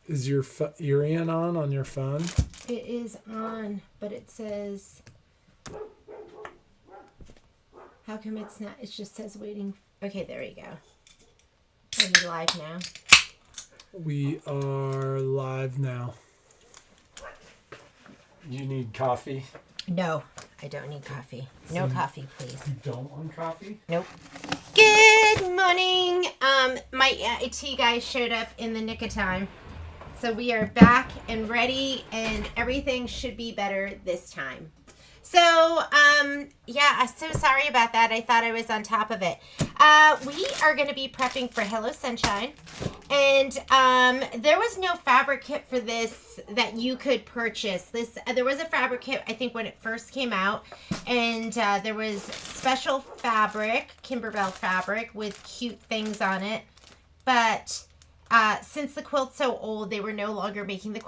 Is your Urian on your phone? It is on, but it says, how come it's not? It just says waiting. Okay, there you go. Are we live now? We are live now. You need coffee? No, I don't need coffee. No coffee, please. You don't want coffee? Nope. Good morning. My IT guy showed up in the nick of time. So we are back and ready, and everything should be better this time. So, yeah, I'm so sorry about that. I thought I was on top of it. We are going to be prepping for Hello Sunshine. And there was no fabric kit for this that you could purchase. There was a fabric kit, I think, when it first came out. And there was special fabric, Kimberbell fabric, with cute things on it. But since the quilt's so old, they were no longer making the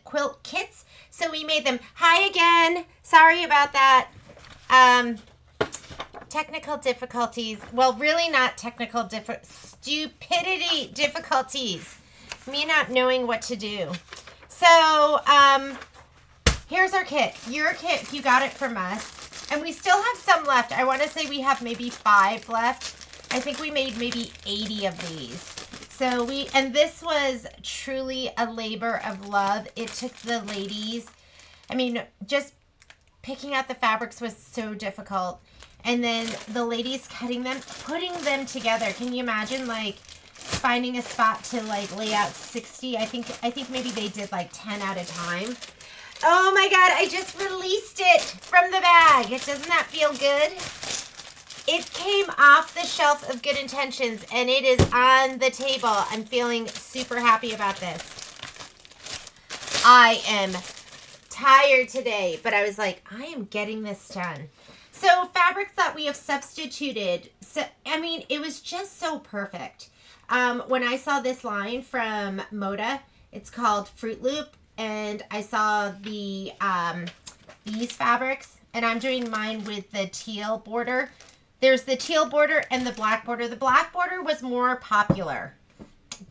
quilt kits. So we made them. Hi again. Sorry about that. Technical difficulties. Well, really not technical stupidity difficulties. Me not knowing what to do. So, here's our kit. Your kit, if you got it from us. And we still have some left. I want to say we have maybe 5 left. I think we made maybe 80 of these. So and this was truly a labor of love. It took the ladies, I mean, just picking out the fabrics was so difficult. And then the ladies cutting them, putting them together. Can you imagine, like, finding a spot to, like, lay out 60? I think maybe they did, like, 10 at a time. Oh, my God, I just released it from the bag. Doesn't that feel good? It came off the shelf of Good Intentions, and it is on the table. I'm feeling super happy about this. I am tired today, but I was like, I am getting this done. So fabrics that we have substituted. So, I mean, it was just so perfect. When I saw this line from Moda, it's called Fruit Loop, and I saw the these fabrics, and I'm doing mine with the teal border. There's the teal border and the black border. The black border was more popular,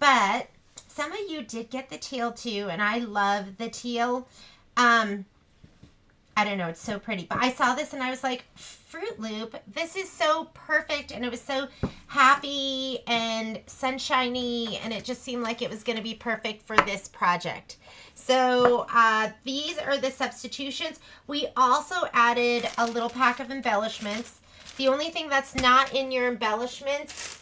but some of you did get the teal too, and I love the teal. I don't know, it's so pretty. But I saw this and I was like, Fruit Loop, this is so perfect. And it was so happy and sunshiny, and it just seemed like it was going to be perfect for this project. So these are the substitutions. We also added a little pack of embellishments. The only thing that's not in your embellishments,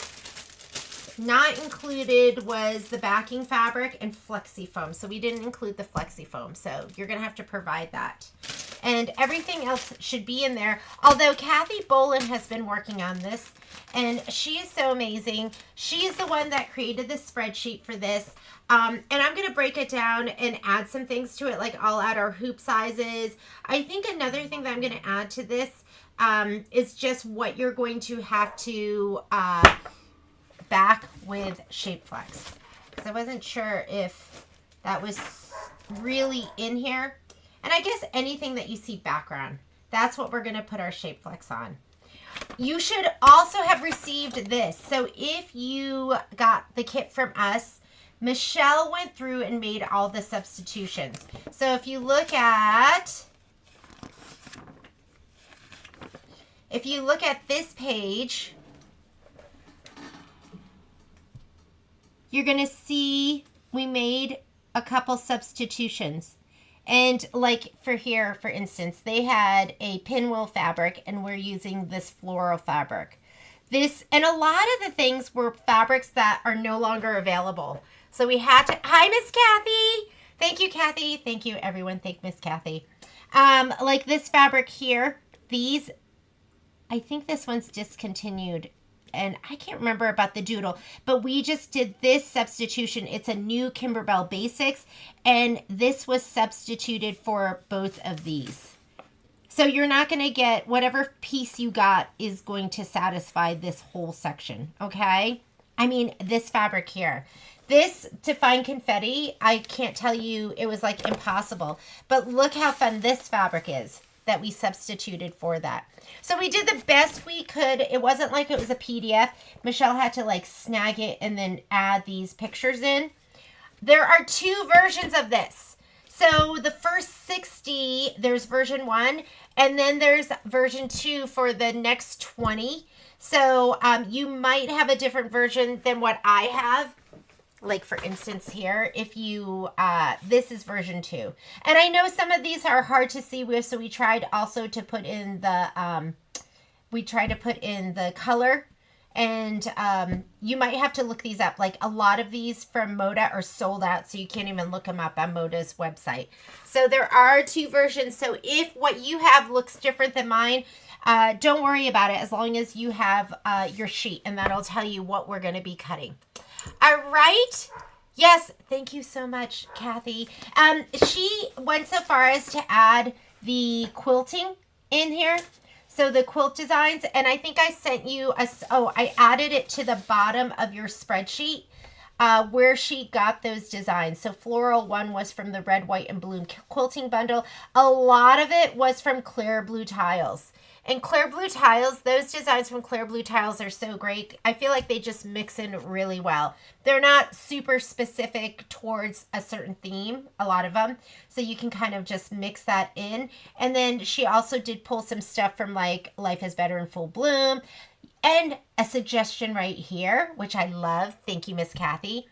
not included, was the backing fabric and flexi foam. So we didn't include the flexi foam. So you're going to have to provide that. And everything else should be in there. Although Kathy Bolin has been working on this, and she is so amazing. She is the one that created the spreadsheet for this. And I'm going to break it down and add some things to it. Like I'll add our hoop sizes. I think another thing that I'm going to add to this is just what you're going to have to back with Shapeflex. Because I wasn't sure if that was really in here. And I guess anything that you see background, that's what we're going to put our Shapeflex on. You should also have received this. So if you got the kit from us, Michelle went through and made all the substitutions. So if you look at this page, you're going to see we made a couple substitutions. And like for here, for instance, they had a pinwheel fabric and we're using this floral fabric. And a lot of the things were fabrics that are no longer available. So we had to, hi, Miss Kathy. Thank you, Kathy. Thank you, everyone. Thank Miss Kathy. Like this fabric here, these, I think this one's discontinued. And I can't remember about the doodle, but we just did this substitution. It's a new Kimberbell Basics, and this was substituted for both of these. So you're not going to get, whatever piece you got is going to satisfy this whole section, okay? I mean, this fabric here. This, to find confetti, I can't tell you, it was like impossible. But look how fun this fabric is. that we substituted for that. So we did the best we could. It wasn't like it was a PDF. Michelle had to like snag it and then add these pictures in. There are 2 versions of this. So the first 60, there's version 1, and then there's version 2 for the next 20. So you might have a different version than what I have. Like for instance here, if you, this is version 2. And I know some of these are hard to see with, so we tried also to put in the, color. And you might have to look these up. Like a lot of these from Moda are sold out, so you can't even look them up on Moda's website. So there are 2 versions. So if what you have looks different than mine, don't worry about it as long as you have your sheet, and that'll tell you what we're going to be cutting. All right. Yes. Thank you so much, Kathy. She went so far as to add the quilting in here. So the quilt designs, and I think I sent you I added it to the bottom of your spreadsheet where she got those designs. So floral one was from the red, white, and blue quilting bundle. A lot of it was from Clear Blue Tiles. And Clear Blue Tiles, those designs from Clear Blue Tiles are so great. I feel like they just mix in really well. They're not super specific towards a certain theme, a lot of them. So you can kind of just mix that in. And then she also did pull some stuff from like Life is Better in Full Bloom. And a suggestion right here, which I love. Thank you, Miss Kathy.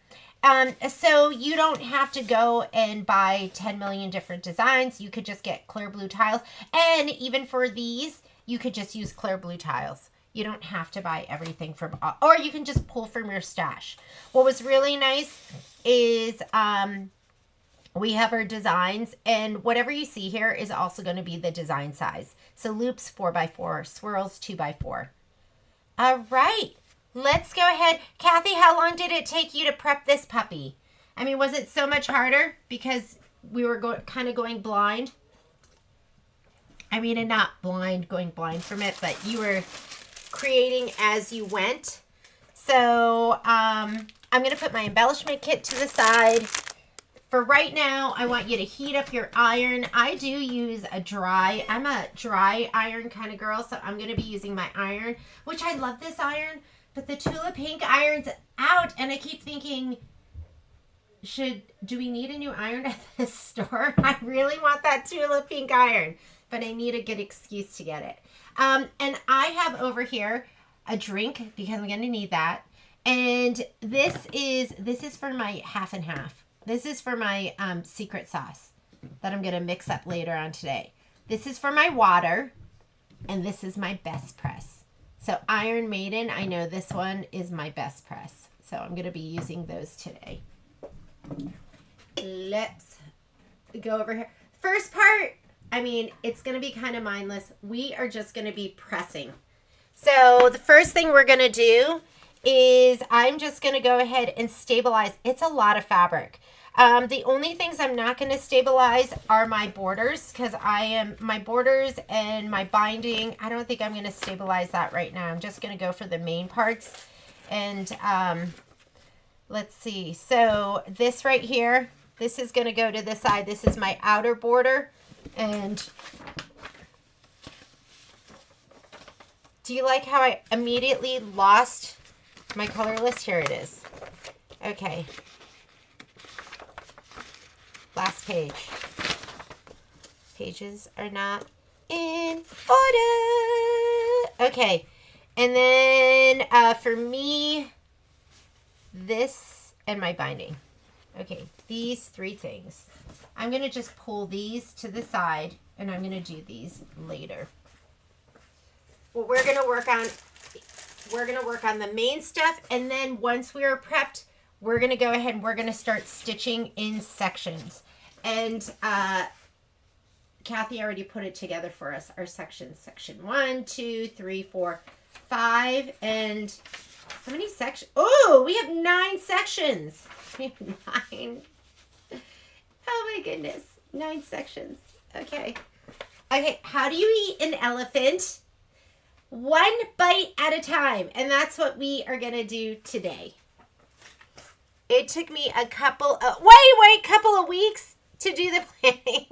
So you don't have to go and buy 10 million different designs. You could just get Clear Blue Tiles. And even for these, you could just use Clear Blue Tiles. You don't have to buy everything from, or you can just pull from your stash. What was really nice is we have our designs, and whatever you see here is also going to be the design size. So loops 4x4, swirls 2x4. All right, let's go ahead. Kathy, how long did it take you to prep this puppy? I mean, was it so much harder because we were kind of going blind? I mean, and not blind, going blind from it, but you were creating as you went. So I'm going to put my embellishment kit to the side. For right now, I want you to heat up your iron. I do use I'm a dry iron kind of girl, so I'm going to be using my iron, which I love this iron, but the Tula Pink iron's out, and I keep thinking, do we need a new iron at this store? I really want that Tula Pink iron, but I need a good excuse to get it. And I have over here a drink because I'm going to need that. And this is for my half and half. This is for my secret sauce that I'm going to mix up later on today. This is for my water, and this is my best press. So Iron Maiden, I know this one is my best press. So I'm going to be using those today. Let's go over here. First part, I mean, it's going to be kind of mindless. We are just going to be pressing. So the first thing we're going to do is I'm just going to go ahead and stabilize. It's a lot of fabric. The only things I'm not going to stabilize are my borders, because my borders and my binding, I don't think I'm going to stabilize that right now. I'm just going to go for the main parts. And let's see. So this right here, this is going to go to the side. This is my outer border. And do you like how I immediately lost my color list? Here it is. Okay. Last page. Pages are not in order. Okay. And then for me, this and my binding. Okay. These 3 things. I'm going to just pull these to the side, and I'm going to do these later. What we're going to work on the main stuff, and then once we are prepped, we're going to go ahead and we're going to start stitching in sections. And Kathy already put it together for us, our sections. Section 1, 2, 3, 4, 5, and how many sections? Oh, we have 9 sections. We have 9. Oh my goodness, 9 sections. Okay. Okay, how do you eat an elephant? 1 bite at a time. And that's what we are going to do today. It took me a couple of weeks to do the planning.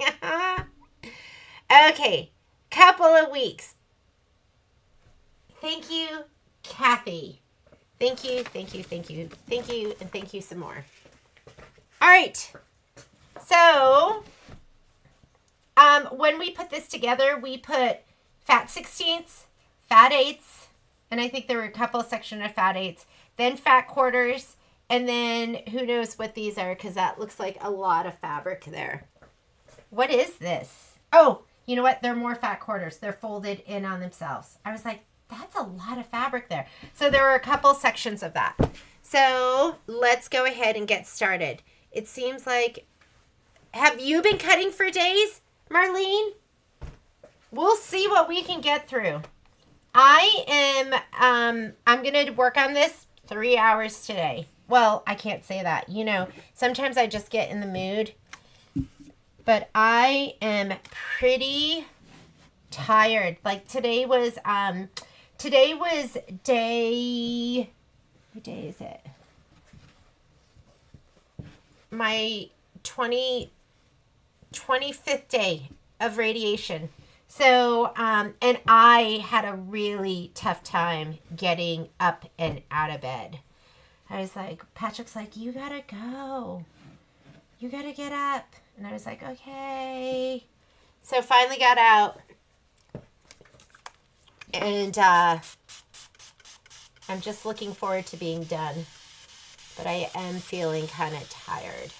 Okay, couple of weeks. Thank you, Kathy. Thank you, thank you, thank you, thank you, and thank you some more. All right. So, when we put this together, we put fat 16ths, fat 8ths, and I think there were a couple section of fat 8ths, then fat quarters, and then who knows what these are because that looks like a lot of fabric there. What is this? Oh, you know what? They're more fat quarters. They're folded in on themselves. I was like, that's a lot of fabric there. So there are a couple sections of that. So let's go ahead and get started. It seems like, have you been cutting for days, Marlene? We'll see what we can get through. I'm going to work on this 3 hours today. Well, I can't say that. You know, sometimes I just get in the mood. But I am pretty tired. Like today was day, what day is it? My 25th day of radiation. So, and I had a really tough time getting up and out of bed. I was like, Patrick's like, you gotta go. You gotta get up. And I was like, okay. So finally got out. And I'm just looking forward to being done. But I am feeling kind of tired.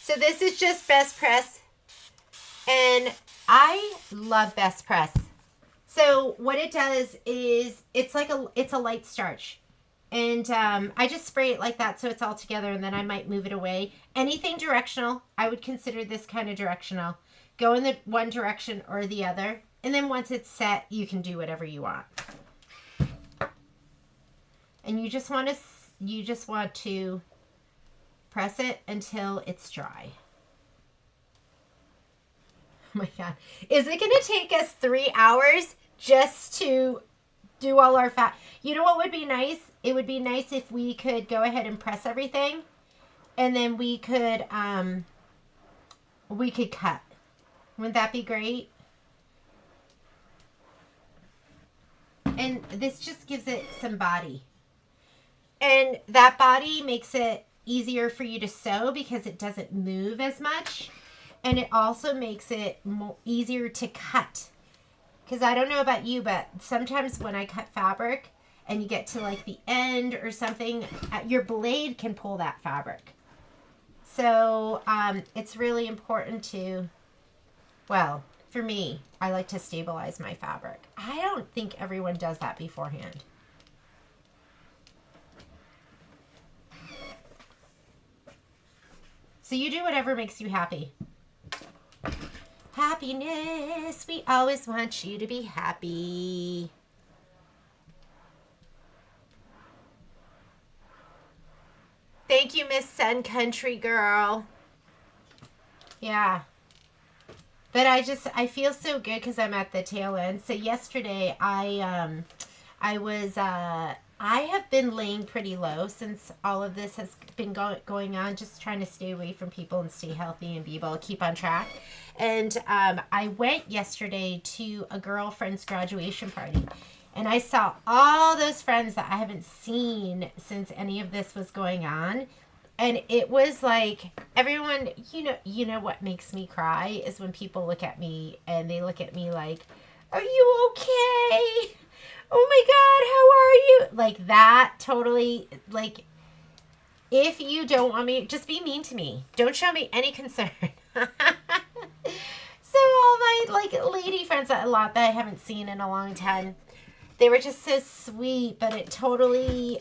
So this is just Best Press. And I love Best Press. So what it does is it's a light starch. And I just spray it like that so it's all together, and then I might move it away. Anything directional, I would consider this kind of directional. Go in the one direction or the other. And then once it's set, you can do whatever you want. And you just want to press it until it's dry. Oh my God. Is it going to take us 3 hours just to do all our fat? You know what would be nice? It would be nice if we could go ahead and press everything, and then we could cut. Wouldn't that be great? And this just gives it some body. And that body makes it easier for you to sew because it doesn't move as much. And it also makes it easier to cut. Because I don't know about you, but sometimes when I cut fabric and you get to like the end or something, your blade can pull that fabric. So it's really important to, well, for me, I like to stabilize my fabric. I don't think everyone does that beforehand. So you do whatever makes you happy. Happiness, we always want you to be happy. Thank you, Miss Sun Country Girl. Yeah. But I feel so good because I'm at the tail end. So yesterday I have been laying pretty low since all of this has been going on, just trying to stay away from people and stay healthy and be able to keep on track. And I went yesterday to a girlfriend's graduation party, and I saw all those friends that I haven't seen since any of this was going on. And it was like everyone, you know what makes me cry is when people look at me and they look at me like, "Are you okay? Oh my God, how are you?" Like that, totally. Like, if you don't want me, just be mean to me. Don't show me any concern. So all my lady friends, a lot that I haven't seen in a long time, they were just so sweet. But it totally,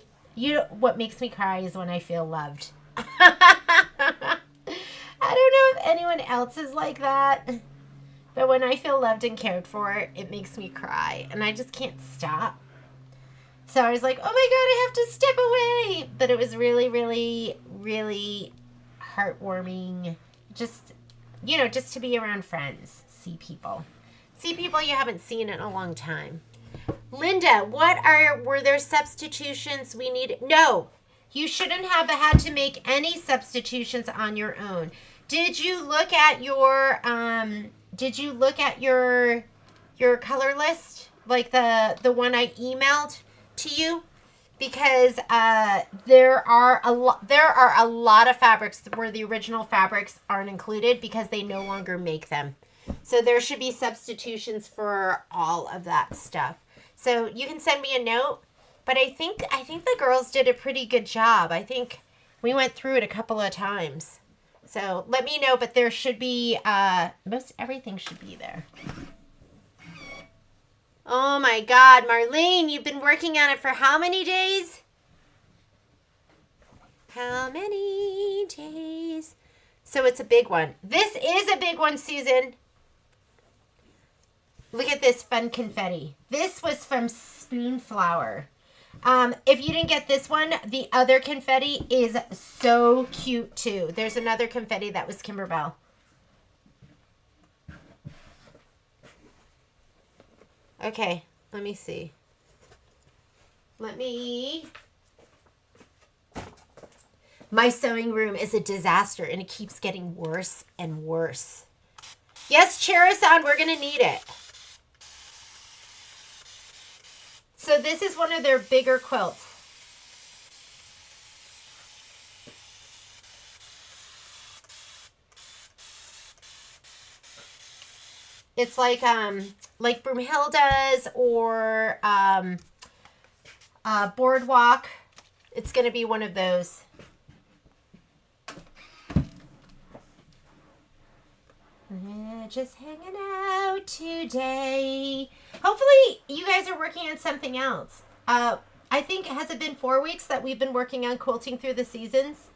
what makes me cry is when I feel loved. I don't know if anyone else is like that, but when I feel loved and cared for, it makes me cry, and I just can't stop. So I was like, oh my God, I have to step away. But it was really, really, really heartwarming. Just to be around friends, see people you haven't seen in a long time. Linda, were there substitutions we needed? No. You shouldn't have had to make any substitutions on your own. Did you look at your your color list, like the one I emailed to you? Because there are a lot of fabrics where the original fabrics aren't included because they no longer make them. So there should be substitutions for all of that stuff. So you can send me a note, but I think the girls did a pretty good job. I think we went through it a couple of times. So let me know, but there should be most everything should be there. Oh my God, Marlene, you've been working on it for how many days? How many days? So it's a big one. This is a big one, Susan. Look at this fun confetti. This was from Spoonflower. If you didn't get this one, the other confetti is so cute too. There's another confetti that was Kimberbell. Okay, let me see. My sewing room is a disaster and it keeps getting worse and worse. Yes, Cherisan, we're going to need it. So this is one of their bigger quilts. It's like Broomhilda's or Boardwalk. It's going to be one of those. Just hanging out today. Hopefully you guys are working on something else. I think, has it been 4 weeks that we've been working on Quilting Through the Seasons?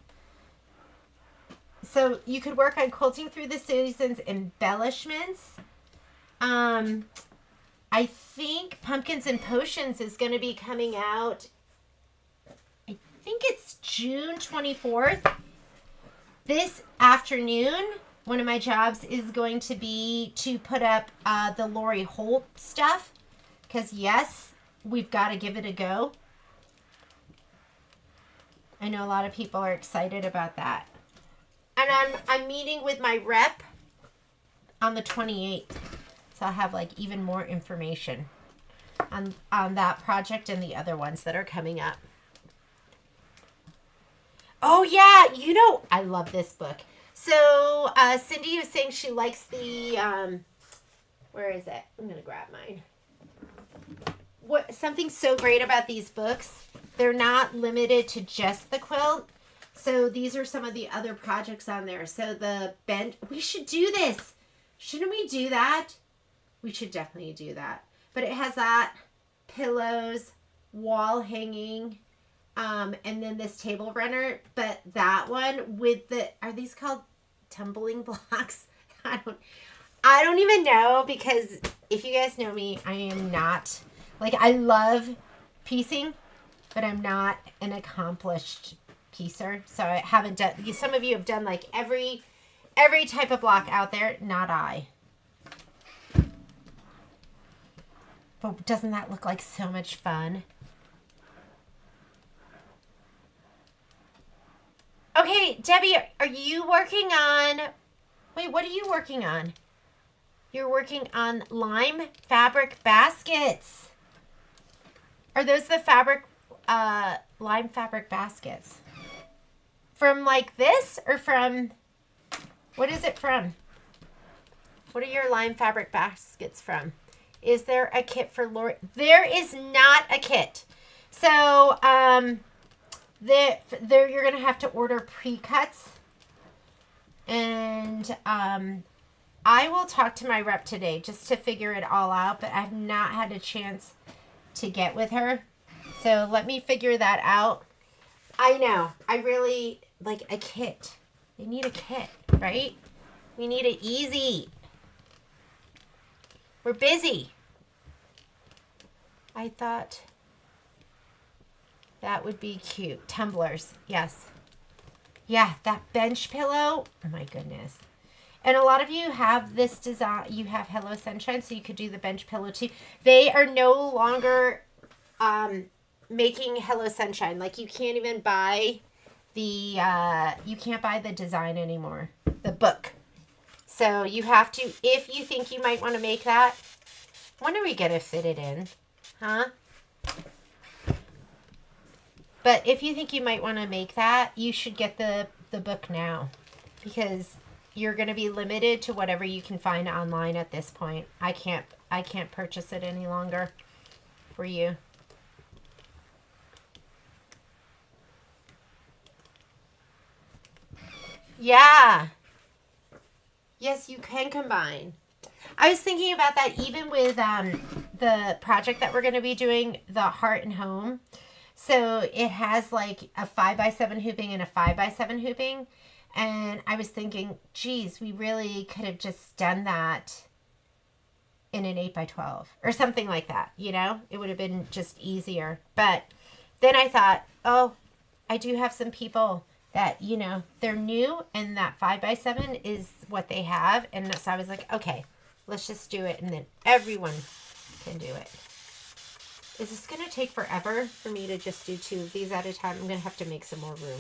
So you could work on Quilting Through the Seasons embellishments. I think Pumpkins and Potions is going to be coming out, I think it's June 24th. This afternoon, one of my jobs is going to be to put up the Lori Holt stuff. Because yes, we've got to give it a go. I know a lot of people are excited about that. And I'm meeting with my rep on the 28th. So I'll have like even more information on that project and the other ones that are coming up. Oh yeah, you know, I love this book. So Cindy was saying she likes the, where is it? I'm going to grab mine. Something so great about these books, they're not limited to just the quilt. So these are some of the other projects on there. So the we should do this. Shouldn't we do that? We should definitely do that. But it has that, pillows, wall hanging, and then this table runner. But that one with the, are these called tumbling blocks? I don't even know, because if you guys know me, I am not, like, I love piecing, but I'm not an accomplished piecer. So I haven't done, some of you have done like every type of block out there, not I. But doesn't that look like so much fun? Okay, Debbie, are you working on... Wait, what are you working on? You're working on lime fabric baskets. Are those the fabric, lime fabric baskets? From like this or from... What is it from? What are your lime fabric baskets from? Is there a kit for Lori? There is not a kit. So, there you're going to have to order pre-cuts. And I will talk to my rep today just to figure it all out. But I've not had a chance to get with her. So let me figure that out. I know. I really like a kit. They need a kit, right? We need it easy. We're busy. I thought that would be cute. Tumblers, yes. Yeah, that bench pillow. Oh my goodness. And a lot of you have this design. You have Hello Sunshine, so you could do the bench pillow too. They are no longer making Hello Sunshine. Like, you can't even buy you can't buy the design anymore, the book. So you have to, if you think you might want to make that, when are we going to fit it in? Huh? But if you think you might want to make that, you should get the book now, because you're going to be limited to whatever you can find online at this point. I can't purchase it any longer for you. Yeah. Yes, you can combine. I was thinking about that even with the project that we're going to be doing, the Heart and Home. So it has like a 5x7 hooping and a 5x7 hooping. And I was thinking, geez, we really could have just done that in an 8x12 or something like that. You know, it would have been just easier. But then I thought, oh, I do have some people that, you know, they're new and that 5x7 is what they have. And so I was like, okay, let's just do it. And then everyone can do it. Is this going to take forever for me to just do 2 of these at a time? I'm going to have to make some more room.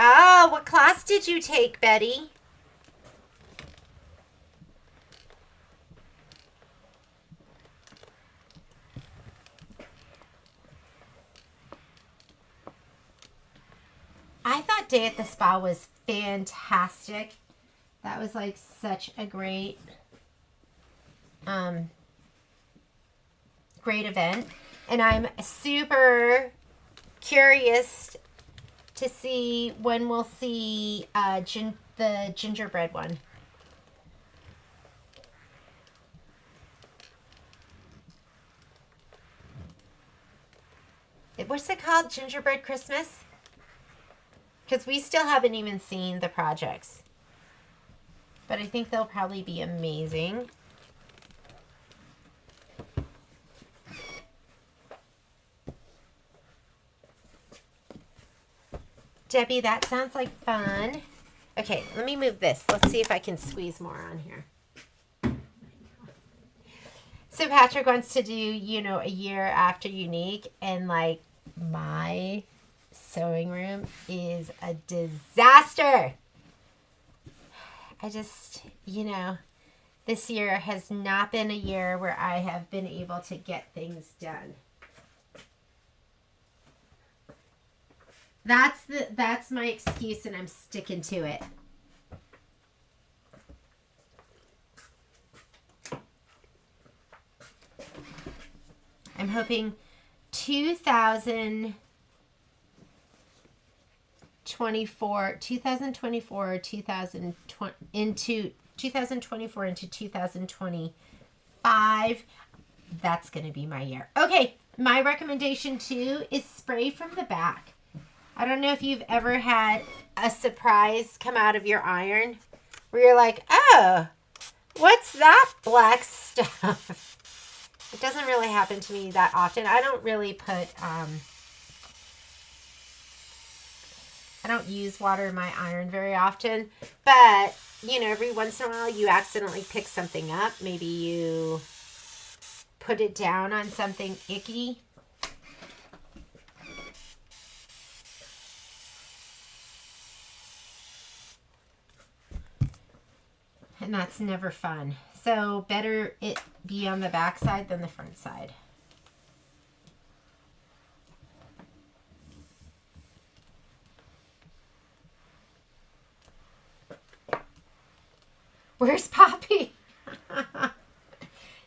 Oh, what class did you take, Betty? I thought Day at the Spa was fantastic. That was like such a great great event. And I'm super curious to see when we'll see the gingerbread one. What's it called? Gingerbread Christmas? Because we still haven't even seen the projects. But I think they'll probably be amazing. Debbie, that sounds like fun. Okay, let me move this. Let's see if I can squeeze more on here. So Patrick wants to do, you know, a year after Unique, and like my sewing room is a disaster. I just, you know, this year has not been a year where I have been able to get things done. That's my excuse, and I'm sticking to it. I'm hoping 2024 into 2025. That's going to be my year. Okay, my recommendation too is spray from the back. I don't know if you've ever had a surprise come out of your iron where you're like, oh, what's that black stuff? It doesn't really happen to me that often. I don't really put, I don't use water in my iron very often. But, you know, every once in a while you accidentally pick something up. Maybe you put it down on something icky. And that's never fun. So better it be on the back side than the front side. Where's Poppy?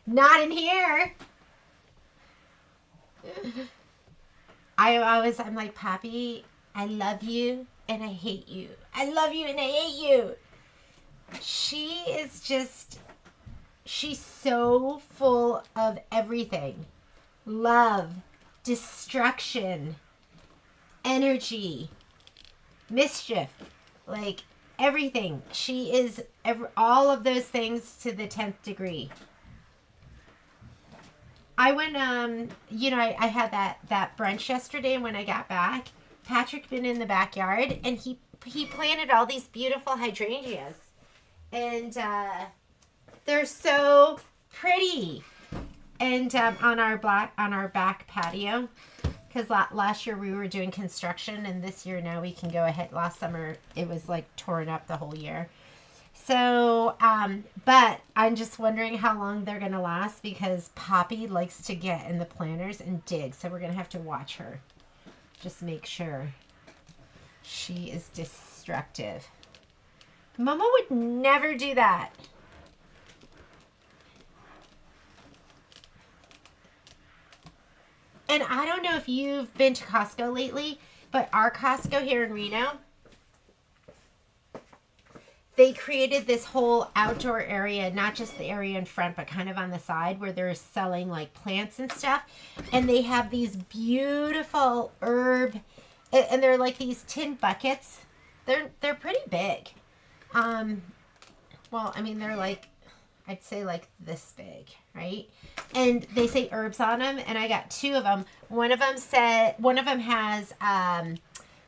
Not in here. I'm like, Poppy, I love you and I hate you. I love you and I hate you. She is just, she's so full of everything. Love, destruction, energy, mischief, like everything. She is all of those things to the 10th degree. I went, I had that brunch yesterday, and when I got back, Patrick been in the backyard, and he planted all these beautiful hydrangeas, and they're so pretty. And on our back patio, because last year we were doing construction, and this year now we can go ahead. Last summer it was like torn up the whole year. So, but I'm just wondering how long they're gonna last, because Poppy likes to get in the planters and dig. So we're gonna have to watch her. Just make sure she is destructive. Mama would never do that. And I don't know if you've been to Costco lately, but our Costco here in Reno, they created this whole outdoor area, not just the area in front, but kind of on the side, where they're selling like plants and stuff. And they have these beautiful herb, and they're like these tin buckets. They're pretty big. Well, I mean, they're like, I'd say like this big, right? And they say herbs on them, and I got 2 of them. One of them has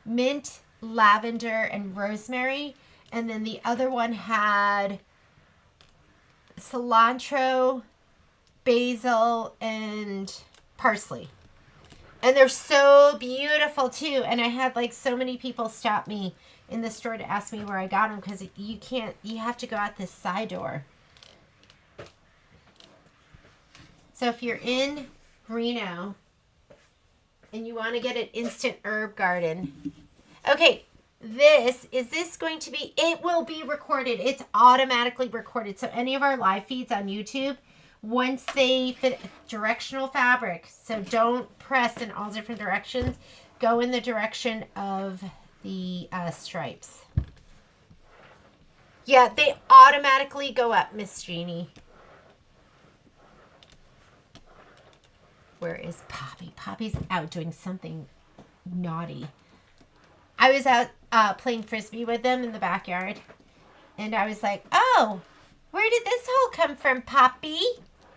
mint, lavender, and rosemary. And then the other one had cilantro, basil, and parsley. And they're so beautiful too. And I had like so many people stop me in the store to ask me where I got them, because you have to go out this side door. So if you're in Reno and you want to get an instant herb garden. Okay. Is this going to be, it will be recorded. It's automatically recorded. So any of our live feeds on YouTube, once they fit directional fabric, so don't press in all different directions, go in the direction of the stripes. Yeah, they automatically go up, Miss Jeannie. Where is Poppy? Poppy's out doing something naughty. I was out playing Frisbee with them in the backyard. And I was like, oh, where did this hole come from, Poppy?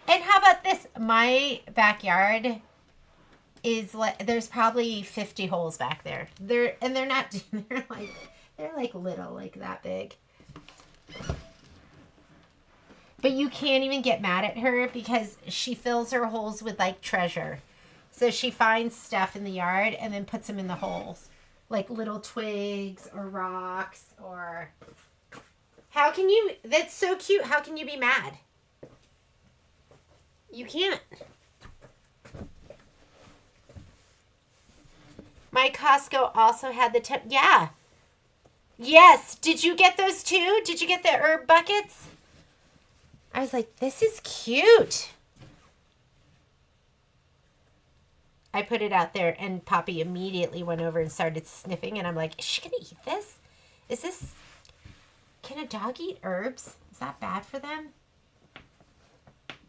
And how about this? My backyard is like, there's probably 50 holes back there. They're not, they're like little, like that big. But you can't even get mad at her, because she fills her holes with like treasure. So she finds stuff in the yard and then puts them in the holes. Like little twigs or rocks, or... How can you... That's so cute. How can you be mad? You can't. My Costco also had the... Yeah. Yes. Did you get those too? Did you get the herb buckets? I was like, this is cute. I put it out there, and Poppy immediately went over and started sniffing, and I'm like, is she going to eat this? Can a dog eat herbs? Is that bad for them?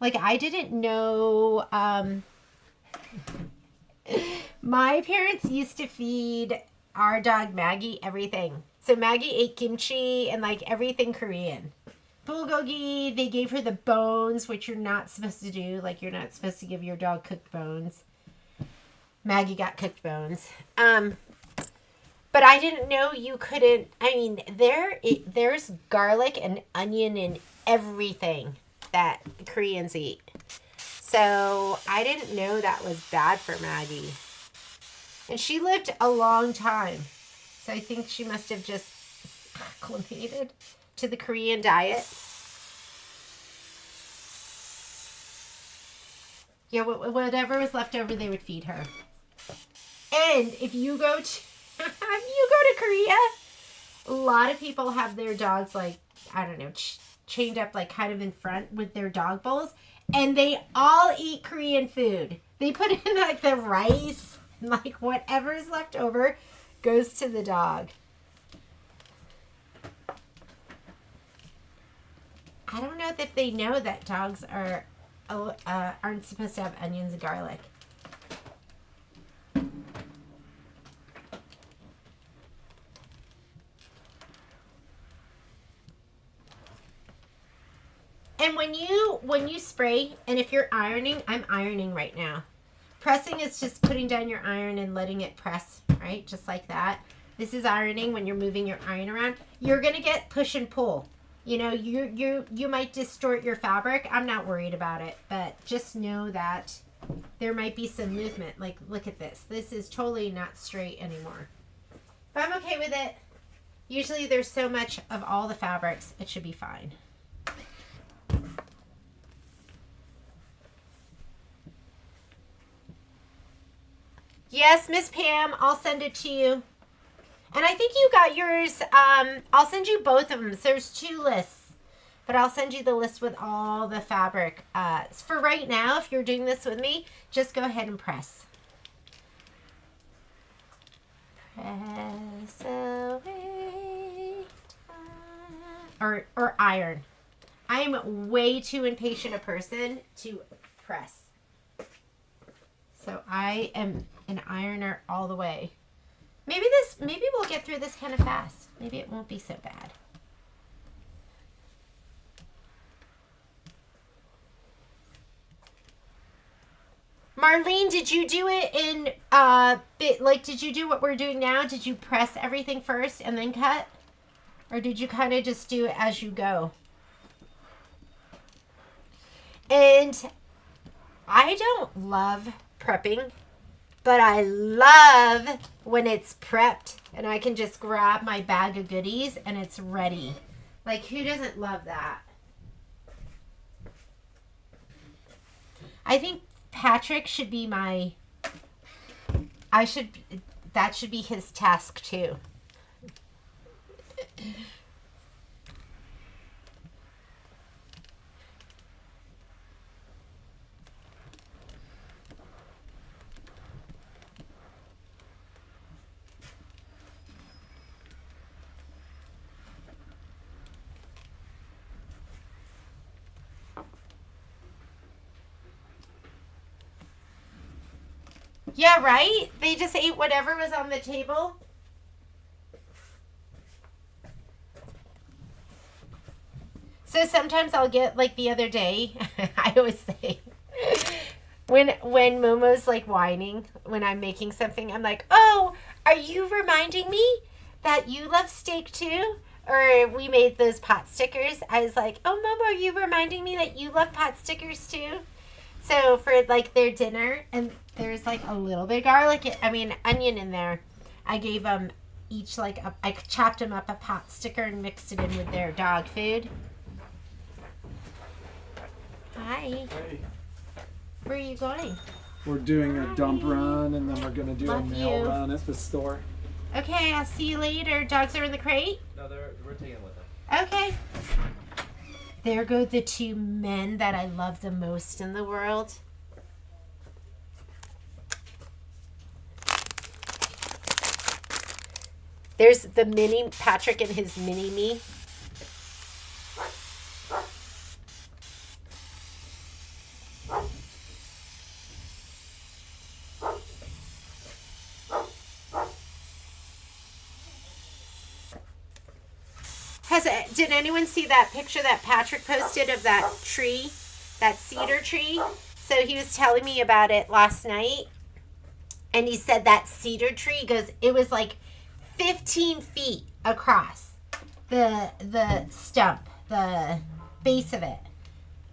Like, I didn't know, my parents used to feed our dog Maggie everything. So Maggie ate kimchi and like everything Korean. Bulgogi, they gave her the bones, which you're not supposed to do. Like, you're not supposed to give your dog cooked bones. Maggie got cooked bones. But I didn't know you couldn't. I mean, there's garlic and onion in everything that Koreans eat. So I didn't know that was bad for Maggie. And she lived a long time. So I think she must have just acclimated to the Korean diet. Yeah, whatever was left over, they would feed her. And if you go to Korea, a lot of people have their dogs, like, I don't know, chained up like kind of in front with their dog bowls, and they all eat Korean food. They put in like the rice, and like whatever is left over goes to the dog. I don't know if they know that dogs aren't supposed to have onions and garlic. And when when you spray, and if you're ironing, I'm ironing right now. Pressing is just putting down your iron and letting it press, right? Just like that. This is ironing when you're moving your iron around. You're going to get push and pull. You know, you might distort your fabric. I'm not worried about it, but just know that there might be some movement. Like, look at this. This is totally not straight anymore. But I'm okay with it. Usually there's so much of all the fabrics, it should be fine. Yes, Miss Pam, I'll send it to you. And I think you got yours. I'll send you both of them. So there's 2 lists, but I'll send you the list with all the fabric. For right now, if you're doing this with me, just go ahead and press. Press away time. Or iron. I'm way too impatient a person to press. So I am an ironer all the way. Maybe we'll get through this kind of fast. Maybe it won't be so bad. Marlene, did you do it in did you do what we're doing now? Did you press everything first and then cut? Or did you kind of just do it as you go? And I don't love prepping, but I love when it's prepped and I can just grab my bag of goodies and it's ready. Like, who doesn't love that? I think Patrick should be that should be his task too. Yeah, right? They just ate whatever was on the table. So sometimes I'll get, like the other day, I always say, when Momo's like whining, when I'm making something, I'm like, oh, are you reminding me that you love steak too? Or we made those pot stickers. I was like, oh, Momo, are you reminding me that you love pot stickers too? So for like their dinner, and there's like a little bit of garlic, onion in there. I gave them each I chopped them up a pot sticker and mixed it in with their dog food. Hi. Hey, Where are you going? we're doing a dump run and then we're gonna do Love a mail you. run at the store. Okay, I'll see you later. Dogs are in the crate? No, we're taking them with them. Okay. There go the 2 men that I love the most in the world. There's the mini Patrick and his mini me. Did anyone see that picture that Patrick posted of that tree, that cedar tree? So he was telling me about it last night, and he said that cedar tree it was like 15 feet across the stump, the base of it.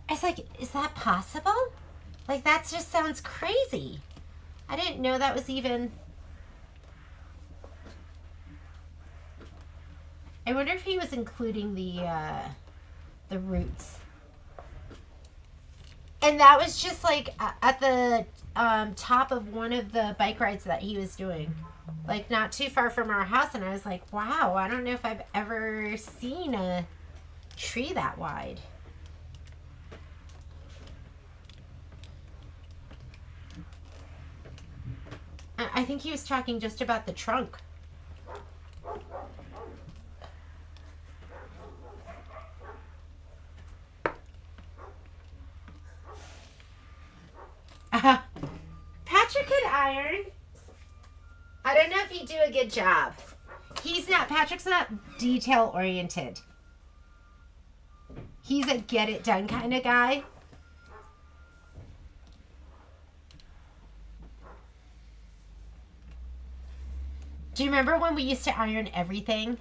I was like, is that possible? Like, that just sounds crazy. I didn't know that was even... I wonder if he was including the roots. And that was just like at the top of one of the bike rides that he was doing. Like, not too far from our house. And I was like, wow, I don't know if I've ever seen a tree that wide. I think he was talking just about the trunk. Patrick could iron. I don't know if he'd do a good job. Patrick's not detail oriented. He's a get it done kind of guy. Do you remember when we used to iron everything?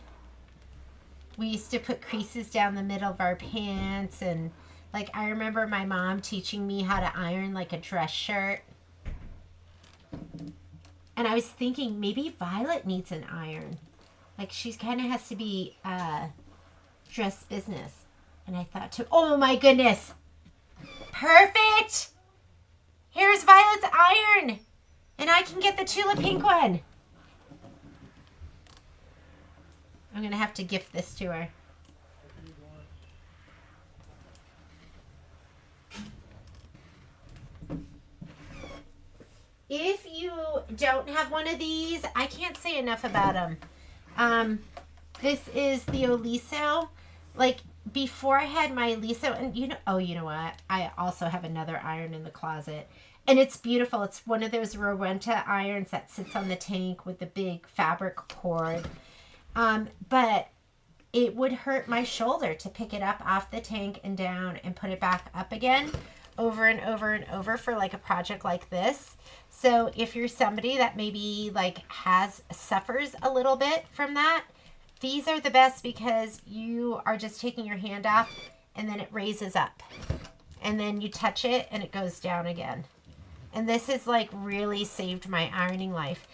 We used to put creases down the middle of our pants, and like I remember my mom teaching me how to iron like a dress shirt. And I was thinking maybe Violet needs an iron. Like she kind of has to be dress business. And I thought to, oh my goodness. Perfect. Here's Violet's iron. And I can get the Tula pink one. I'm going to have to gift this to her. If you don't have one of these, I can't say enough about them. This is the Oliso. Like, before I had my Oliso, and you know what? I also have another iron in the closet. And it's beautiful. It's one of those Rowenta irons that sits on the tank with the big fabric cord. But it would hurt my shoulder to pick it up off the tank and down and put it back up again over and over and over for like a project like this. So if you're somebody that maybe like suffers a little bit from that, these are the best because you are just taking your hand off and then it raises up. And then you touch it and it goes down again. And this has like really saved my ironing life.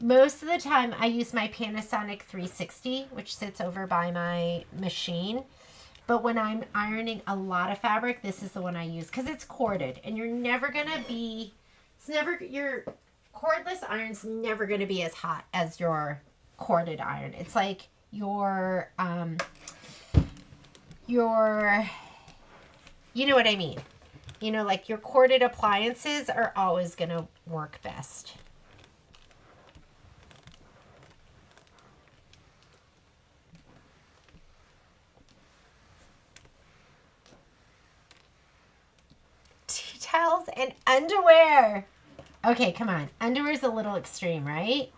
Most of the time I use my Panasonic 360, which sits over by my machine. But when I'm ironing a lot of fabric, this is the one I use because it's corded. And you're never going to be, your cordless iron's never going to be as hot as your corded iron. It's like your, you know what I mean? You know, like your corded appliances are always going to work best. Tea towels and underwear. Okay, come on. Underwear is a little extreme, right?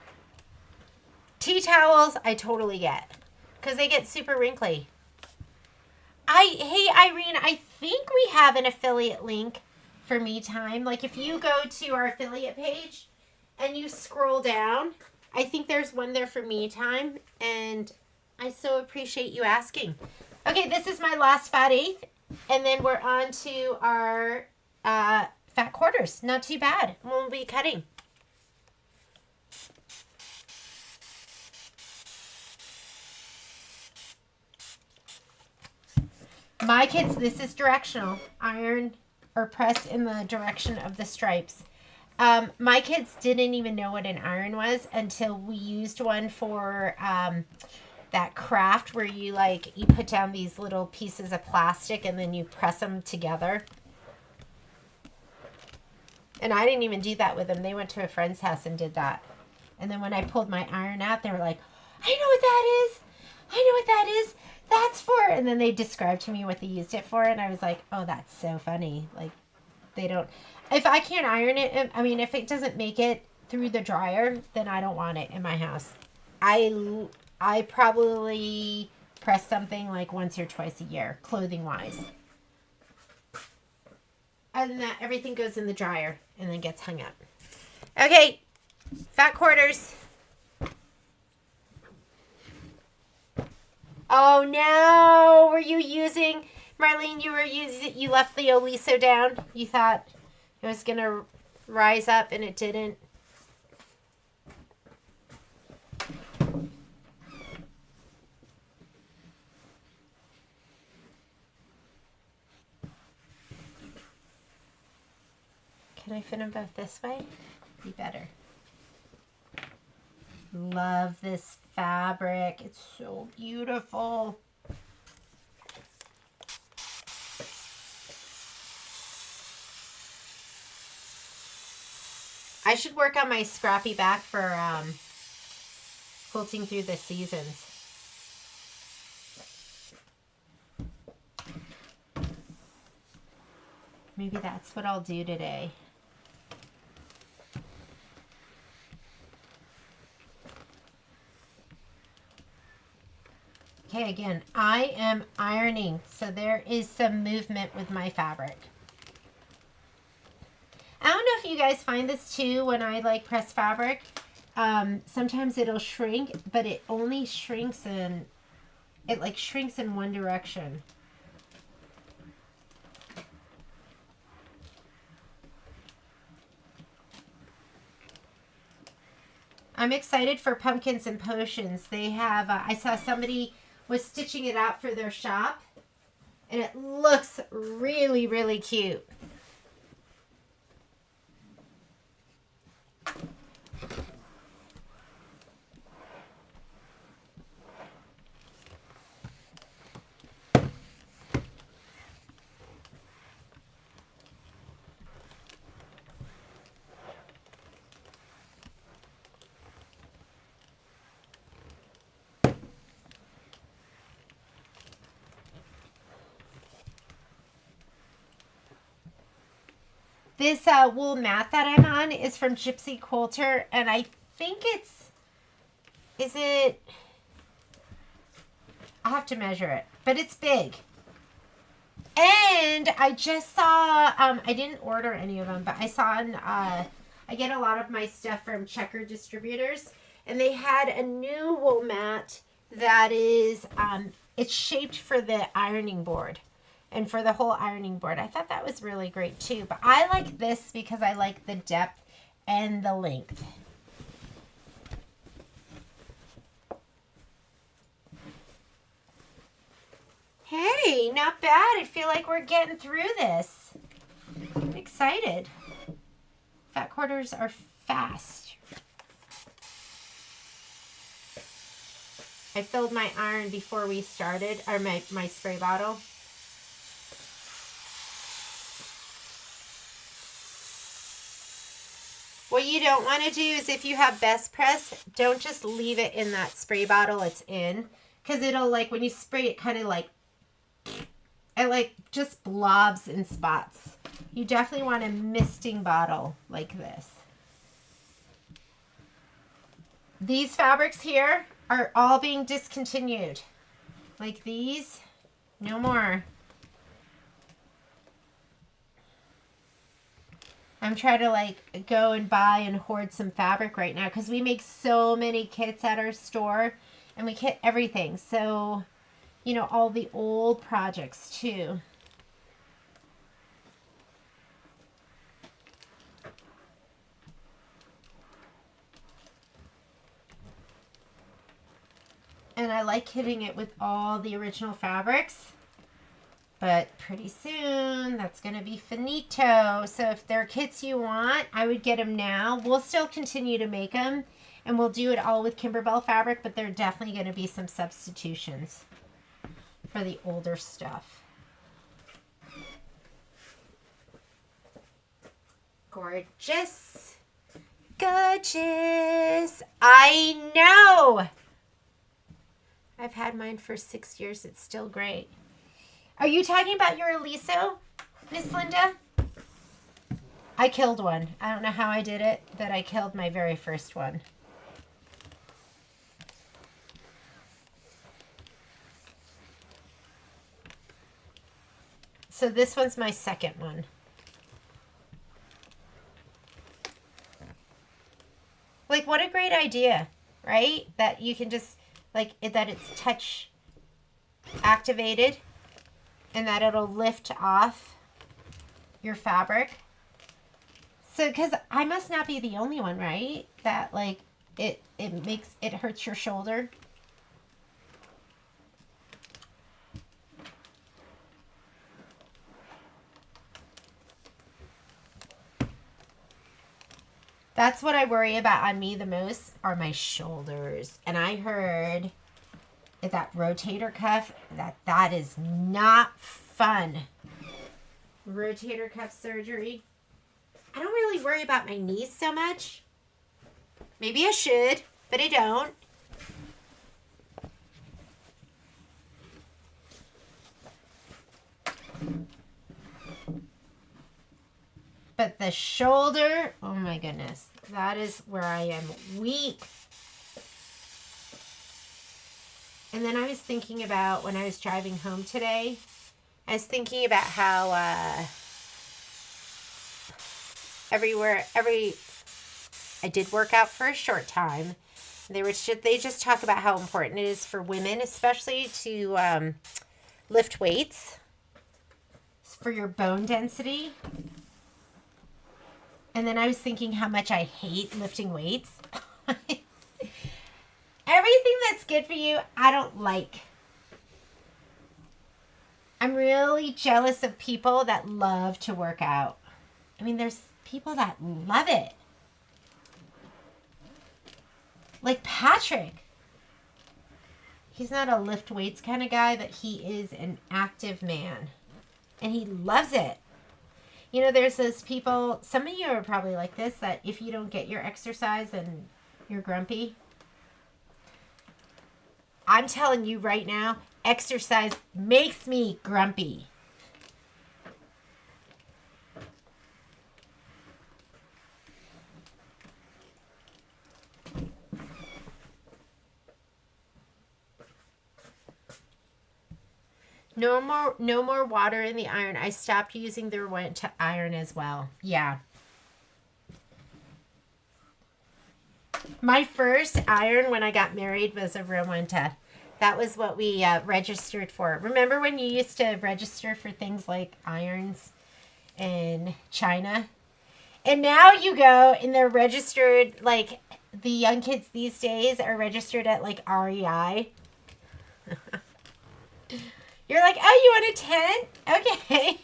Tea towels, I totally get. Because they get super wrinkly. Hey, Irene, I think we have an affiliate link for Me Time. Like if you go to our affiliate page and you scroll down, I think there's one there for Me Time. And I so appreciate you asking. Okay, this is my last fat eighth. And then we're on to our fat quarters. Not too bad. We'll be cutting. My kids, this is directional. Iron or press in the direction of the stripes. My kids didn't even know what an iron was until we used one for that craft where you put down these little pieces of plastic and then you press them together. And I didn't even do that with them. They went to a friend's house and did that. And then when I pulled my iron out, they were like, I know what that is. I know what that is. That's for, and then they described to me what they used it for, and I was like, oh, that's so funny. Like, they don't, if I can't iron it, I mean, if it doesn't make it through the dryer, then I don't want it in my house. I probably press something like once or twice a year, clothing-wise. Other than that, everything goes in the dryer and then gets hung up. Okay, fat quarters. Oh no, were you using, Marlene, you left the Oliso down? You thought it was going to rise up and it didn't? Can I fit them both this way? Be better. Love this fabric. It's so beautiful. I should work on my scrappy back for quilting through the seasons. Maybe that's what I'll do today. Okay, again, I am ironing, so there is some movement with my fabric. I don't know if you guys find this too when I like press fabric. Sometimes it'll shrink, but it only shrinks in, it like shrinks in one direction. I'm excited for Pumpkins and Potions. They have, I saw somebody was stitching it out for their shop, and it looks really, really cute. This wool mat that I'm on is from Gypsy Quilter, and I think it's, I'll have to measure it, but it's big. And I just saw, I didn't order any of them, but I saw, I get a lot of my stuff from Checker Distributors, and they had a new wool mat that is, it's shaped for the ironing board. And for the whole ironing board. I thought that was really great too. But I like this because I like the depth and the length. Hey, not bad. I feel like we're getting through this. I'm excited. Fat quarters are fast. I filled my iron before we started, or my spray bottle. What you don't want to do is if you have best press, don't just leave it in that spray bottle it's in. Because it'll like, when you spray it kind of like, it like just blobs in spots. You definitely want a misting bottle like this. These fabrics here are all being discontinued. Like these, no more. I'm trying to like go and buy and hoard some fabric right now because we make so many kits at our store and we kit everything. So, you know, all the old projects too. And I like hitting it with all the original fabrics. But pretty soon, that's going to be finito. So if there are kits you want, I would get them now. We'll still continue to make them. And we'll do it all with Kimberbell fabric. But there are definitely going to be some substitutions for the older stuff. Gorgeous. Gorgeous. I know. I've had mine for 6 years. It's still great. Are you talking about your Aliso, Miss Linda? I killed one. I don't know how I did it, but I killed my very first one. So this one's my second one. Like, what a great idea, right? That you can just, like, that it's touch activated. And that it'll lift off your fabric. So, because I must not be the only one, right? That like it hurts your shoulder. That's what I worry about on me the most are my shoulders. And I heard that rotator cuff, that is not fun. Rotator cuff surgery. I don't really worry about my knees so much. Maybe I should, but I don't. But the shoulder, oh my goodness, that is where I am weak. And then I was thinking about when I was driving home today, I was thinking about how I did work out for a short time. They just talk about how important it is for women, especially to lift weights for your bone density. And then I was thinking how much I hate lifting weights. Everything that's good for you, I don't like. I'm really jealous of people that love to work out. I mean, there's people that love it. Like Patrick. He's not a lift weights kind of guy, but he is an active man. And he loves it. You know, there's those people, some of you are probably like this, that if you don't get your exercise, then you're grumpy. I'm telling you right now, exercise makes me grumpy. No more water in the iron. I stopped using the Rowenta iron as well. Yeah. My first iron when I got married was a Rowenta. That was what we registered for. Remember when you used to register for things like irons in China? And now you go and they're registered, like the young kids these days are registered at like REI. You're like, oh, you want a 10? Okay.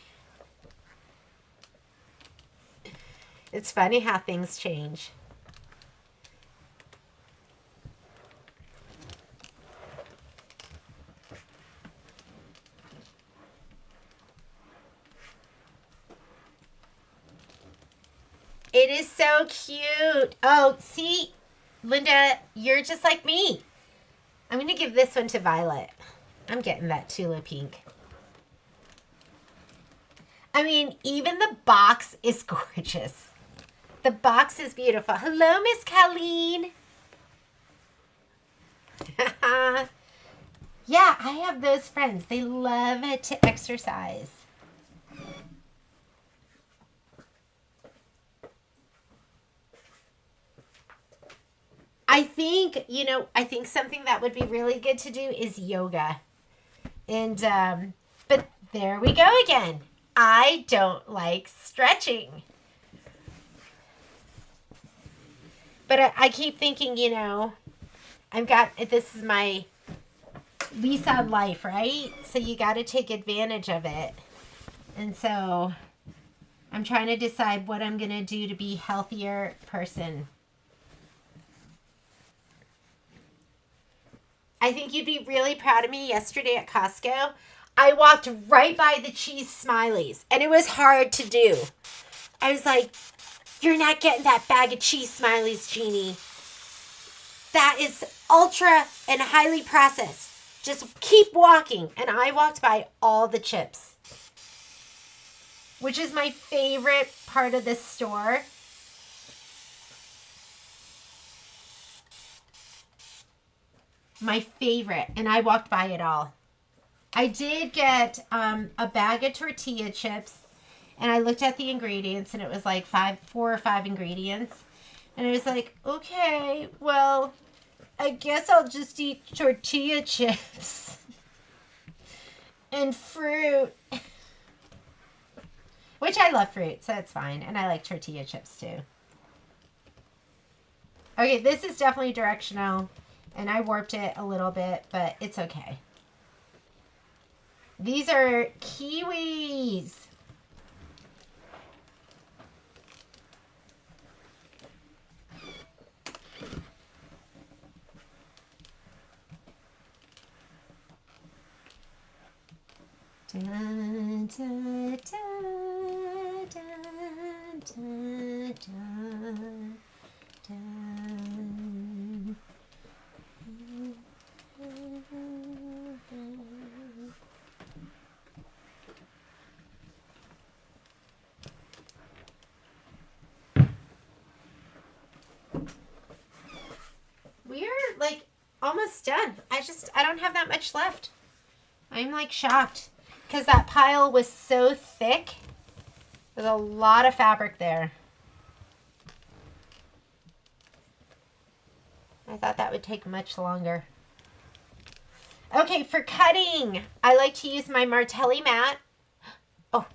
It's funny how things change. It is so cute. Oh, see, Linda, you're just like me. I'm going to give this one to Violet. I'm getting that Tula pink. I mean, even the box is gorgeous. The box is beautiful. Hello, Miss Colleen. Yeah, I have those friends. They love to exercise. I think, I think something that would be really good to do is yoga. And, but there we go again. I don't like stretching. But I keep thinking, this is my lease on life, right? So you got to take advantage of it. And so I'm trying to decide what I'm going to do to be a healthier person. I think you'd be really proud of me yesterday at Costco. I walked right by the cheese smileys, and it was hard to do. I was like, you're not getting that bag of cheese smileys, Jeannie. That is ultra and highly processed. Just keep walking. And I walked by all the chips, which is my favorite part of this store. My favorite. And I walked by it all. I did get a bag of tortilla chips. And I looked at the ingredients. And it was like 4 or 5 ingredients. And I was like, okay, well, I guess I'll just eat tortilla chips. And fruit. Which I love fruit, so it's fine. And I like tortilla chips too. Okay, this is definitely directional. And I warped it a little bit, but it's okay. These are kiwis. Dun, dun, dun, dun, dun, dun, dun. We're like almost done. I don't have that much left. I'm like shocked because that pile was so thick. There's a lot of fabric there. I thought that would take much longer. Okay, for cutting, I like to use my Martelli mat. Oh,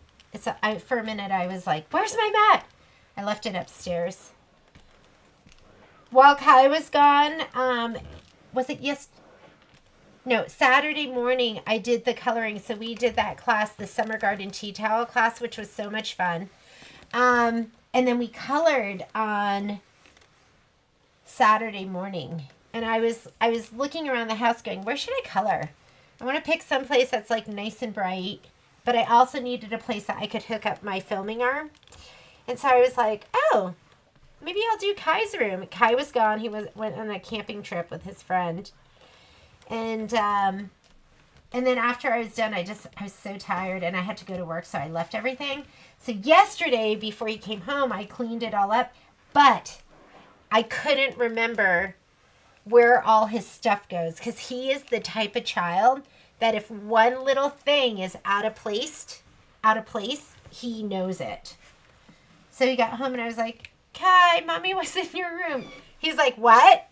for a minute I was like, where's my mat? I left it upstairs. While Kai was gone, was it Saturday morning I did the coloring. So we did that class, the Summer Garden Tea Towel class, which was so much fun. And then we colored on Saturday morning. And I was looking around the house going, where should I color? I want to pick some place that's like nice and bright, but I also needed a place that I could hook up my filming arm. And so I was like, oh, maybe I'll do Kai's room. Kai was gone. He went on a camping trip with his friend. And then after I was done, I was so tired and I had to go to work, so I left everything. So yesterday, before he came home, I cleaned it all up, but I couldn't remember where all his stuff goes, because he is the type of child that if one little thing is out of place, he knows it. So he got home and I was like, Kai, Mommy was in your room. He's like, what?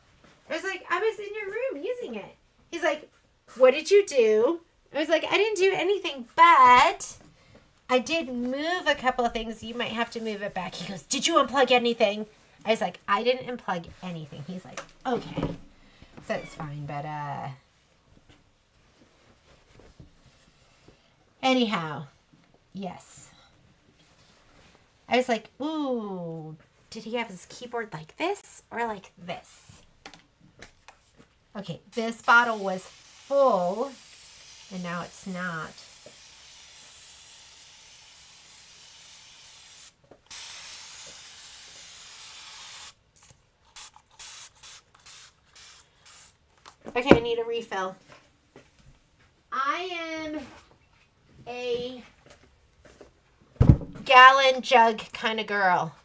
I was like, I was in your room using it. He's like, what did you do? I was like, I didn't do anything, but I did move a couple of things. You might have to move it back. He goes, did you unplug anything? I was like, I didn't unplug anything. He's like, okay. So it's fine, but anyhow, yes. I was like, ooh, did he have his keyboard like this or like this? Okay, this bottle was full and now it's not. Okay, I need a refill. I am a gallon jug kind of girl.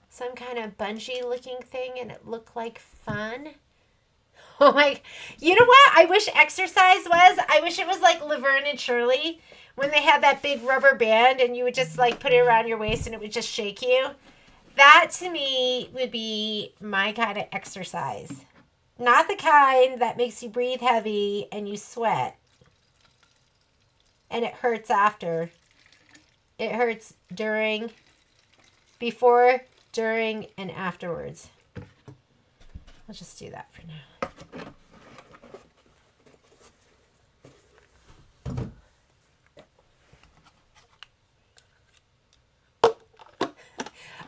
Some kind of bungee looking thing and it looked like fun. Oh my, you know what I wish exercise was? I wish it was like Laverne and Shirley when they had that big rubber band and you would just like put it around your waist and it would just shake you. That to me would be my kind of exercise. Not the kind that makes you breathe heavy and you sweat. And it hurts after. It hurts during, before, during, and afterwards. I'll just do that for now.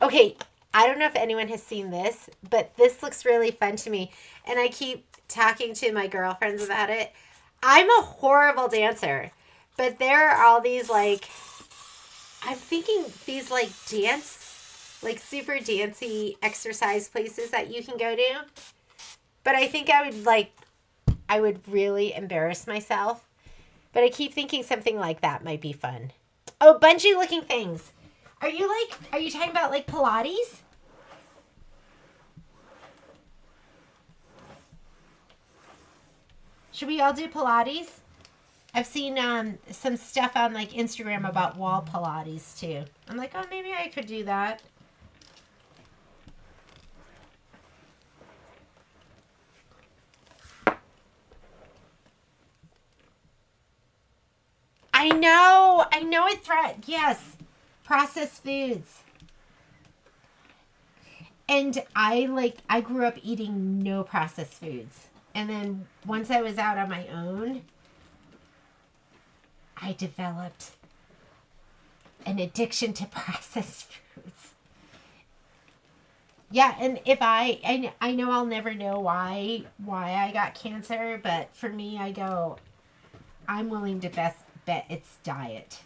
Okay, I don't know if anyone has seen this, but this looks really fun to me. And I keep talking to my girlfriends about it. I'm a horrible dancer, but there are all these like, I'm thinking these like dance, like super dancey exercise places that you can go to. But I think I would really embarrass myself. But I keep thinking something like that might be fun. Oh, bungee looking things. Are you talking about like Pilates? Should we all do Pilates? I've seen some stuff on like Instagram about wall Pilates too. I'm like, oh, maybe I could do that. I know it's right. Yes. Processed foods. And I grew up eating no processed foods. And then once I was out on my own, I developed an addiction to processed foods. Yeah, and if I know I'll never know why I got cancer, but for me, I go, I'm willing to bet it's diet.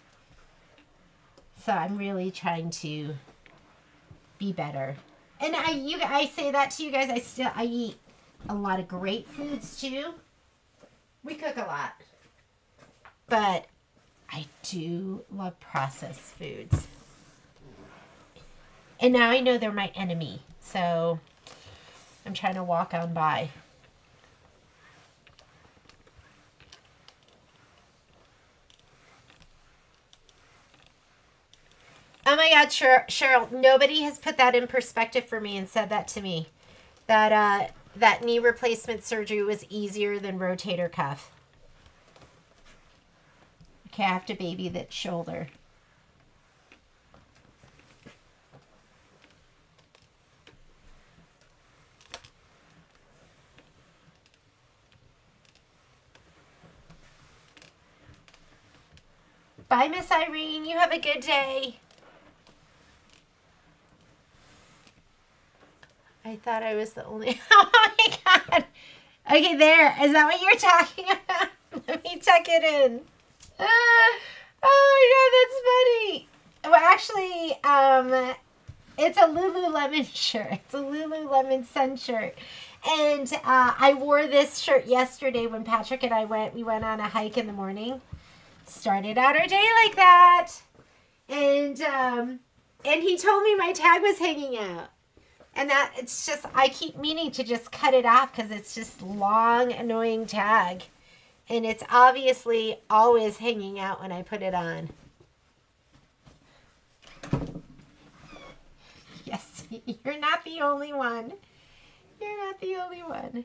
So I'm really trying to be better. And I say that to you guys. I eat a lot of great foods too. We cook a lot. But I do love processed foods. And now I know they're my enemy. So I'm trying to walk on by. Oh my God, Cheryl, nobody has put that in perspective for me and said that to me. That that knee replacement surgery was easier than rotator cuff. Okay, I have to baby that shoulder. Bye, Miss Irene. You have a good day. I thought I was the only... Oh, my God. Okay, there. Is that what you're talking about? Let me tuck it in. Oh, my God. That's funny. Well, actually, it's a Lululemon shirt. It's a Lululemon sun shirt. And I wore this shirt yesterday when Patrick and I we went on a hike in the morning. Started out our day like that, and he told me my tag was hanging out, and that it's just I keep meaning to just cut it off because it's just long annoying tag, and it's obviously always hanging out when I put it on. Yes, you're not the only one. You're not the only one.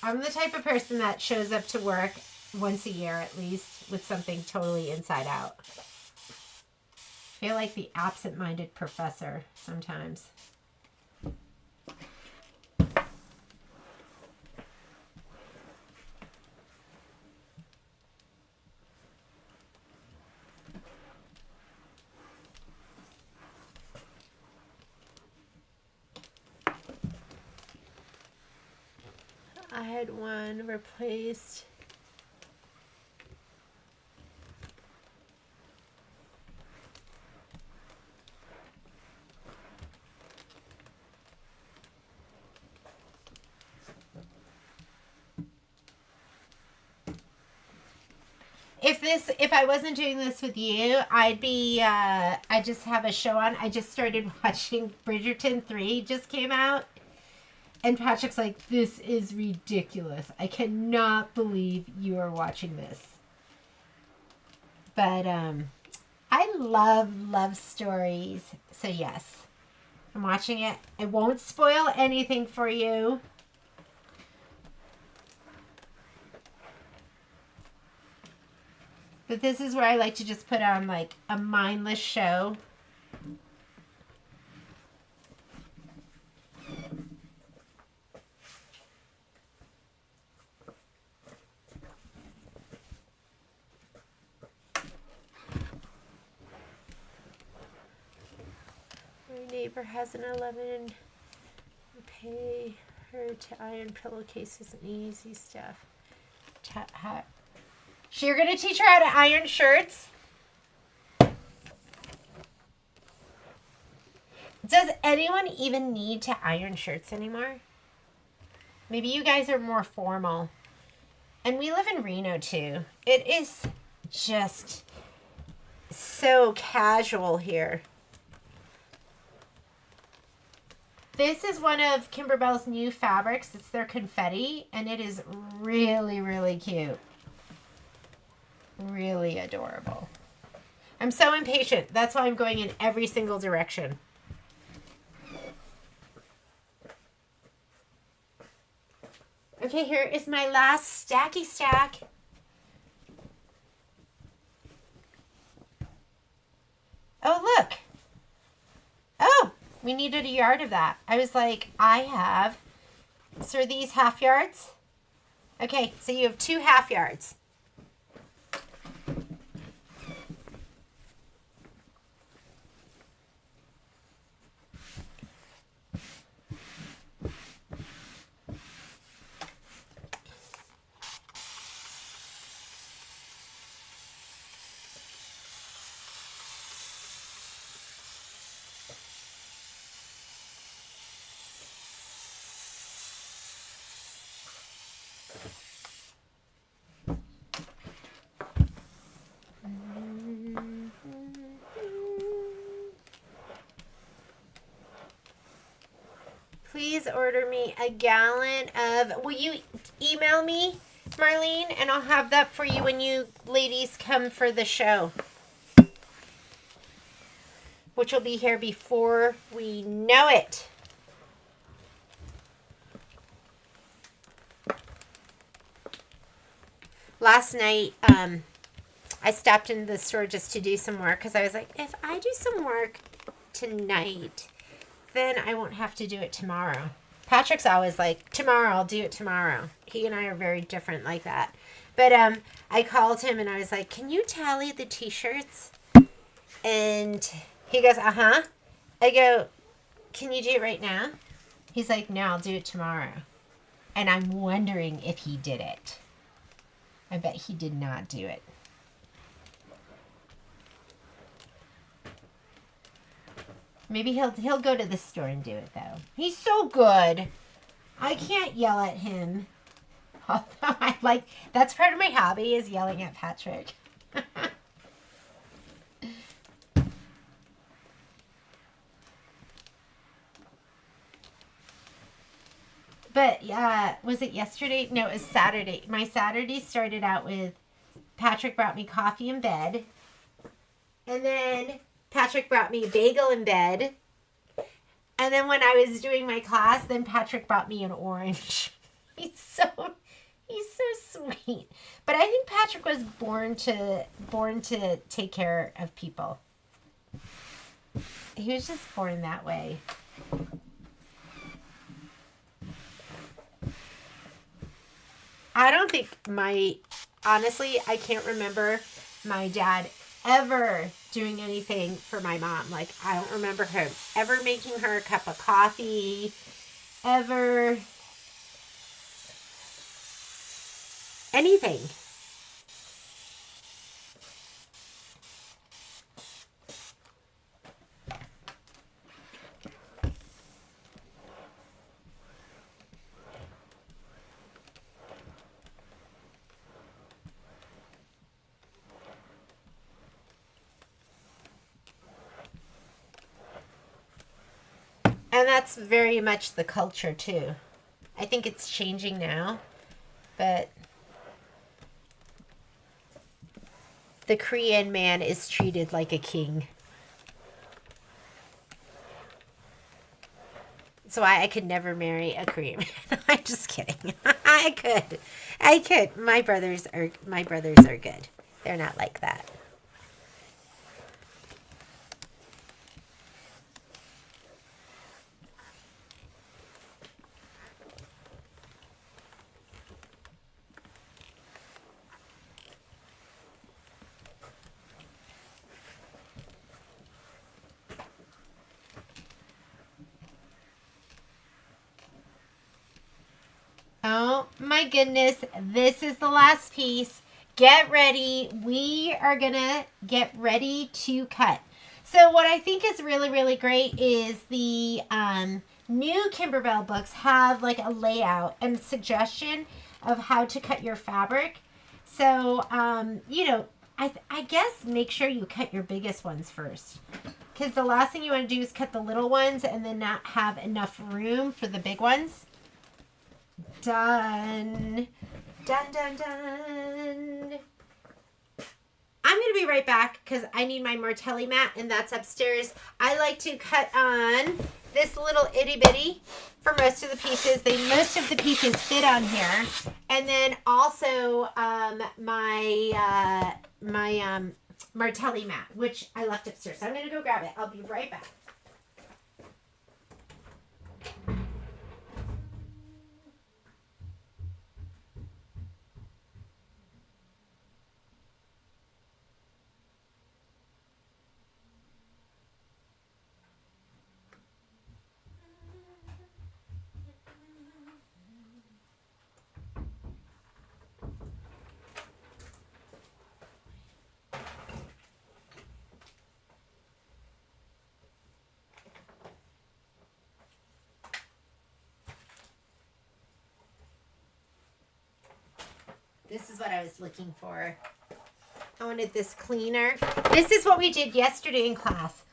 I'm the type of person that shows up to work once a year at least with something totally inside out. I feel like the absent-minded professor sometimes. I had one replaced. If I wasn't doing this with you, I'd just have a show on. I just started watching Bridgerton 3 just came out. And Patrick's like, this is ridiculous. I cannot believe you are watching this. But I love stories. So yes, I'm watching it. I won't spoil anything for you. But this is where I like to just put on like a mindless show. My neighbor has an 11. Pay her to iron pillowcases and easy stuff. So you're going to teach her how to iron shirts? Does anyone even need to iron shirts anymore? Maybe you guys are more formal. And we live in Reno too. It is just so casual here. This is one of Kimberbell's new fabrics. It's their confetti, and it is really, really cute. Really adorable. I'm so impatient. That's why I'm going in every single direction. Okay, here is my last stacky stack. Oh, look. Oh, we needed a yard of that. I was like, I have. So are these half yards? Okay, so you have 2 half yards. please order me a gallon of... Will you email me, Marlene? And I'll have that for you when you ladies come for the show. Which will be here before we know it. Last night, I stopped into the store just to do some work because I was like, if I do some work tonight, then I won't have to do it tomorrow. Patrick's always like, tomorrow, I'll do it tomorrow. He and I are very different like that. But I called him and I was like, can you tally the t-shirts? And he goes, uh-huh. I go, can you do it right now? He's like, no, I'll do it tomorrow. And I'm wondering if he did it. I bet he did not do it. Maybe he'll go to the store and do it, though. He's so good. I can't yell at him. Although I like, that's part of my hobby is yelling at Patrick. But yeah, was it yesterday? No, it was Saturday. My Saturday started out with Patrick brought me coffee in bed. And then Patrick brought me a bagel in bed. And then when I was doing my class, then Patrick brought me an orange. He's so sweet. But I think Patrick was born to take care of people. He was just born that way. I don't think honestly, I can't remember my dad ever doing anything for my mom. Like, I don't remember him ever making her a cup of coffee, ever anything. And that's very much the culture, too. I think it's changing now, but the Korean man is treated like a king. So I could never marry a Korean man. I'm just kidding. I could. My brothers are good. They're not like that. Oh my goodness, this is the last piece. Get ready. We are gonna get ready to cut. So what I think is really, really great is the new Kimberbell books have like a layout and suggestion of how to cut your fabric. So, you know, I guess make sure you cut your biggest ones first. Because the last thing you want to do is cut the little ones and then not have enough room for the big ones. Done. Done, done, done. I'm going to be right back because I need my Martelli mat and that's upstairs. I like to cut on this little itty bitty for most of the pieces. Most of the pieces fit on here. And then also my Martelli mat, which I left upstairs. So I'm going to go grab it. I'll be right back. This is what I was looking for. I wanted this cleaner. This is what we did yesterday in class.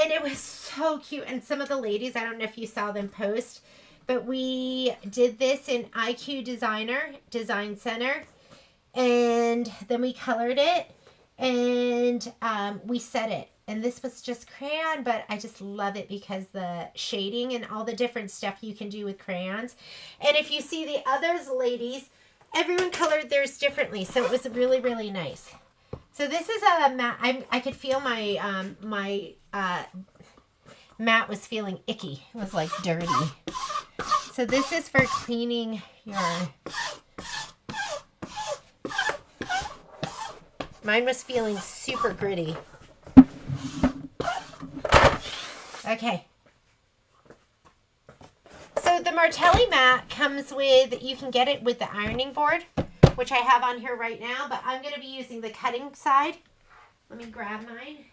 And it was so cute. And some of the ladies, I don't know if you saw them post, but we did this in IQ Design Center, and then we colored it, and we set it. And this was just crayon, but I just love it because the shading and all the different stuff you can do with crayons. And if you see the others, ladies, everyone colored theirs differently, so it was really, really nice. So this is a mat. I could feel my mat was feeling icky. It was like dirty. So this is for cleaning your... Mine was feeling super gritty. Okay. So the Martelli mat comes with, you can get it with the ironing board, which I have on here right now, but I'm going to be using the cutting side. Let me grab mine.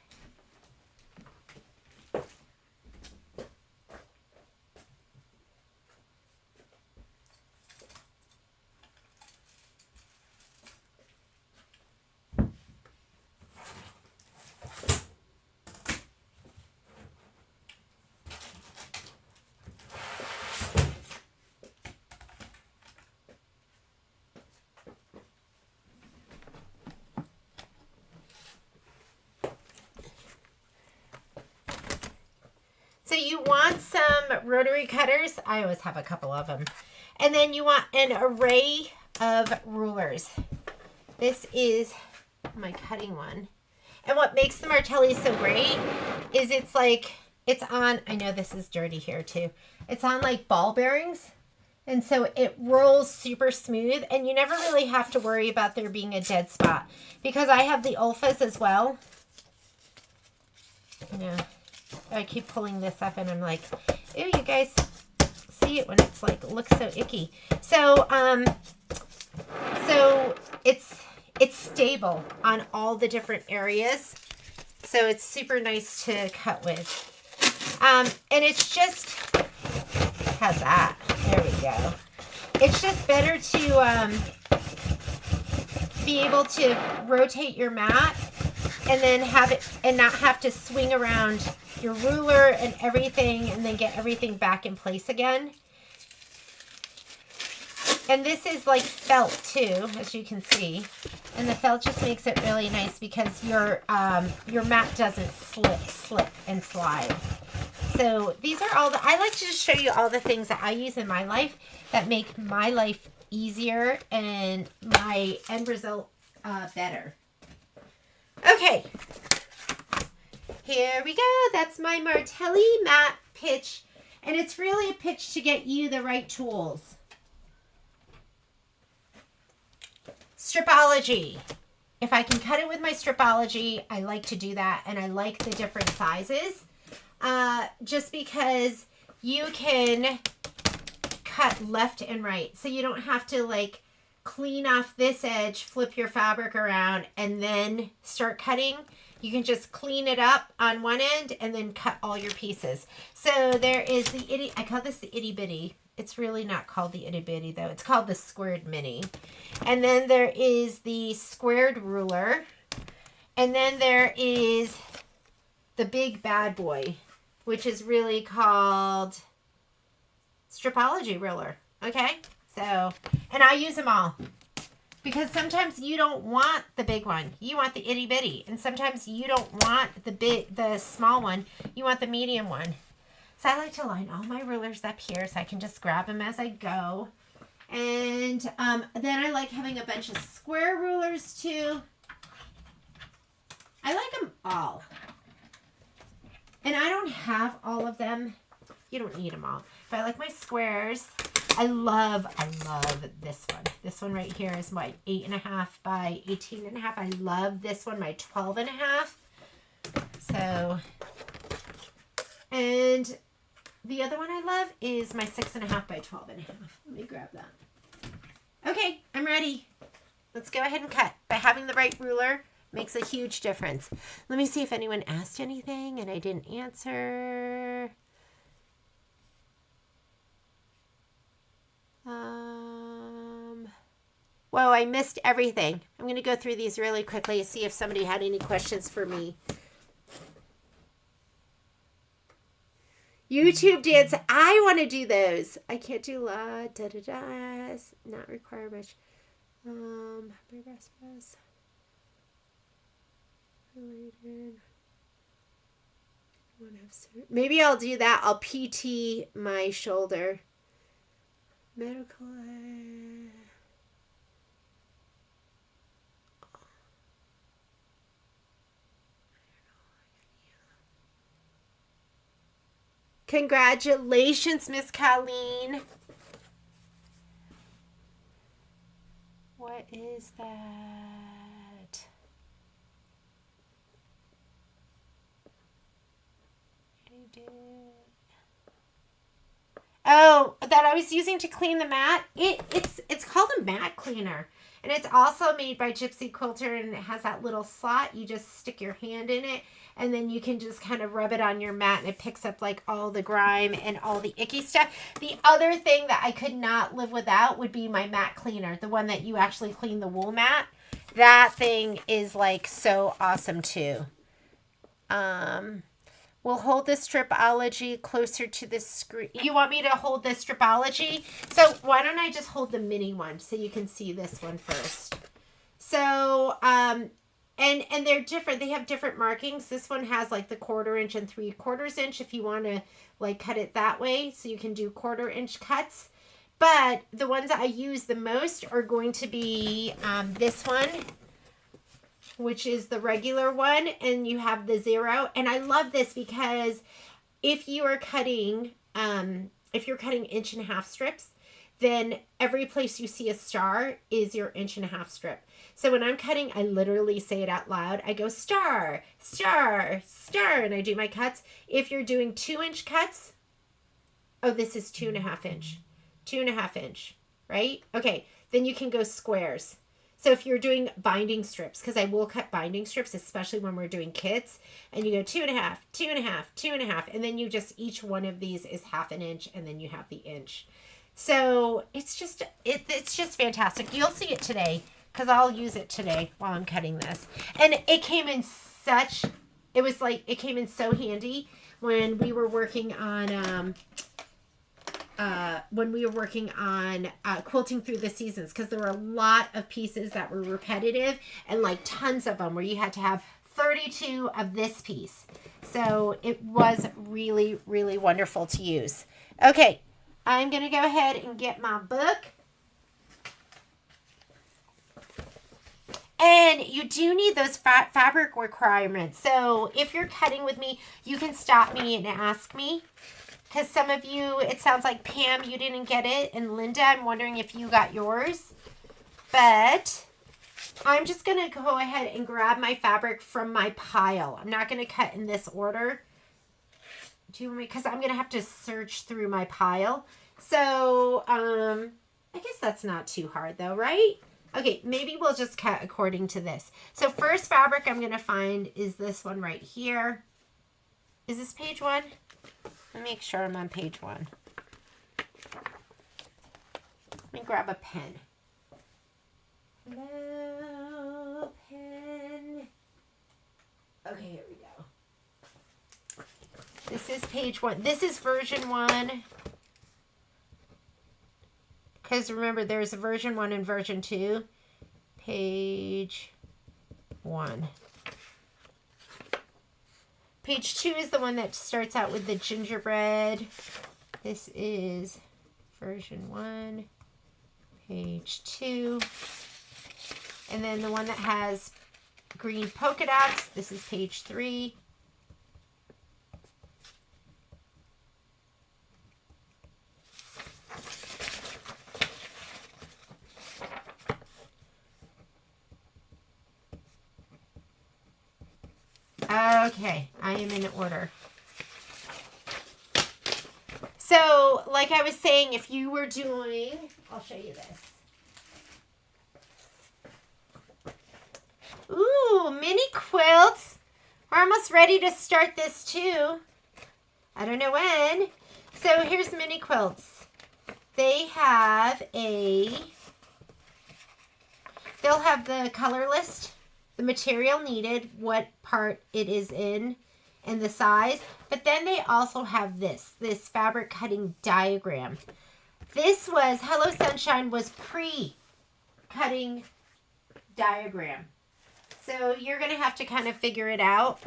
So you want some rotary cutters. I always have a couple of them. And then you want an array of rulers. This is my cutting one. And what makes the Martelli so great is it's like, it's on, I know this is dirty here too. It's on like ball bearings. And so it rolls super smooth, and you never really have to worry about there being a dead spot, because I have the Olfas as well. Yeah. I keep pulling this up and I'm like, ew, you guys see it when it's like, looks so icky. So, so it's stable on all the different areas. So it's super nice to cut with. And it's just, how's that? There we go. It's just better to be able to rotate your mat and then have it, and not have to swing around your ruler and everything and then get everything back in place again. And this is like felt too, as you can see. And the felt just makes it really nice because your mat doesn't slip and slide. So these are all I like to just show you all the things that I use in my life that make my life easier and my end result better. Okay. Here we go. That's my Martelli mat pitch. And it's really a pitch to get you the right tools. Stripology. If I can cut it with my Stripology, I like to do that. And I like the different sizes. Just because you can cut left and right. So you don't have to like clean off this edge, flip your fabric around, and then start cutting. You can just clean it up on one end and then cut all your pieces. So there is the I call this the itty bitty. It's really not called the itty bitty though. It's called the squared mini. And then there is the squared ruler. And then there is the big bad boy, which is really called Stripology ruler. Okay? So, and I use them all. Because sometimes you don't want the big one. You want the itty bitty. And sometimes you don't want the small one. You want the medium one. So I like to line all my rulers up here so I can just grab them as I go. And then I like having a bunch of square rulers too. I like them all. And I don't have all of them. You don't need them all. But I like my squares. I love this one. This one right here is my 8.5 by 18.5. I love this one, my 12.5. So, and the other one I love is my 6.5 by 12.5. Let me grab that. Okay, I'm ready. Let's go ahead and cut. By having the right ruler makes a huge difference. Let me see if anyone asked anything and I didn't answer. Whoa, I missed everything. I'm going to go through these really quickly and see if somebody had any questions for me. YouTube dance. I want to do those. I can't do la da da da's. Not require much. Maybe I'll do that. I'll PT my shoulder. Medical. Congratulations, Miss Colleen. What is that? You did. Oh, that I was using to clean the mat. It's called a mat cleaner. And it's also made by Gypsy Quilter, and it has that little slot. You just stick your hand in it, and then you can just kind of rub it on your mat, and it picks up like all the grime and all the icky stuff. The other thing that I could not live without would be my mat cleaner, the one that you actually clean the wool mat. That thing is like so awesome too. We'll hold the Stripology closer to the screen. You want me to hold the Stripology? So why don't I just hold the mini one so you can see this one first. So, and they're different. They have different markings. This one has like the 1/4 inch and 3/4 inch if you want to like cut it that way. So you can do 1/4 inch cuts. But the ones that I use the most are going to be this one, which is the regular one, and you have the 0. And I love this because if you are cutting, if you're cutting 1.5 inch strips, then every place you see a star is your 1.5 inch strip. So when I'm cutting, I literally say it out loud. I go star, star, star, and I do my cuts. If you're doing 2-inch cuts, oh, this is 2.5 inch, 2.5 inch, right? Okay, then you can go squares. So if you're doing binding strips, because I will cut binding strips, especially when we're doing kits, and you go 2.5, 2.5, 2.5, and then you just, each one of these is 1/2 inch, and then you have the inch. So it's just fantastic. You'll see it today, because I'll use it today while I'm cutting this. And it came in such, it came in so handy when we were working on, quilting through the seasons, because there were a lot of pieces that were repetitive and like tons of them where you had to have 32 of this piece. So it was really, really wonderful to use. Okay, I'm going to go ahead and get my book. And you do need those fabric requirements. So if you're cutting with me, you can stop me and ask me. Because some of you, it sounds like Pam, you didn't get it. And Linda, I'm wondering if you got yours. But I'm just going to go ahead and grab my fabric from my pile. I'm not going to cut in this order. Do you want me? Because I'm going to have to search through my pile. So, I guess that's not too hard though, right? Okay, maybe we'll just cut according to this. So first fabric I'm going to find is this one right here. Is this page 1? Let me make sure I'm on page 1. Let me grab a pen. Hello, pen. Okay, here we go. This is page 1. This is version 1. Because remember, there's a version 1 and version 2. Page 1. Page 2 is the one that starts out with the gingerbread. This is version 1, page 2. And then the one that has green polka dots, this is page 3. Okay, I am in order. So, like I was saying, if you were doing, I'll show you this. Ooh, mini quilts. We're almost ready to start this too. I don't know when. So here's mini quilts. They'll have the color list, the material needed, what part it is in, and the size. But then they also have this fabric cutting diagram. This was, Hello Sunshine was pre-cutting diagram. So you're going to have to kind of figure it out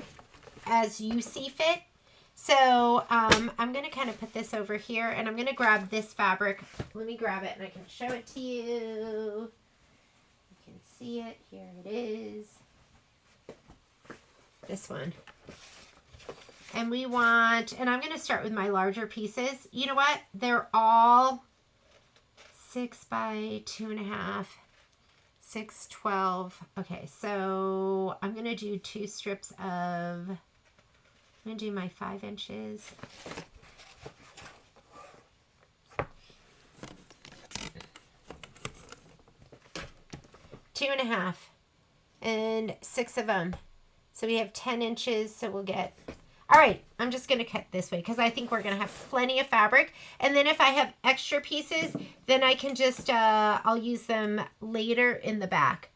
as you see fit. So I'm going to kind of put this over here, and I'm going to grab this fabric. Let me grab it and I can show it to you. You can see it. Here it is. This one. And we want, and I'm going to start with my larger pieces. You know what? They're all 6 by 2.5, 6, 12. Okay, so I'm going to do 2 strips of, I'm going to do my 5 inches. Two and a half and 6 of them. So we have 10 inches. So we'll get, all right, I'm just going to cut this way because I think we're going to have plenty of fabric. And then if I have extra pieces, then I can just, I'll use them later in the back.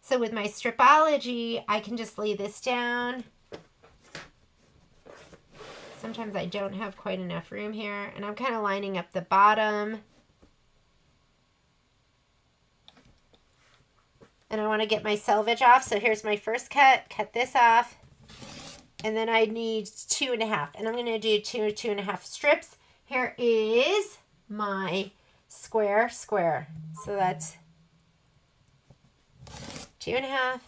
So with my Stripology, I can just lay this down. Sometimes I don't have quite enough room here, and I'm kind of lining up the bottom. And I want to get my selvage off, so here's my first cut. Cut this off. And then I need 2.5, and I'm going to do 2.5 strips. Here is my square. So that's 2.5,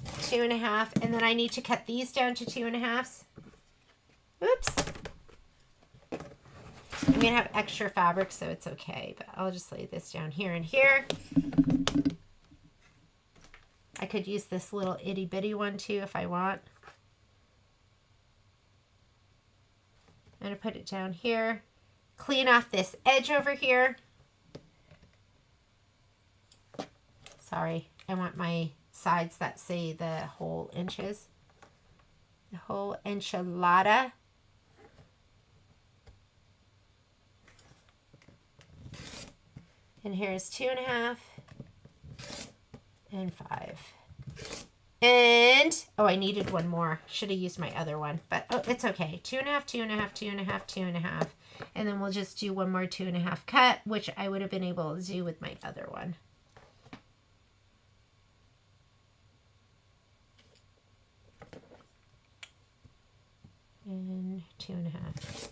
2.5, and then I need to cut these down to 2.5. Oops. I'm going to have extra fabric, so it's okay, but I'll just lay this down here and here. I could use this little itty bitty one too if I want. I'm going to put it down here. Clean off this edge over here. Sorry, I want my sides that say the whole inches. The whole enchilada. And here's 2.5 and 5. And, oh, I needed one more. Should have used my other one, but oh, it's okay. 2.5, 2.5, 2.5, 2.5. And then we'll just do one more 2.5 cut, which I would have been able to do with my other one. And 2.5.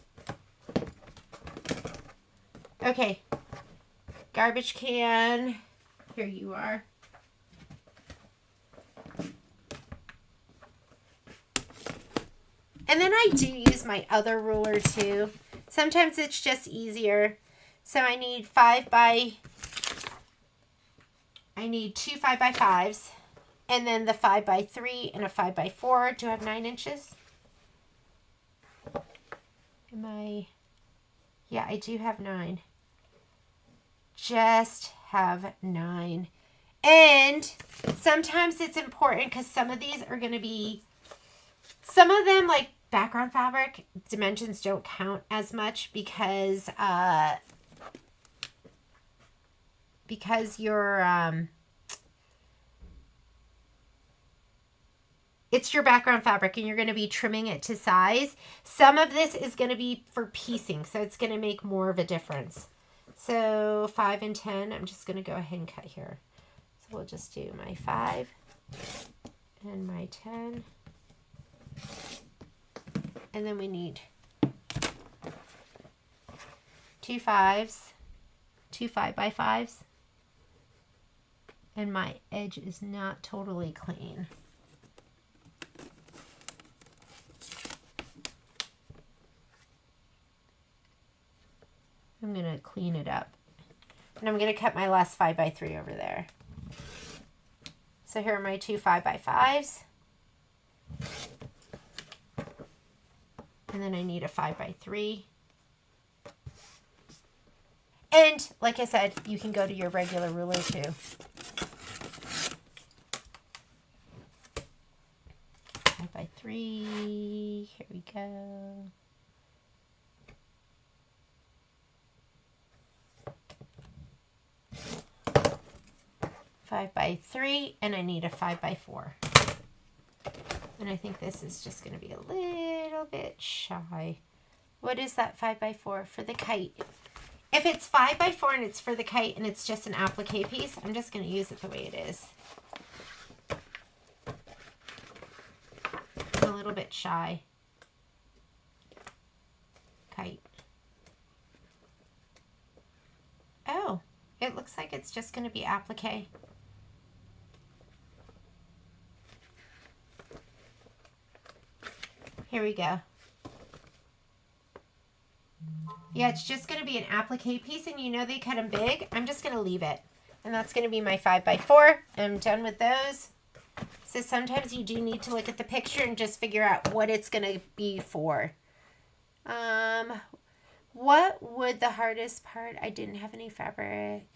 Okay. Garbage can. Here you are. And then I do use my other ruler too. Sometimes it's just easier. So I need 2 5x5s. And then the 5x3 and a 5x4. Do I have 9 inches? Yeah, I do have 9. Just have 9. And sometimes it's important because some of these are going to be, some of them like background fabric, dimensions don't count as much because you're, it's your background fabric and you're going to be trimming it to size. Some of this is going to be for piecing, so it's going to make more of a difference. So 5 and 10, I'm just going to go ahead and cut here. So we'll just do my 5 and my 10. And then we need 2 5s, 2 5x5s. And my edge is not totally clean. I'm going to clean it up. And I'm going to cut my last 5x3 over there. So here are my 2 5x5s. And then I need a 5x3. And like I said, you can go to your regular ruler too. 5x3. Here we go. Five by 3, and I need a 5x4. And I think this is just going to be a little bit shy. What is that 5x4 for the kite? If it's 5x4 and it's for the kite and it's just an applique piece, I'm just going to use it the way it is. I'm a little bit shy. Kite. Oh, it looks like it's just going to be applique. Here we go. Yeah, it's just going to be an applique piece, and you know they cut them big. I'm just going to leave it. And that's going to be my 5x4. I'm done with those. So sometimes you do need to look at the picture and just figure out what it's going to be for. What would the hardest part? I didn't have any fabric.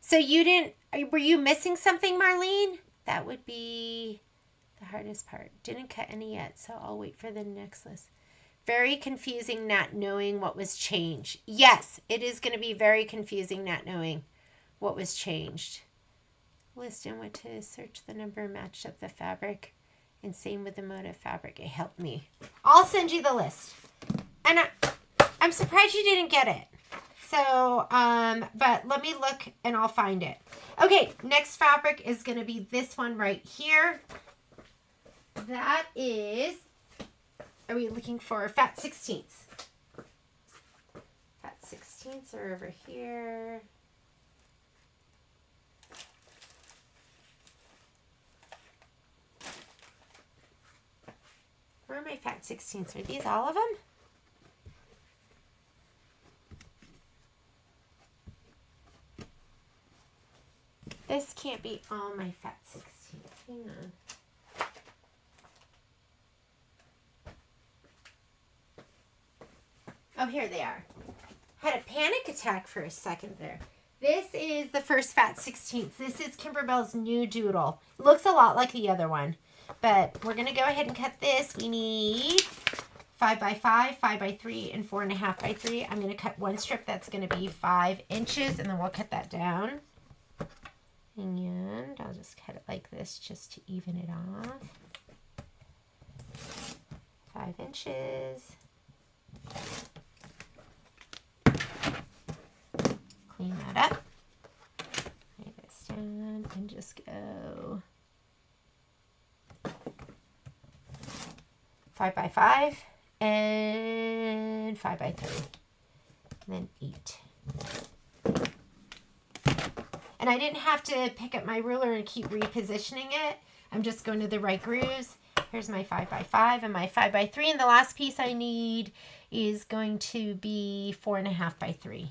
So you didn't, were you missing something, Marlene? That would be the hardest part. Didn't cut any yet, so I'll wait for the next list. Very confusing not knowing what was changed. Yes, it is going to be very confusing not knowing what was changed. List and went to search the number, matched up the fabric, and same with the Moda fabric. It helped me. I'll send you the list. And I'm surprised you didn't get it. So, but let me look and I'll find it. Okay, next fabric is going to be this one right here. That is, are we looking for fat 16ths? Fat 16ths are over here. Where are my fat 16ths? Are these all of them? This can't be all my fat 16ths. Hang on. Oh, here they are. Had a panic attack for a second there. This is the first fat 16th. This is Kimberbell's new doodle. It looks a lot like the other one, but we're going to go ahead and cut this. We need 5x5, 5x3, and 4.5x3. I'm going to cut one strip that's going to be 5 inches, and then we'll cut that down. And I'll just cut it like this just to even it off. 5 inches. Clean that up. Lay this down and just go 5x5 and 5x3. And then 8. And I didn't have to pick up my ruler and keep repositioning it. I'm just going to the right grooves. Here's my 5x5 and my 5x3. And the last piece I need is going to be 4.5x3.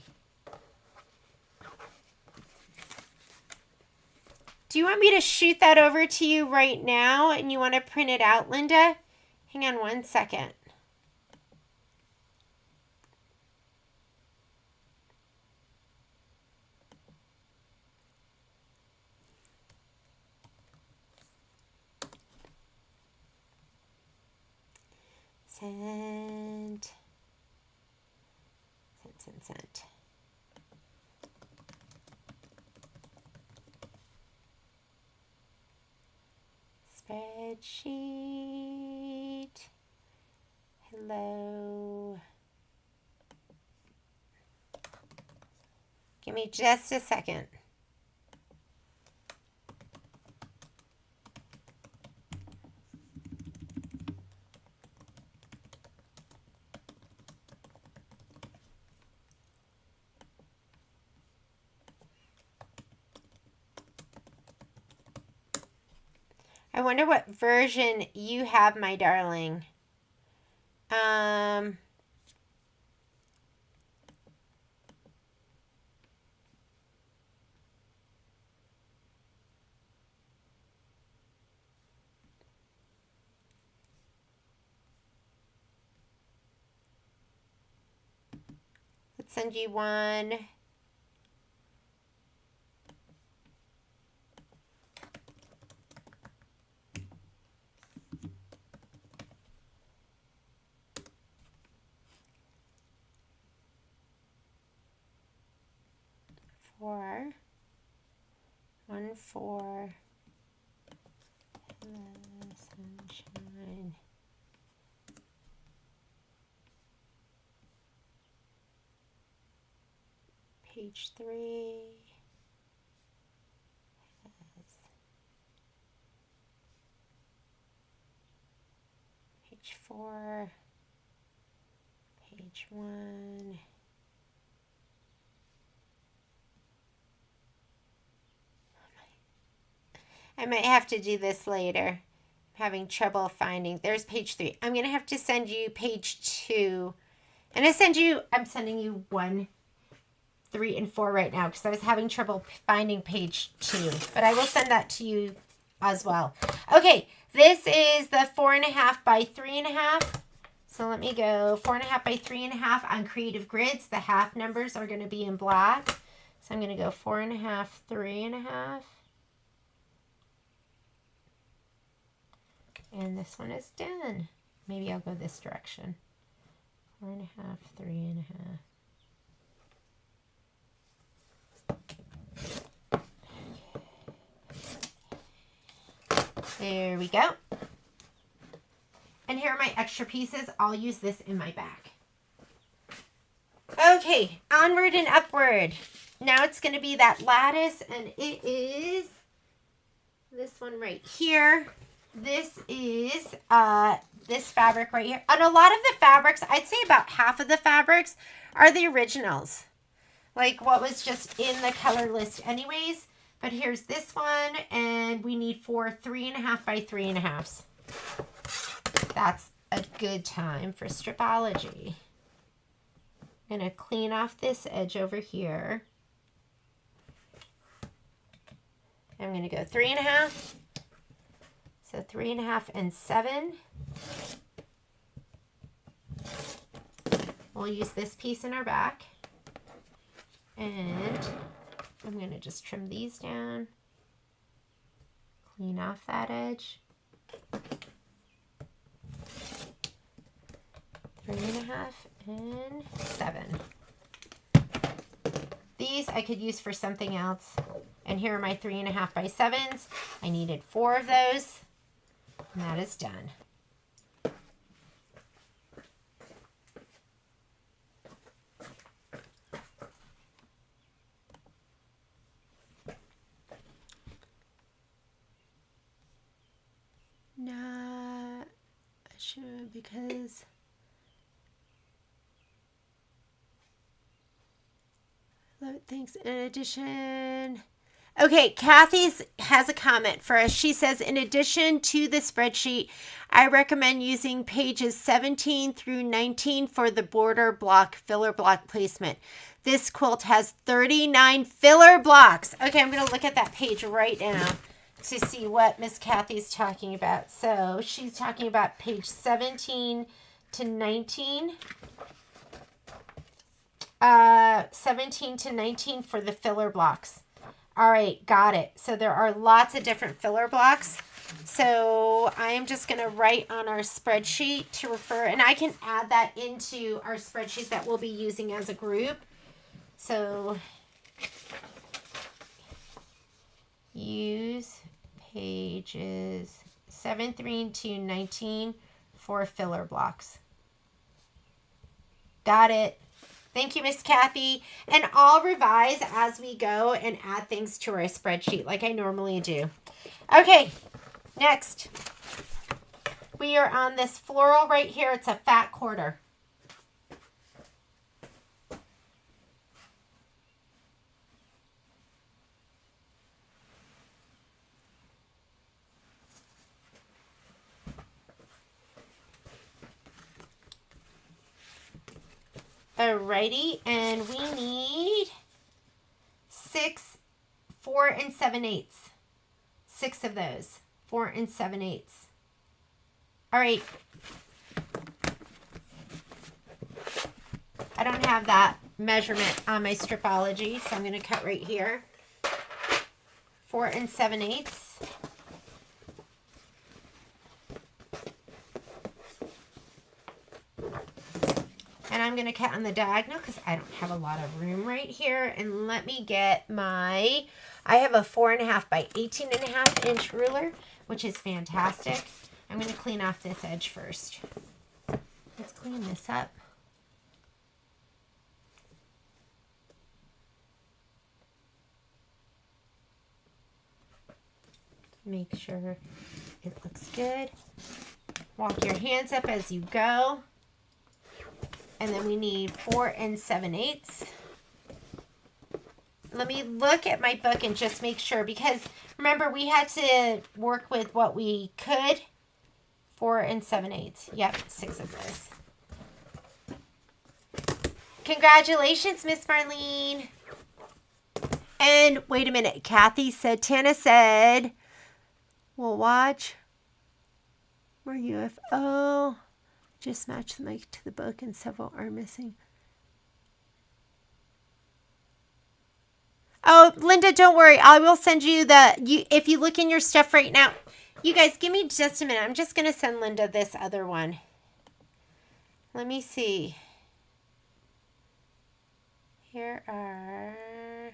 Do you want me to shoot that over to you right now and you want to print it out, Linda? Hang on one second. Send. Spreadsheet. Hello. Give me just a second. I wonder what version you have, my darling. Let's send you one. One for Hello Sunshine. Page 3 has page 4, page 1. I might have to do this later. I'm having trouble finding. There's page 3. I'm going to have to send you page 2. And I'm sending you 1, 3, and 4 right now because I was having trouble finding page 2. But I will send that to you as well. Okay, this is the 4.5 by 3.5. So let me go 4.5 by 3.5 on Creative Grids. The half numbers are going to be in black. So I'm going to go 4.5, 3.5. And this one is done. Maybe I'll go this direction. 4.5, 3.5. There we go. And here are my extra pieces. I'll use this in my back. Okay, onward and upward. Now it's going to be that lattice, and it is this one right here. This is this fabric right here. And a lot of the fabrics, I'd say about half of the fabrics are the originals. Like what was just in the color list anyways. But here's this one, and we need 4 3.5 by 3.5s. That's a good time for Stripology. I'm going to clean off this edge over here. I'm going to go 3.5. So 3.5 and 7. We'll use this piece in our back. And I'm going to just trim these down. Clean off that edge. 3.5 and 7. These I could use for something else. And here are my 3.5 by 7s. I needed 4 of those. And that is done. Not sure because thanks. In addition, okay, Kathy's has a comment for us. She says, in addition to the spreadsheet, I recommend using pages 17 through 19 for the border block, filler block placement. This quilt has 39 filler blocks. Okay, I'm going to look at that page right now to see what Miss Kathy's talking about. So she's talking about page 17 to 19. 17 to 19 for the filler blocks. All right, got it. So there are lots of different filler blocks. So I am just going to write on our spreadsheet to refer, and I can add that into our spreadsheet that we'll be using as a group. So use pages 17 to 19 for filler blocks. Got it. Thank you, Miss Kathy. And I'll revise as we go and add things to our spreadsheet like I normally do. Okay, next. We are on this floral right here. It's a fat quarter. Alrighty, and we need 6 4 7/8. 6 of those. 4 7/8. All right. I don't have that measurement on my Stripology, so I'm going to cut right here. 4 7/8. And I'm going to cut on the diagonal because I don't have a lot of room right here. And let me get my, I have a 4.5 by 18.5 inch ruler, which is fantastic. I'm going to clean off this edge first. Let's clean this up. make sure it looks good. Walk your hands up as you go. And then we need 4 7/8. Let me look at my book and just make sure, because remember we had to work with what we could. 4 7/8. Yep, 6 of those. Congratulations, Miss Marlene. And wait a minute. Tana said, we'll watch more UFO. Just match the mic to the book and several are missing. Oh, Linda, don't worry. I will send you if you look in your stuff right now. You guys, give me just a minute. I'm just going to send Linda this other one. Let me see. Here are...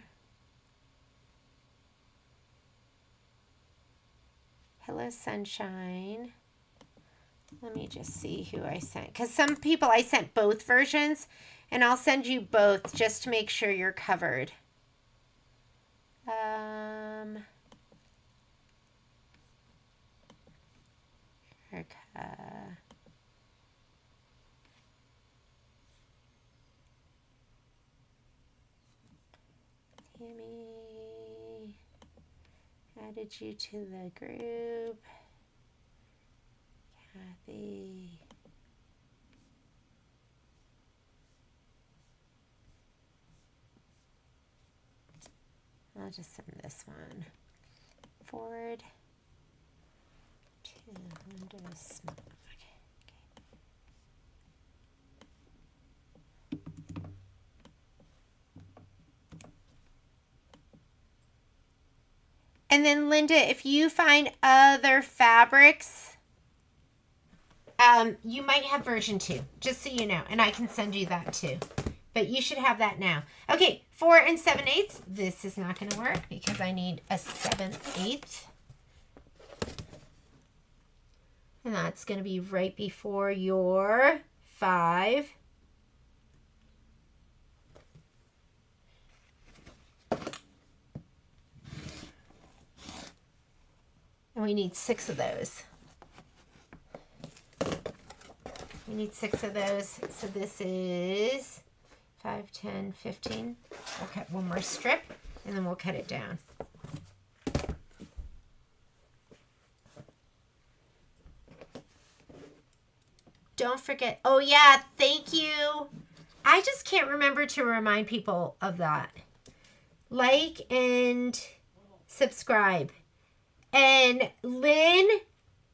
Hello, Sunshine. Let me just see who I sent. Because some people I sent both versions. And I'll send you both just to make sure you're covered. Erica. Tammy. Added you to the group. Kathy. I'll just send this one forward to Linda Smith. And then Linda, if you find other fabrics, you might have version 2, just so you know, and I can send you that too. But you should have that now. Okay, 4 7/8. This is not going to work because I need a 7/8. And that's going to be right before your 5. And we need 6 of those. We need 6 of those. So this is 5, 10, 15. We'll cut one more strip and then we'll cut it down. Don't forget. Oh yeah, thank you. I just can't remember to remind people of that. Like and subscribe. And Lynn,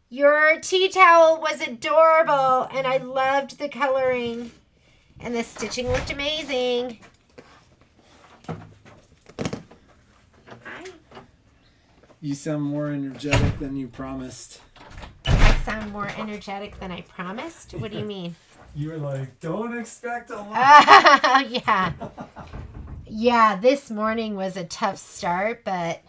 your tea towel was adorable and I loved the coloring. And the stitching looked amazing. Hi. You sound more energetic than you promised. I sound more energetic than I promised? What do you mean? You were like, don't expect a lot. Yeah. Yeah, this morning was a tough start, but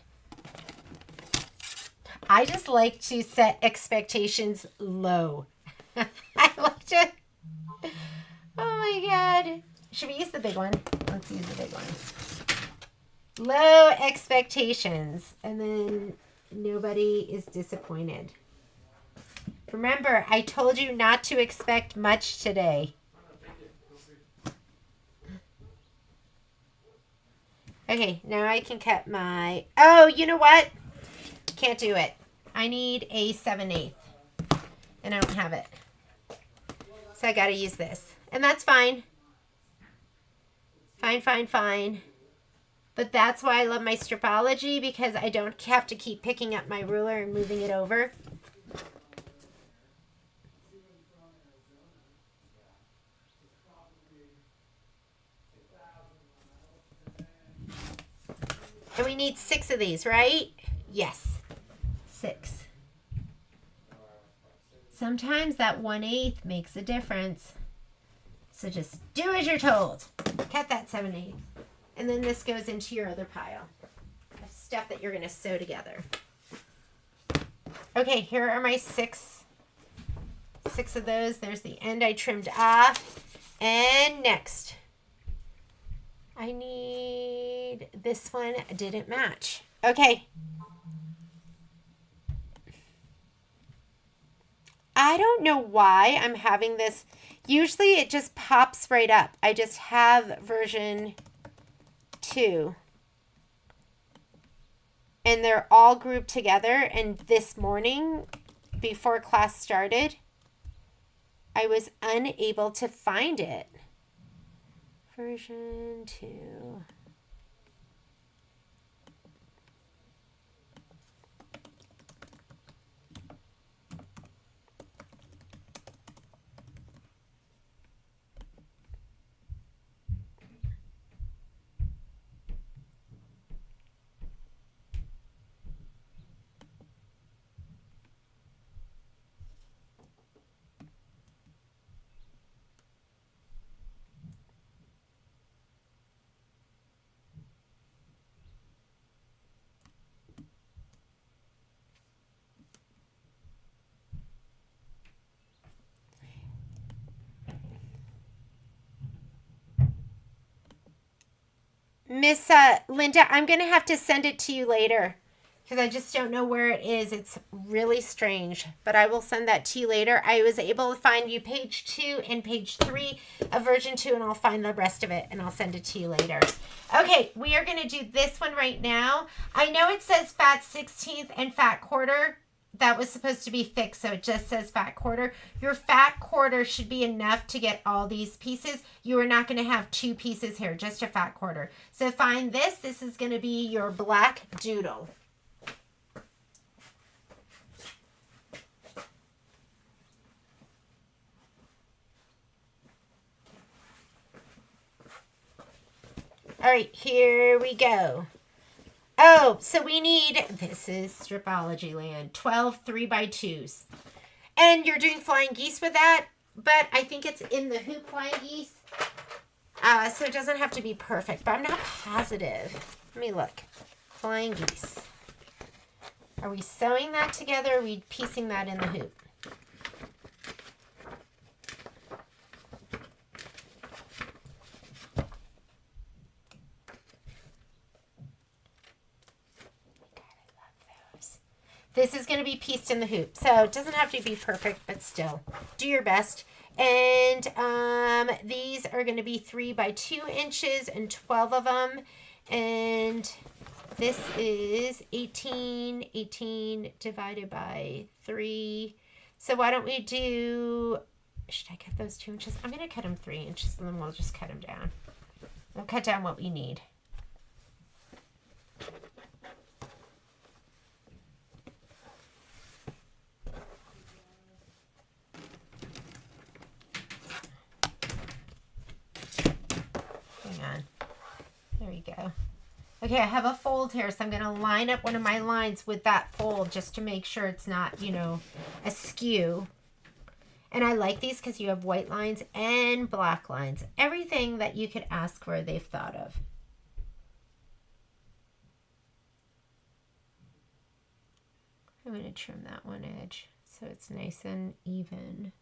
I just like to set expectations low. I like to... Oh my God. Should we use the big one? Let's use the big one. Low expectations. And then nobody is disappointed. Remember, I told you not to expect much today. Okay, now I can cut my... Oh, you know what? Can't do it. I need a 7/8. And I don't have it. So I got to use this. And that's fine. Fine. But that's why I love my Stripology, because I don't have to keep picking up my ruler and moving it over. And we need 6 of these, right? Yes. 6. Sometimes that 1/8 makes a difference. So just do as you're told. Cut that 7/8. And then this goes into your other pile of stuff that you're going to sew together. Okay, here are my 6 of those. There's the end I trimmed off. And next, I need this one. Didn't match. Okay. I don't know why I'm having this. Usually it just pops right up. I just have version 2. And they're all grouped together. And this morning, before class started, I was unable to find it. Version 2. Miss Linda, I'm going to have to send it to you later because I just don't know where it is. It's really strange, but I will send that to you later. I was able to find you page 2 and page 3 of version 2, and I'll find the rest of it, and I'll send it to you later. Okay, we are going to do this one right now. I know it says fat 16th and fat quarter. That was supposed to be fixed, so it just says fat quarter. Your fat quarter should be enough to get all these pieces. You are not going to have 2 pieces here, just a fat quarter. So find this. This is going to be your black doodle. All right, here we go. Oh, so we need, this is Stripology land, 12 3x2s. And you're doing flying geese with that, but I think it's in the hoop flying geese. So it doesn't have to be perfect, but I'm not positive. Let me look. Flying geese. Are we sewing that together or are we piecing that in the hoop? This is going to be pieced in the hoop. So it doesn't have to be perfect, but still, do your best. And these are going to be 3x2 inches and 12 of them. And this is 18 divided by 3. So why don't we do, should I cut those 2 inches? I'm going to cut them 3 inches and then we'll just cut them down. We'll cut down what we need. There we go. Okay, I have a fold here, so I'm going to line up one of my lines with that fold just to make sure it's not, you know, askew. And I like these because you have white lines and black lines. Everything that you could ask for, they've thought of. I'm going to trim that one edge so it's nice and even.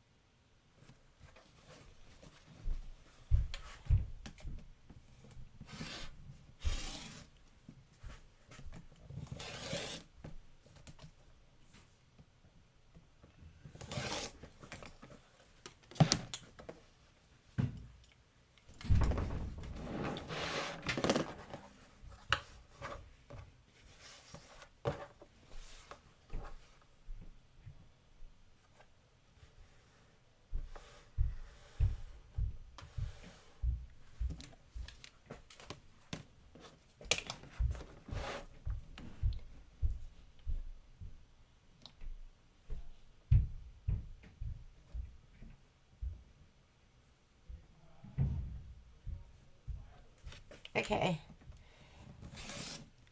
Okay.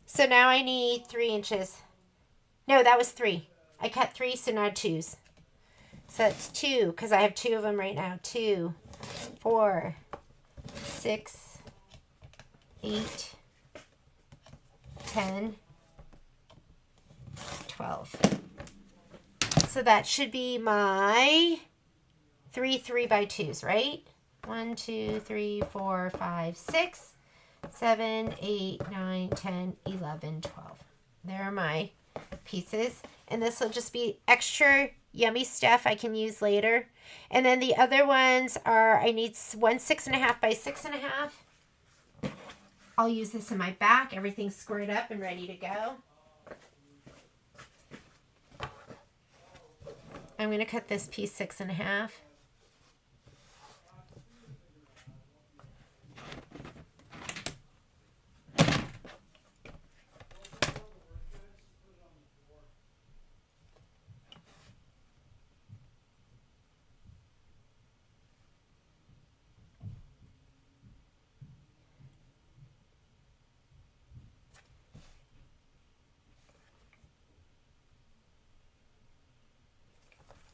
So now I need 3 inches. No, that was 3. I cut 3, so now 2s. So that's 2, because I have 2 of them right now. 2, 4, 6, 8, 10, 12. So that should be my 3 3x2s, right? 1, 2, 3, 4, 5, 6. 7, 8, 9, 10, 11, 12. There are my pieces. And this will just be extra yummy stuff I can use later. And then the other ones are, I need one 6.5 by 6.5. I'll use this in my back. Everything's squared up and ready to go. I'm going to cut this piece 6.5.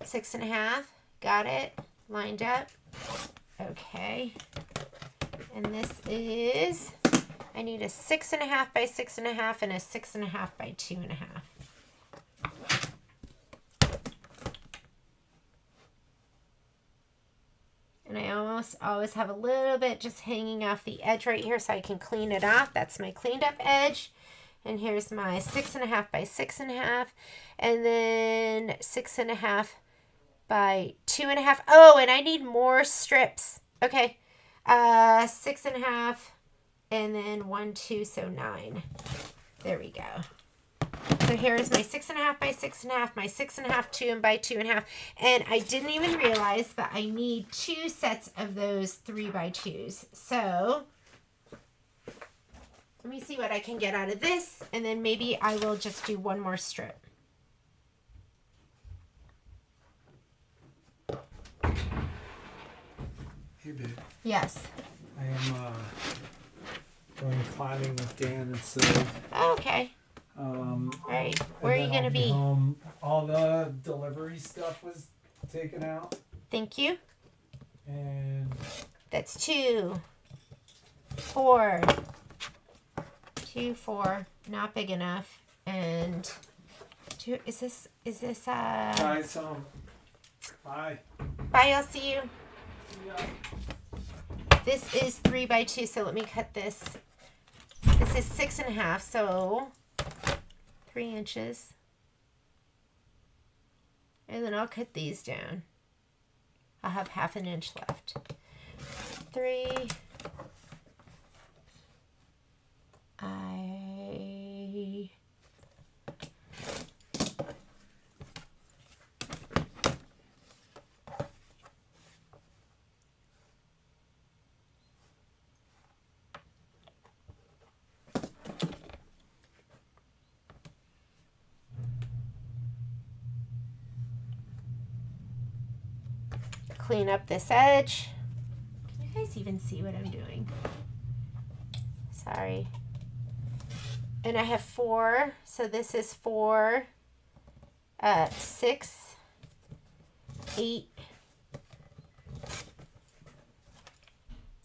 Six and a half, got it, lined up. Okay, and this is, I need a 6.5 by 6.5 and a 6.5 by 2.5. And I almost always have a little bit just hanging off the edge right here so I can clean it off. That's my cleaned up edge. And here's my 6.5 by 6.5, and then 6.5 by 2.5. Oh, and I need more strips. Okay, 6.5, and then 1, 2, so 9. There we go. So here's my 6.5 by 6.5, my 6.5 2 by 2.5, and I didn't even realize that I need 2 sets of those 3 by 2s. So let me see what I can get out of this, and then maybe I will just do one more strip. Hey, babe. Yes. I am going climbing with Dan and Sue. Okay. All right. Where are you going to be? Home. All the delivery stuff was taken out. Thank you. And that's 2, 4. 2, 4, not big enough, and 2. Is this? try some. Bye. Bye. I'll see you. Yeah. This is 3 by 2, so let me cut this. This is 6.5, so 3 inches, and then I'll cut these down. I'll have ½ an inch left. 3. Clean up this edge. Can you guys even see what I'm doing? Sorry. And I have 4, so this is 4, 6, 8. Is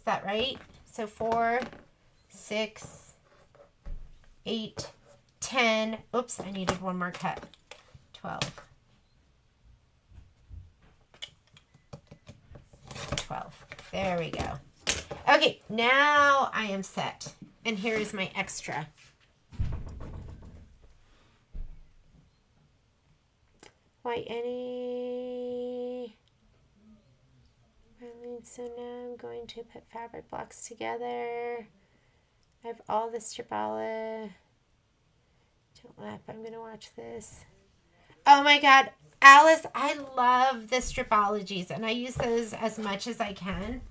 that right? So 4, 6, 8, 10. Oops, I needed one more cut. 12. 12. There we go. Okay, now I am set. And here is my extra. White any. So now I'm going to put fabric blocks together. I have all the Stripology. Don't laugh, I'm going to watch this. Oh my God. Alice, I love the Stripologies, and I use those as much as I can.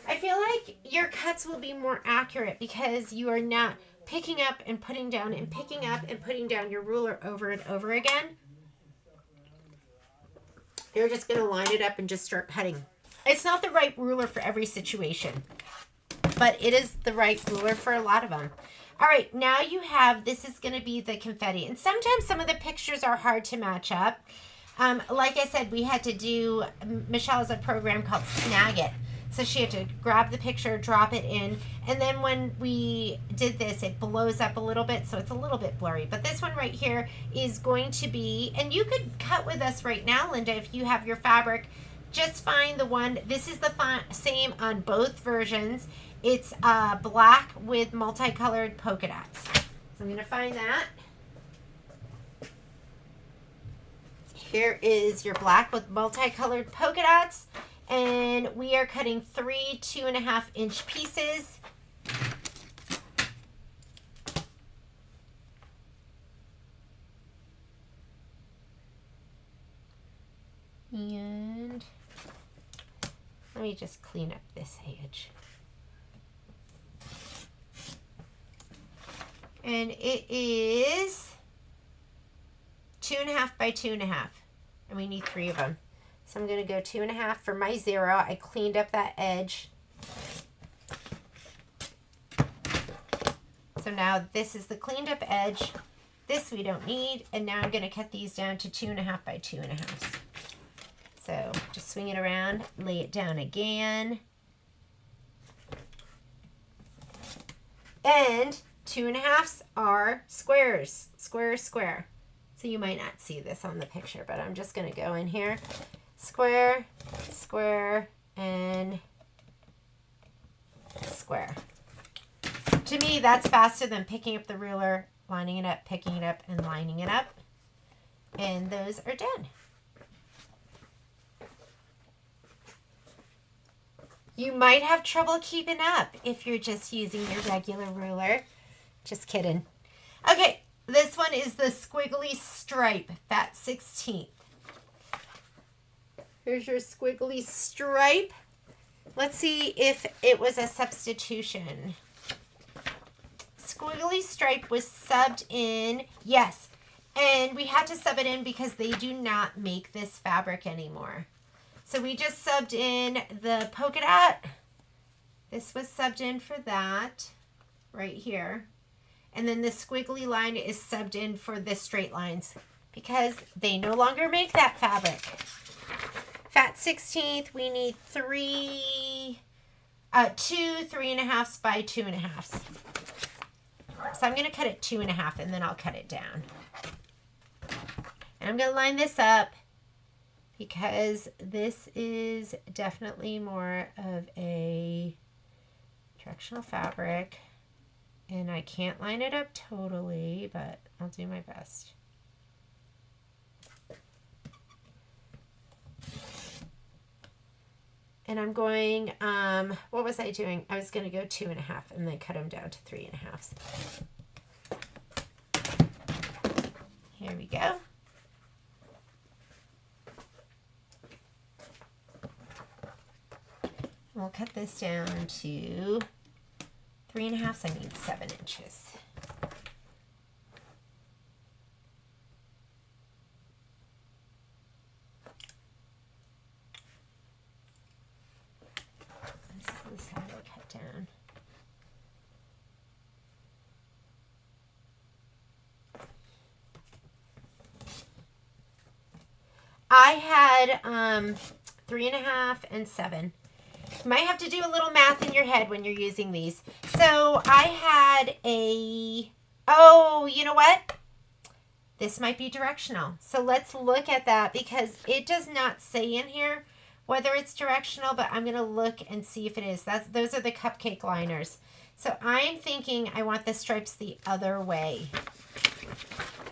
I feel like your cuts will be more accurate because you are not picking up and putting down and picking up and putting down your ruler over and over again. You're just going to line it up and just start cutting. It's not the right ruler for every situation, but it is the right ruler for a lot of them. All right, now you have, this is going to be the confetti. And sometimes some of the pictures are hard to match up. Like I said, we had to do, Michelle has a program called Snag It. So she had to grab the picture, drop it in. And then when we did this, it blows up a little bit. So it's a little bit blurry. But this one right here is going to be, and you could cut with us right now, Linda, if you have your fabric. Just find the one, this is the same on both versions. It's black with multicolored polka dots. So I'm going to find that. Here is your black with multicolored polka dots. And we are cutting 3 2.5-inch pieces. And let me just clean up this edge. And it is 2.5 by 2.5. And we need 3 of them. So I'm going to go 2.5 for my 0. I cleaned up that edge. So now this is the cleaned up edge. This we don't need. And now I'm going to cut these down to 2.5 by 2.5. So just swing it around, lay it down again. And 2.5s are squares, square, square. So you might not see this on the picture, but I'm just going to go in here. Square, square, and square. To me, that's faster than picking up the ruler, lining it up, picking it up, and lining it up. And those are done. You might have trouble keeping up if you're just using your regular ruler. Just kidding. Okay, this one is the squiggly stripe, fat 16th. Here's your squiggly stripe. Let's see if it was a substitution. Squiggly stripe was subbed in, yes. And we had to sub it in because they do not make this fabric anymore. So we just subbed in the polka dot. This was subbed in for that right here. And then the squiggly line is subbed in for the straight lines because they no longer make that fabric. Fat 16th, we need 2 3.5s by 2.5s. So I'm going to cut it 2.5 and then I'll cut it down. And I'm going to line this up because this is definitely more of a directional fabric. And I can't line it up totally, but I'll do my best. And I'm going, what was I doing? I was going to go 2.5 and then cut them down to 3.5. Here we go. We'll cut this down to 3.5, so I need 7 inches. This is how I cut down. I had 3.5 and 7. You might have to do a little math in your head when you're using these. So I had oh, you know what? This might be directional. So let's look at that because it does not say in here whether it's directional, but I'm going to look and see if it is. Those are the cupcake liners. So I'm thinking I want the stripes the other way.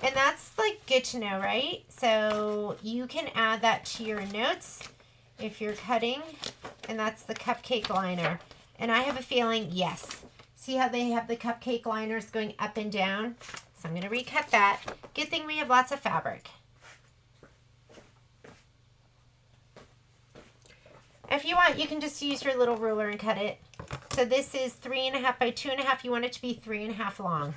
And that's like good to know, right? So you can add that to your notes if you're cutting. And that's the cupcake liner. And I have a feeling, yes. See how they have the cupcake liners going up and down? So I'm going to recut that. Good thing we have lots of fabric. If you want, you can just use your little ruler and cut it. So this is 3.5 by 2.5. You want it to be 3.5 long.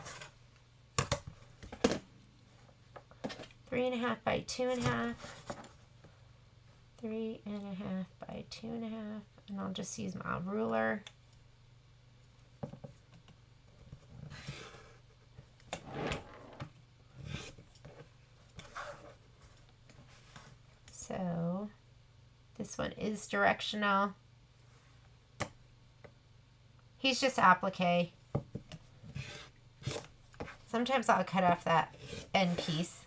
3.5 by 2.5. 3.5 by 2.5. And I'll just use my ruler. So this one is directional. He's just applique. Sometimes I'll cut off that end piece.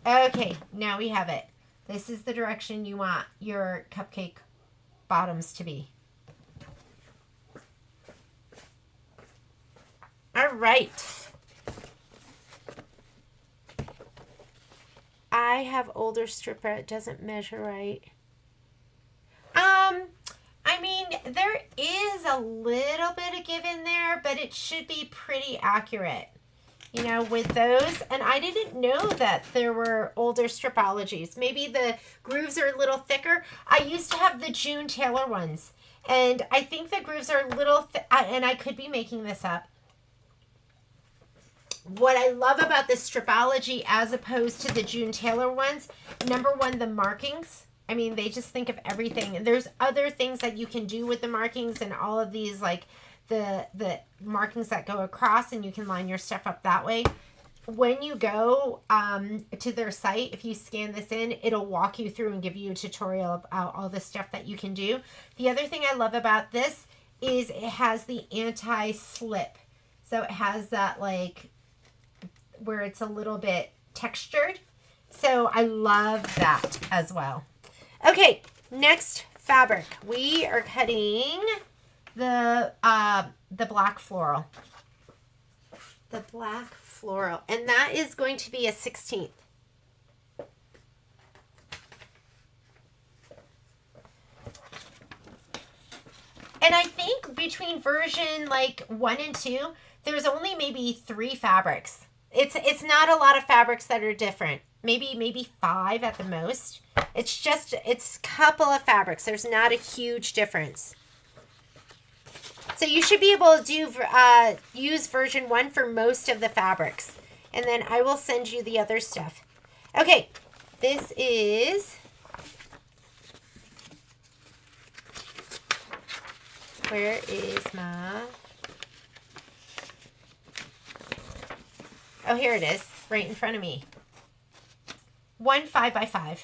Okay, now we have it. This is the direction you want your cupcake bottoms to be. All right. I have older stripper. It doesn't measure right. I mean, there is a little bit of give in there, but it should be pretty accurate, you know, with those. And I didn't know that there were older Stripologies. Maybe the grooves are a little thicker. I used to have the June Taylor ones, and I think the grooves are a little, and I could be making this up. What I love about the Stripology as opposed to the June Taylor ones, number one, the markings. I mean, they just think of everything. And there's other things that you can do with the markings and all of these, like the markings that go across, and you can line your stuff up that way. When you go to their site, if you scan this in, it'll walk you through and give you a tutorial about all the stuff that you can do. The other thing I love about this is it has the anti-slip. So it has that, like, where it's a little bit textured. So I love that as well. Okay, next fabric. We are cutting the black floral. The black floral. And that is going to be a 16th. And I think between version like 1 and 2, there's only maybe 3 fabrics. It's not a lot of fabrics that are different. Maybe 5 at the most. It's a couple of fabrics. There's not a huge difference. So you should be able to do use version 1 for most of the fabrics. And then I will send you the other stuff. Okay, this is... Where is my... Oh, here it is, right in front of me. 1 5x5.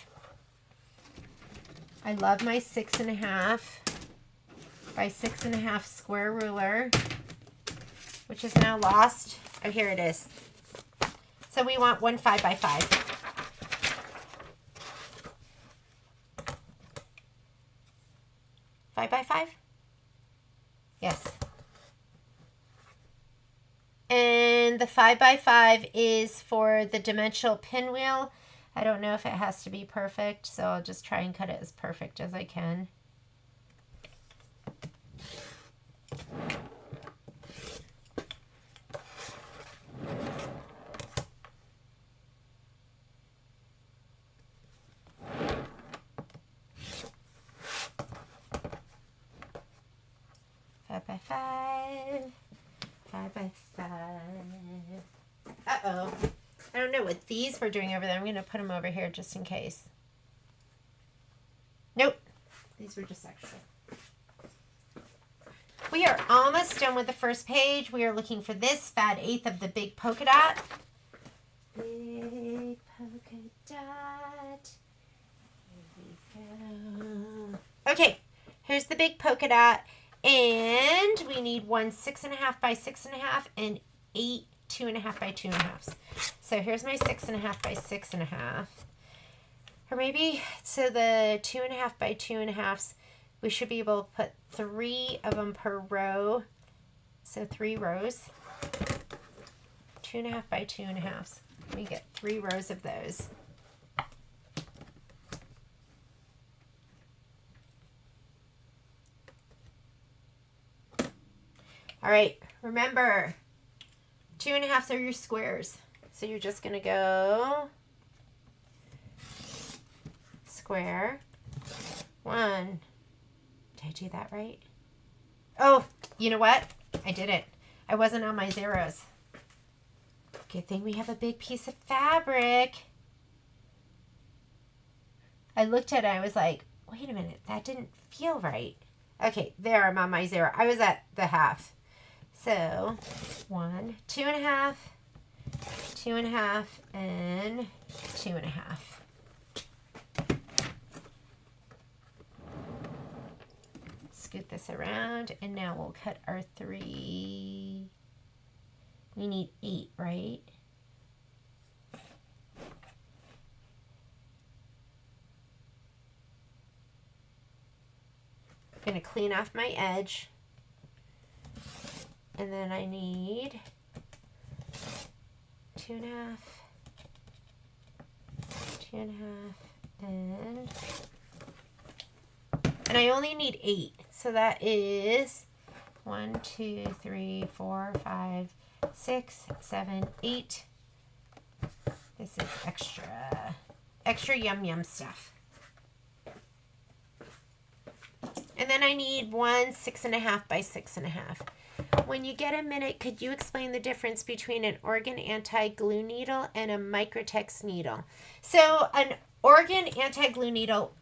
I love my 6.5 by 6.5 square ruler, which is now lost. Oh, here it is. So we want 1 5x5. Five by 5? Yes. And the 5x5 is for the dimensional pinwheel. I don't know if it has to be perfect, so I'll just try and cut it as perfect as I can. Five by 5. 5x5. Uh-oh. I don't know what these we're doing over there. I'm going to put them over here just in case. Nope. These were just extra. We are almost done with the first page. We are looking for this fat 1/8 of the big polka dot. Big polka dot. Here we go. Okay. Here's the big polka dot. And we need 1 6.5 by 6.5 and 8 2.5 by 2.5. So here's my 6.5 by 6.5. Or maybe, so the 2.5 by 2.5, we should be able to put 3 of them per row. So 3 rows. 2.5 by 2.5. We get 3 rows of those. All right, remember, 2.5 are your squares. So you're just going to go square. 1. Did I do that right? Oh, you know what? I did it. I wasn't on my zeros. Good thing we have a big piece of fabric. I looked at it, I was like, wait a minute, that didn't feel right. Okay, there, I'm on my 0. I was at the half. So 1, 2.5, 2.5, and 2.5. Scoot this around, and now we'll cut our 3. We need 8, right? I'm going to clean off my edge. And then I need 2.5, 2.5, and I only need 8. So that is 1, 2, 3, 4, 5, 6, 7, 8. This is extra yum stuff. And then I need one 6.5 by 6.5. When you get a minute, could you explain the difference between an organ anti-glue needle and a Microtex needle? So an organ anti-glue needle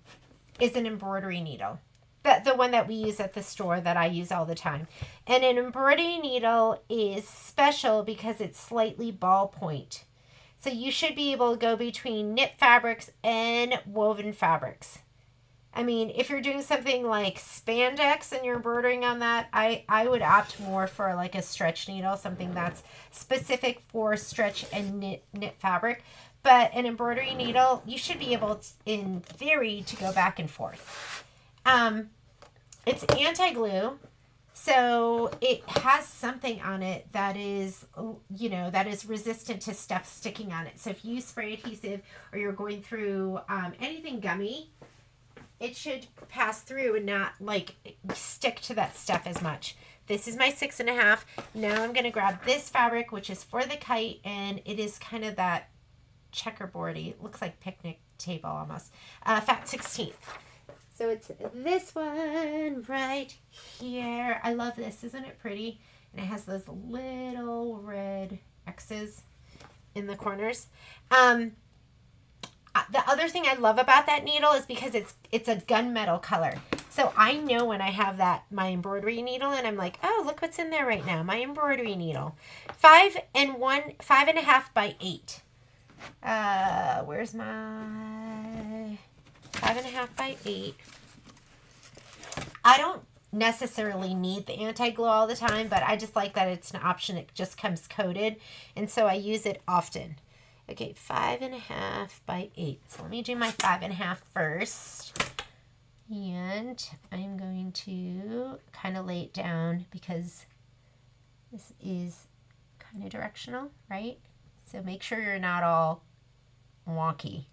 is an embroidery needle. The one that we use at the store that I use all the time. And an embroidery needle is special because it's slightly ballpoint. So you should be able to go between knit fabrics and woven fabrics. I mean, if you're doing something like spandex and you're embroidering on that, I would opt more for like a stretch needle, something that's specific for stretch and knit fabric. But an embroidery needle, you should be able to, in theory, to go back and forth. It's anti-glue, so it has something on it that is, that is resistant to stuff sticking on it. So if you use spray adhesive or you're going through anything gummy, it should pass through and not like stick to that stuff as much. This is my 6.5. Now I'm going to grab this fabric, which is for the kite, and it is kind of that checkerboardy. It looks like picnic table almost. Fat 16th. So it's this one right here. I love this. Isn't it pretty? And it has those little red X's in the corners. The other thing I love about that needle is because it's a gunmetal color. So I know when I have my embroidery needle and I'm like, oh, look what's in there right now. My embroidery needle. 5.5 by 8. Where's my 5.5 by 8? I don't necessarily need the anti-glue all the time, but I just like that it's an option. It just comes coated, and so I use it often. Okay, 5.5 by 8. So let me do my 5.5 first. And I'm going to kind of lay it down because this is kind of directional, right? So make sure you're not all wonky.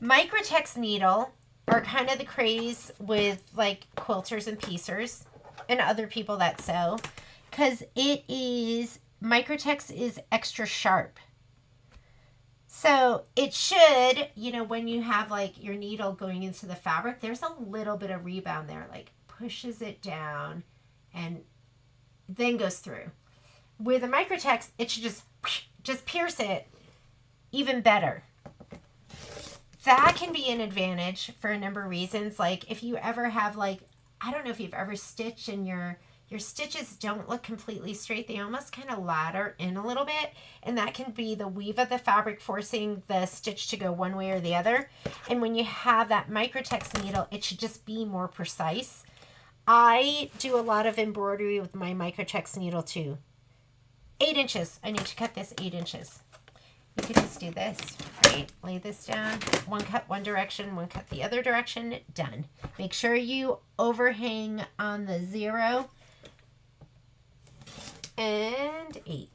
Microtex needle are kind of the craze with like quilters and piecers and other people that sew, because Microtex is extra sharp. So it should, when you have like your needle going into the fabric, there's a little bit of rebound there, like pushes it down and then goes through. With a Microtex, it should just pierce it even better. That can be an advantage for a number of reasons. Like if you ever have I don't know if you've ever stitched and your stitches don't look completely straight. They almost kind of ladder in a little bit. And that can be the weave of the fabric forcing the stitch to go one way or the other. And when you have that Microtex needle, it should just be more precise. I do a lot of embroidery with my Microtex needle too. 8 inches. I need to cut this 8 inches. You can just do this, right? Lay this down. One cut one direction, one cut the other direction. Done. Make sure you overhang on the 0 and 8.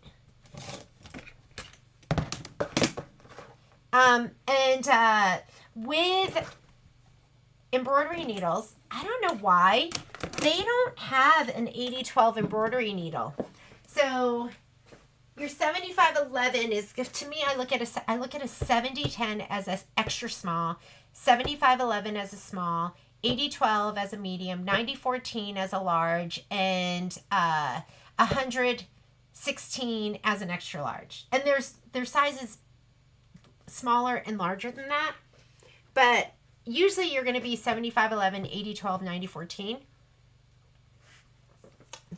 With embroidery needles, I don't know why they don't have an 80-12 embroidery needle. So your 75-11 is, to me, I look at a 70-10 as an extra small, 75-11 as a small, 80-12 as a medium, 90-14 as a large, and 100-16 as an extra large. And their sizes smaller and larger than that, but usually you're going to be 75-11, 80-12, 90-14.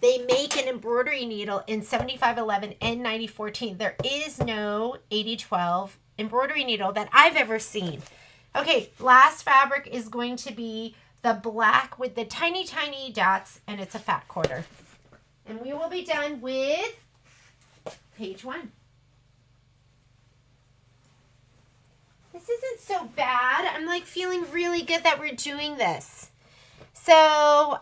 They make an embroidery needle in 75-11 and 90-14. There is no 80-12 embroidery needle that I've ever seen. Okay, last fabric is going to be the black with the tiny, tiny dots, and it's a fat quarter. And we will be done with page 1. This isn't so bad. I'm like feeling really good that we're doing this. So,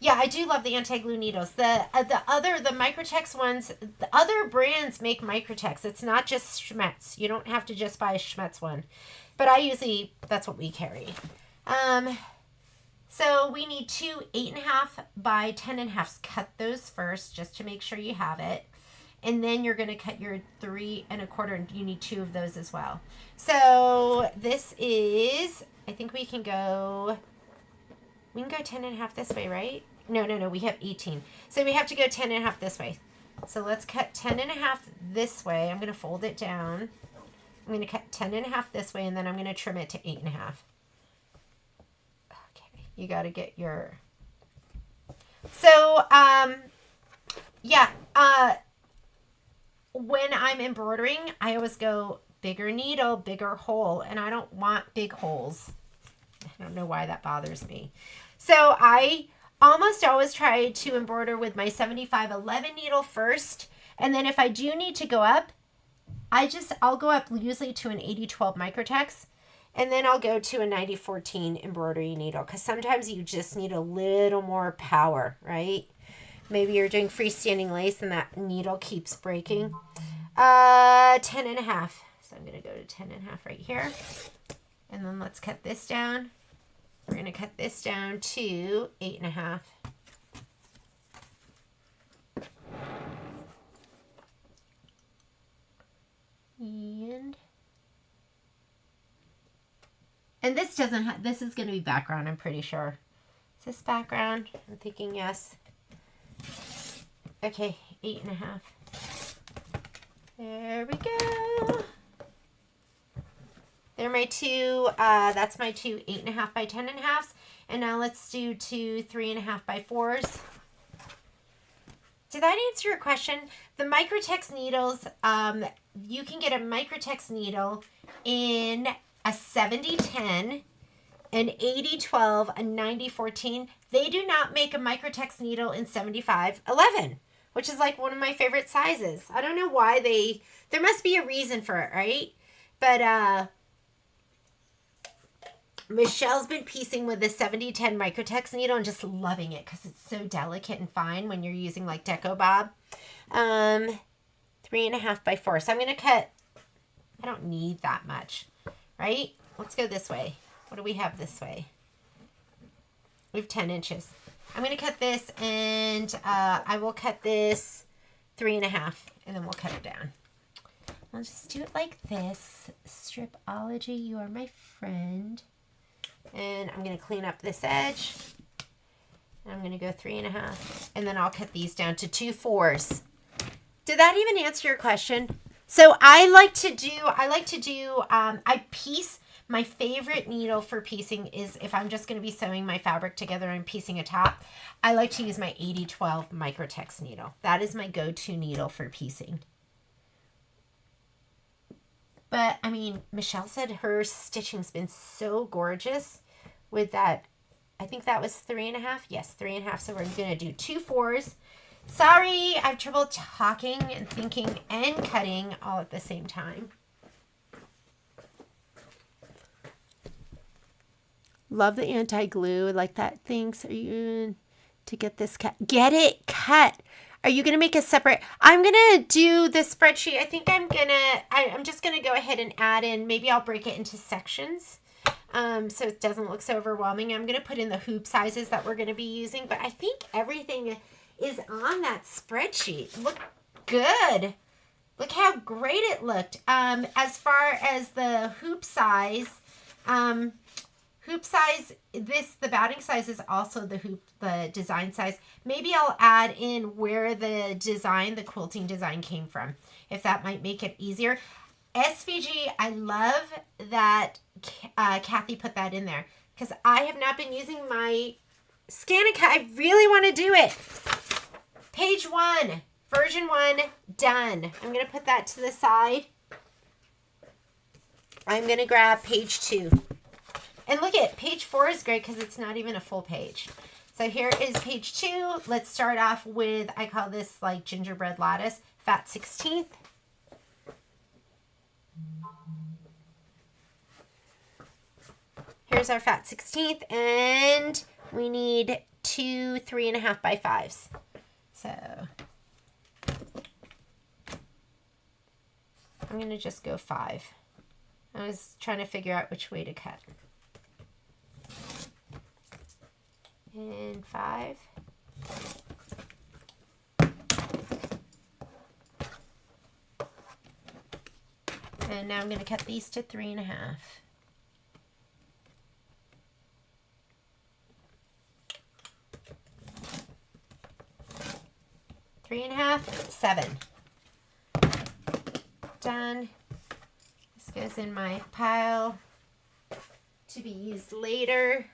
Yeah, I do love the anti-glue needles. The Microtex ones, the other brands make Microtex. It's not just Schmetz. You don't have to just buy a Schmetz one. But that's what we carry. So we need two 8.5 by 10.5s. Cut those first just to make sure you have it. And then you're going to cut your 3 1/4. You need 2 of those as well. So this is, I think we can go 10.5 this way, right? No, we have 18. So we have to go 10.5 this way. So let's cut 10.5 this way. I'm going to fold it down. I'm going to cut 10.5 this way, and then I'm going to trim it to 8.5. Okay, you got to get your... So, yeah, when I'm embroidering, I always go bigger needle, bigger hole, and I don't want big holes. I don't know why that bothers me. So I almost always try to embroider with my 7511 needle first, and then if I do need to go up, I'll go up usually to an 8012 Microtex, and then I'll go to a 9014 embroidery needle, because sometimes you just need a little more power, right? Maybe you're doing freestanding lace and that needle keeps breaking. 10.5. So I'm going to go to 10.5 right here. And then let's cut this down. We're going to cut this down to 8.5. And this doesn't have, this is going to be background, I'm pretty sure. Is this background? I'm thinking yes. Okay, 8.5. There we go. They're my two, that's my two 8.5 by 10.5s. And now let's do two 3.5 by 4s. Did that answer your question? The Microtex needles, you can get a Microtex needle in a 7010, an 8012, a 9014. They do not make a Microtex needle in 7511, which is like one of my favorite sizes. I don't know why there must be a reason for it, right? But Michelle's been piecing with the 7010 Microtex needle and just loving it because it's so delicate and fine when you're using like Deco Bob. 3.5 by 4. So I'm going to cut, I don't need that much, right? Let's go this way. What do we have this way? We have 10 inches. I'm going to cut this, and I will cut this 3.5, and then we'll cut it down. I'll just do it like this. Stripology, you are my friend. And I'm going to clean up this edge. And I'm going to go 3.5, and then I'll cut these down to 2 4s. Did that even answer your question? So I piece. My favorite needle for piecing is if I'm just going to be sewing my fabric together and piecing a top, I like to use my 8012 Microtex needle. That is my go-to needle for piecing. But, I mean, Michelle said her stitching's been so gorgeous with that. I think that was 3.5. Yes, 3.5. So we're going to do 2 4s. Sorry, I have trouble talking and thinking and cutting all at the same time. Love the anti-glue. Like that. Thanks. Are you to get this cut? Get it cut. Are you going to make a separate? I'm going to do the spreadsheet. I think I'm just going to go ahead and add in. Maybe I'll break it into sections so it doesn't look so overwhelming. I'm going to put in the hoop sizes that we're going to be using. But I think everything is on that spreadsheet. Look good. Look how great it looked. As far as the hoop size, the batting size is also the design size. Maybe I'll add in where the quilting design came from, if that might make it easier. SVG, I love that Kathy put that in there because I have not been using my Scanica. I really want to do it. Page 1, version 1, done. I'm going to put that to the side. I'm going to grab page 2. And look at page 4 is great because it's not even a full page. So here is page 2. Let's start off with, I call this like gingerbread lattice, fat 16th. Here's our fat 16th, and we need 2 3.5 by 5s. So I'm going to just go 5. I was trying to figure out which way to cut. And 5. And now I'm going to cut these to 3.5. 3.5, 7. Done. This goes in my pile to be used later.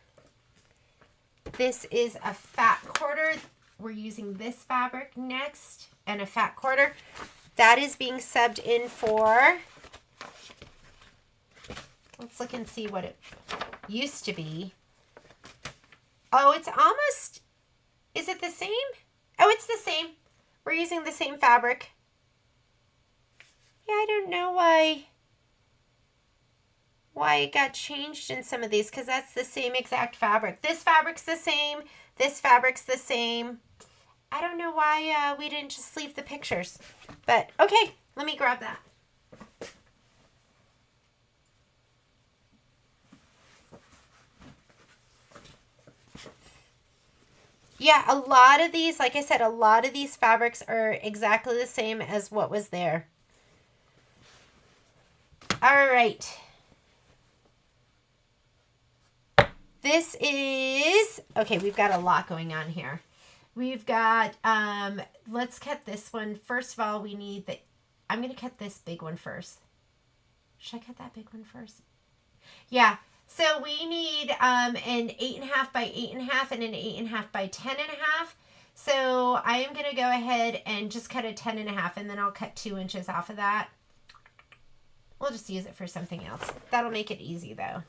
This is a fat quarter. We're using this fabric next, and a fat quarter. That is being subbed in for, let's look and see what it used to be. Oh, it's almost, is it the same? Oh, it's the same. We're using the same fabric. Yeah, I don't know why it got changed in some of these, because that's the same exact fabric. This fabric's the same. This fabric's the same. I don't know why we didn't just leave the pictures. But, okay, let me grab that. Yeah, a lot of these, like I said, a lot of these fabrics are exactly the same as what was there. All right. This is, okay, we've got a lot going on here. We've got, let's cut this one. First of all, we need the, I'm going to cut this big one first. Should I cut that big one first? Yeah. So we need an 8.5 by 8.5 and an 8.5 by 10.5. So I am going to go ahead and just cut a 10.5, and then I'll cut 2 inches off of that. We'll just use it for something else. That'll make it easy though.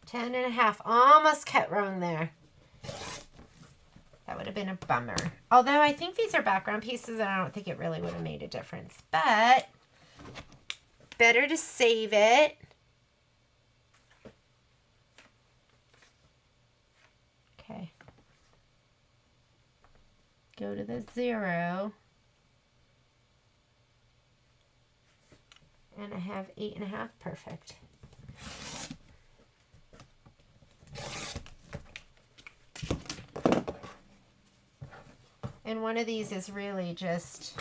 Ten and a half, almost cut wrong there. That would have been a bummer. Although I think these are background pieces and I don't think it really would have made a difference. But better to save it. Okay. Go to the 0. And I have 8.5, perfect. And one of these is really just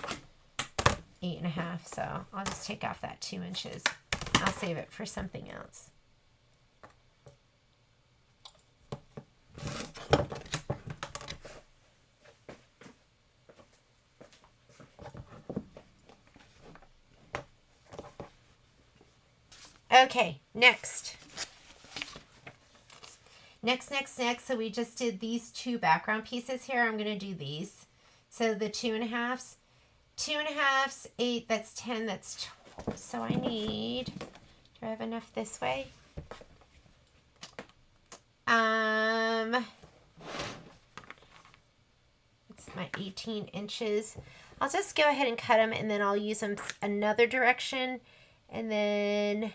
8.5, so I'll just take off that 2 inches. I'll save it for something else. Okay, next. Next. So we just did these 2 background pieces here. I'm going to do these. So the 2.5s. 2.5s, 8, that's 10, that's 12. So I need, do I have enough this way? It's my 18 inches. I'll just go ahead and cut them, and then I'll use them another direction. And then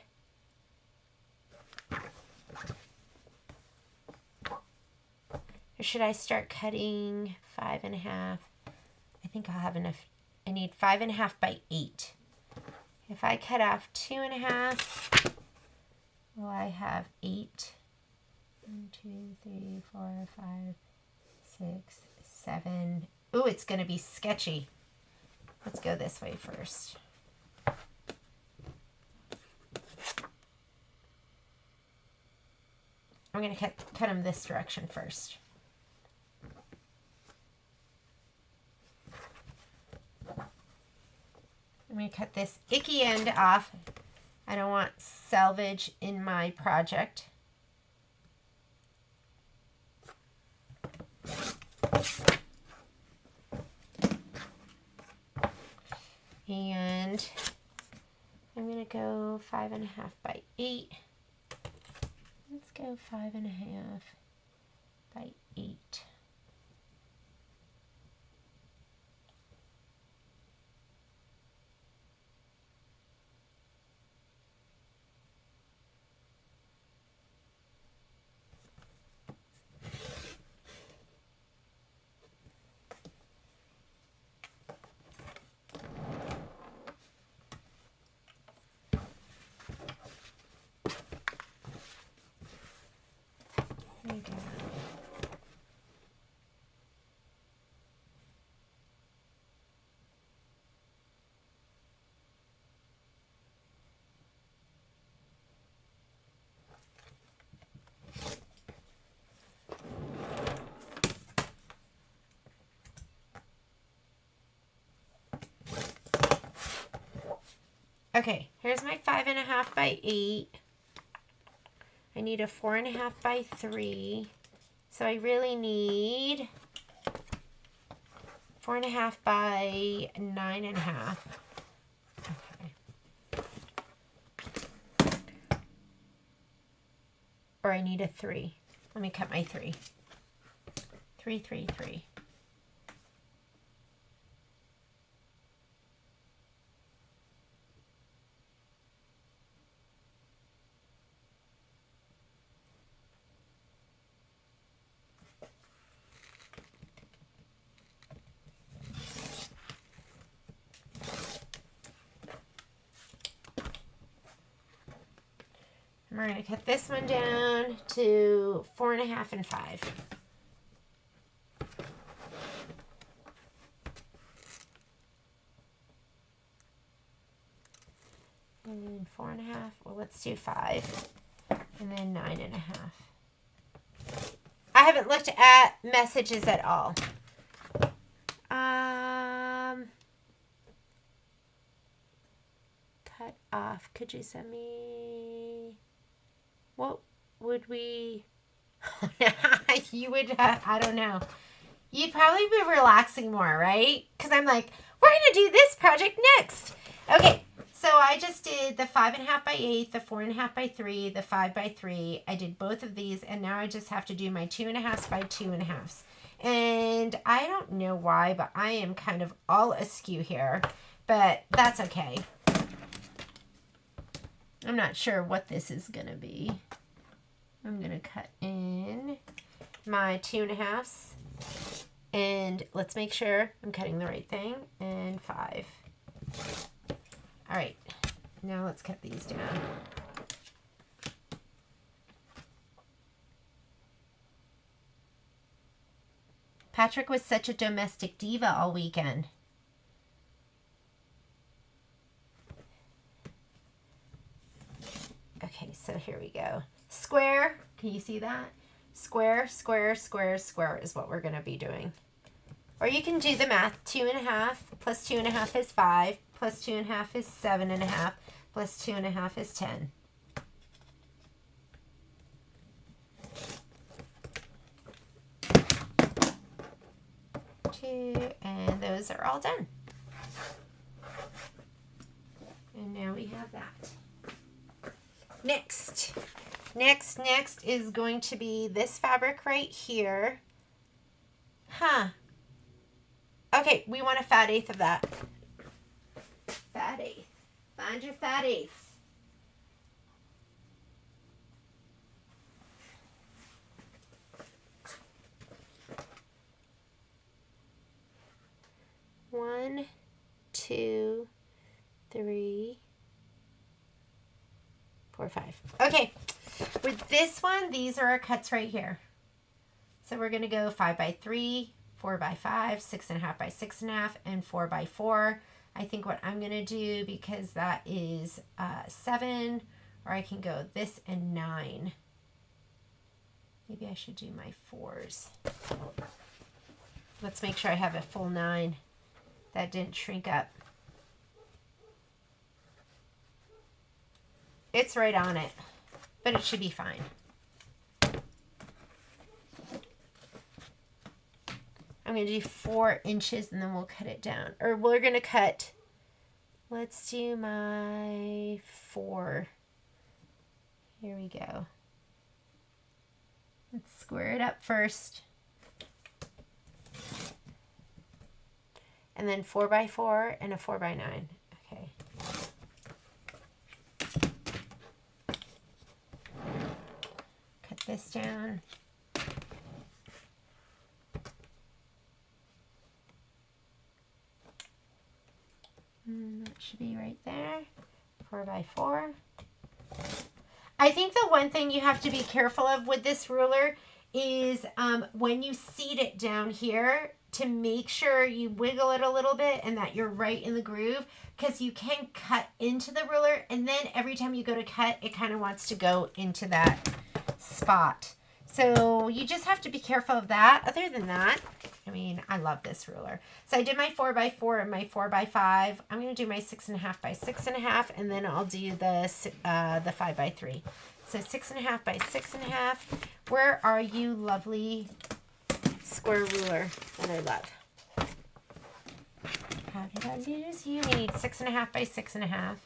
or should I start cutting 5.5? I think I'll have enough. I need 5.5 by 8. If I cut off 2.5, will I have 8? 1, 2, 3, 4, 5, 6, 7. Ooh, it's going to be sketchy. Let's go this way first. I'm going to cut them this direction first. I'm going to cut this icky end off. I don't want selvage in my project. And I'm going to go 5.5 by 8. Let's go 5.5 by 8. There you go. Okay, here's my 5.5 by 8. I need a 4.5 by 3. So I really need 4.5 by 9.5. Okay. Or I need a 3. Let me cut my 3. 3, 3, 3. We're going to cut this one down to 4.5 and 5. And then 4.5. Well, let's do 5. And then 9.5. I haven't looked at messages at all. Cut off. Could you send me... What would we... You would, I don't know. You'd probably be relaxing more, right? Because I'm like, we're going to do this project next. Okay, so I just did the 5.5 by 8, the 4.5 by 3, the 5 by 3. I did both of these, and now I just have to do my 2.5 by 2.5. And I don't know why, but I am kind of all askew here. But that's okay. I'm not sure what this is going to be. I'm going to cut in my 2.5s. And let's make sure I'm cutting the right thing. And 5. All right. Now let's cut these down. Patrick was such a domestic diva all weekend. Okay, so here we go. Square, can you see that? Square, square, square, square is what we're going to be doing. Or you can do the math. 2.5 plus 2.5 is 5, plus 2.5 is 7.5, plus 2.5 is 10. And those are all done. And now we have that. Next is going to be this fabric right here. Okay, we want a fat eighth of that. Fat eighth. Find your fat eighth. One, 2, 3, 4, 5. Okay, with this one, these are our cuts right here. So we're going to go 5 by 3, 4 by 5, 6.5 by 6.5, and 4 by 4. I think what I'm going to do, because that is 7, or I can go this and 9. Maybe I should do my 4s. Let's make sure I have a full 9. That didn't shrink up. It's right on it, but it should be fine. I'm going to do 4 inches and then we'll cut it down. Or we're going to cut Let's do my 4. Here we go. Let's square it up first. And then 4x4 and a 4x9. Okay. Cut this down. That should be right there. 4x4. I think the one thing you have to be careful of with this ruler is when you seat it down here, to make sure you wiggle it a little bit and that you're right in the groove, because you can cut into the ruler, and then every time you go to cut, it kind of wants to go into that spot. So you just have to be careful of that. Other than that, I mean, I love this ruler. So I did my 4x4 and my 4x5. I'm going to do my 6.5 by 6.5, and then I'll do the 5x3. So 6.5 by 6.5. Where are you, lovely square ruler that I love? How did I lose you? We need 6.5 by 6.5.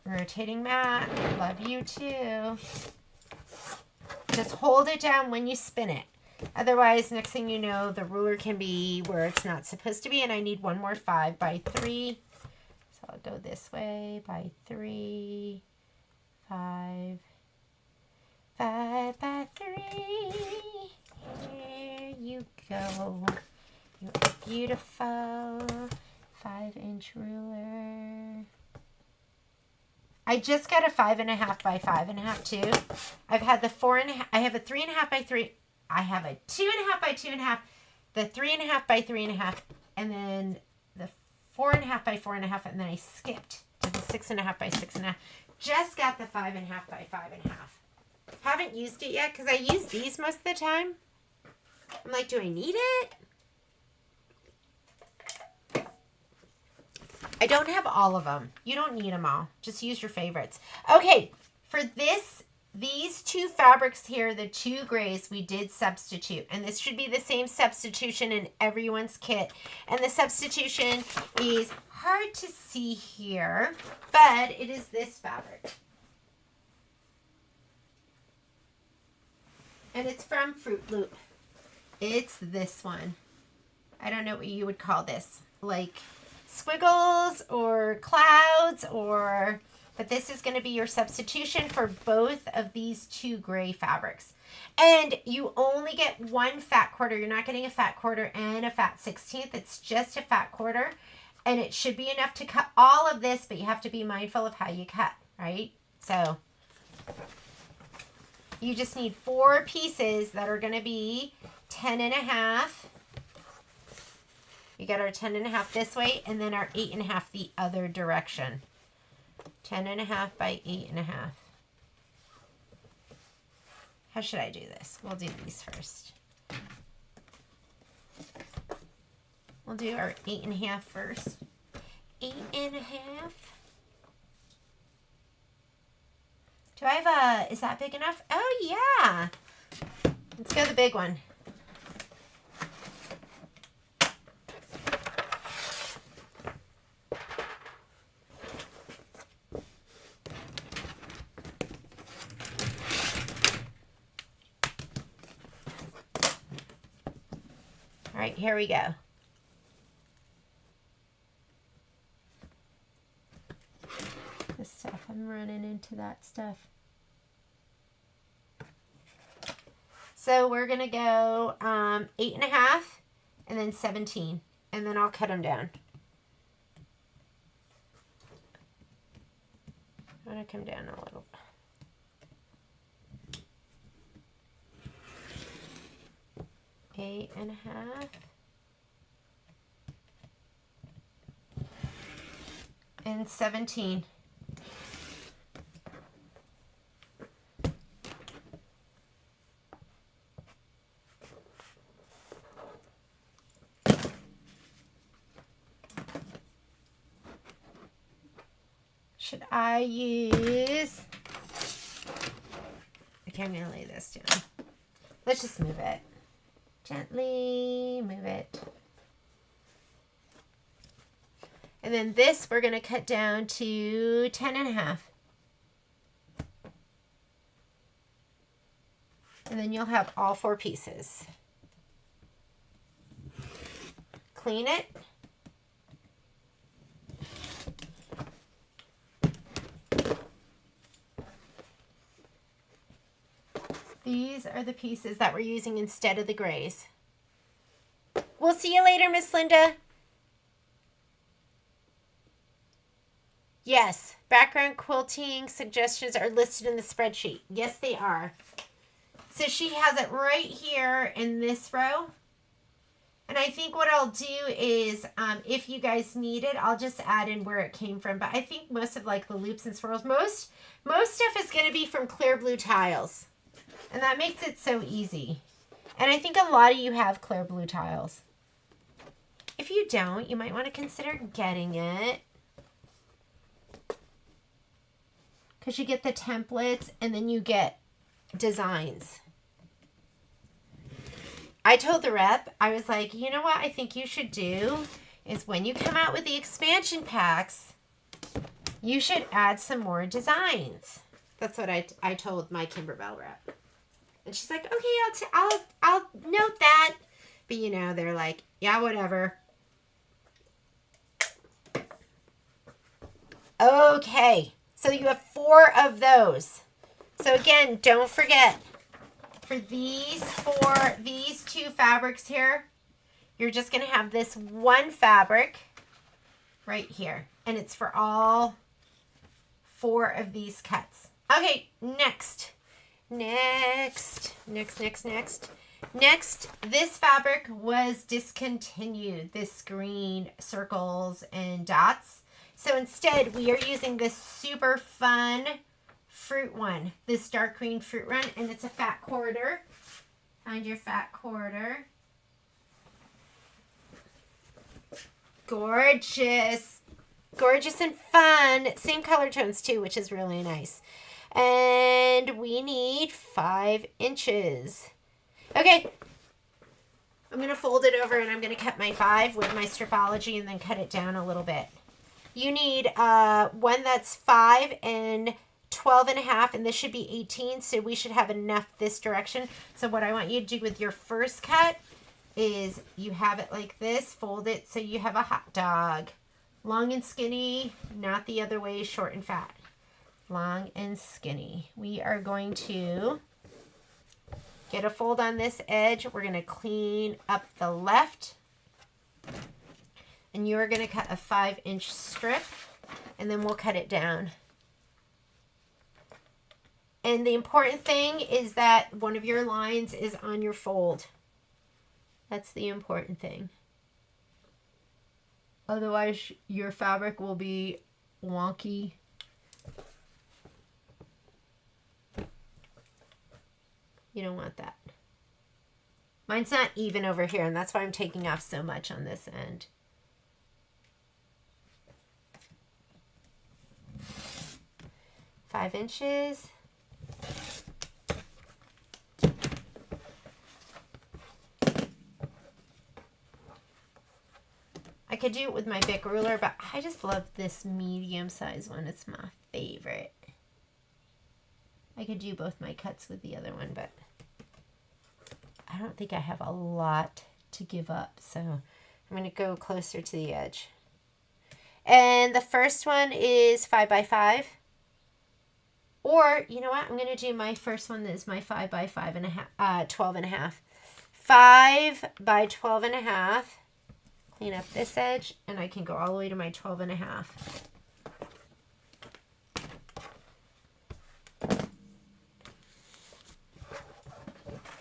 Rotating mat, love you too. Just hold it down when you spin it. Otherwise, next thing you know, the ruler can be where it's not supposed to be, and I need one more 5x3. So I'll go this way by 3, 5, 5x3. Here you go. You're beautiful 5-inch ruler. I just got a 5.5 by 5.5 too. I've had the 4.5. I have a 3.5 by 3. I have a 2.5 by 2.5, the 3.5 by 3.5, and then the 4.5 by 4.5, and then I skipped to the 6.5 by 6.5. Just got the 5.5 by 5.5. Haven't used it yet because I use these most of the time. I'm like, do I need it? I don't have all of them. You don't need them all. Just use your favorites. Okay, for these 2 fabrics here, the 2 grays, we did substitute. And this should be the same substitution in everyone's kit. And the substitution is hard to see here, but it is this fabric. And it's from Fruit Loop. It's this one. I don't know what you would call this. Like squiggles or clouds, or but this is going to be your substitution for both of these 2 gray fabrics. And you only get 1 fat quarter. You're not getting a fat quarter and a fat 16th. It's just a fat quarter, and it should be enough to cut all of this, but you have to be mindful of how you cut, right? So you just need 4 pieces that are going to be 10.5. You got our 10.5 this way, and then our 8.5 the other direction. 10.5 by 8.5. How should I do this? We'll do these first. We'll do our 8.5 first. 8.5. Do I have is that big enough? Oh yeah. Let's go the big one. All right, here we go. This stuff, I'm running into that stuff. So we're going to go 8.5 and then 17, and then I'll cut them down. I'm going to come down a little. Eight and a half. And 17. Should I use, I Okay, I'm going to lay this down. Let's just move it. Gently move it. And then this we're going to cut down to 10.5. And then you'll have all 4 pieces. Clean it. These are the pieces that we're using instead of the grays. We'll see you later, Miss Linda. Yes, background quilting suggestions are listed in the spreadsheet. Yes, they are. So she has it right here in this row. And I think what I'll do is, if you guys need it, I'll just add in where it came from. But I think most of like the loops and swirls, most stuff is going to be from clear blue tiles. And that makes it so easy. And I think a lot of you have clear blue tiles. If you don't, you might want to consider getting it. Because you get the templates and then you get designs. I told the rep, I was like, you know what I think you should do is when you come out with the expansion packs, you should add some more designs. That's what I told my Kimberbell rep. And she's like, okay, I'll note that. But you know, they're like, yeah, whatever. Okay, so you have 4 of those. So again, don't forget, for these 2 fabrics here, you're just going to have this one fabric right here. And it's for all 4 of these cuts. Okay, next, this fabric was discontinued, this green circles and dots. So instead, we are using this super fun fruit one, this dark green fruit one, and it's a fat quarter. Find your fat quarter. Gorgeous. Gorgeous and fun. Same color tones too, which is really nice. And we need 5 inches. Okay. I'm going to fold it over and I'm going to cut my 5 with my Stripology and then cut it down a little bit. You need one that's 5 and 12.5, and this should be 18, so we should have enough this direction. So what I want you to do with your first cut is you have it like this, fold it so you have a hot dog. Long and skinny, not the other way, short and fat. Long and skinny. We are going to get a fold on this edge. We're going to clean up the left. And you're going to cut a 5-inch strip, and then we'll cut it down. And the important thing is that one of your lines is on your fold. That's the important thing. Otherwise, your fabric will be wonky. You don't want that. Mine's not even over here, and that's why I'm taking off so much on this end. Five inches. I could do it with my Bic ruler, but I just love this medium size one. It's my favorite. I could do both my cuts with the other one, but I don't think I have a lot to give up. So I'm going to go closer to the edge. And the first one is 5 by 5. Or, you know what? I'm going to do my first one that is my 5 by 5.5, 12.5. 5 by 12.5. Clean up this edge, and I can go all the way to my 12.5.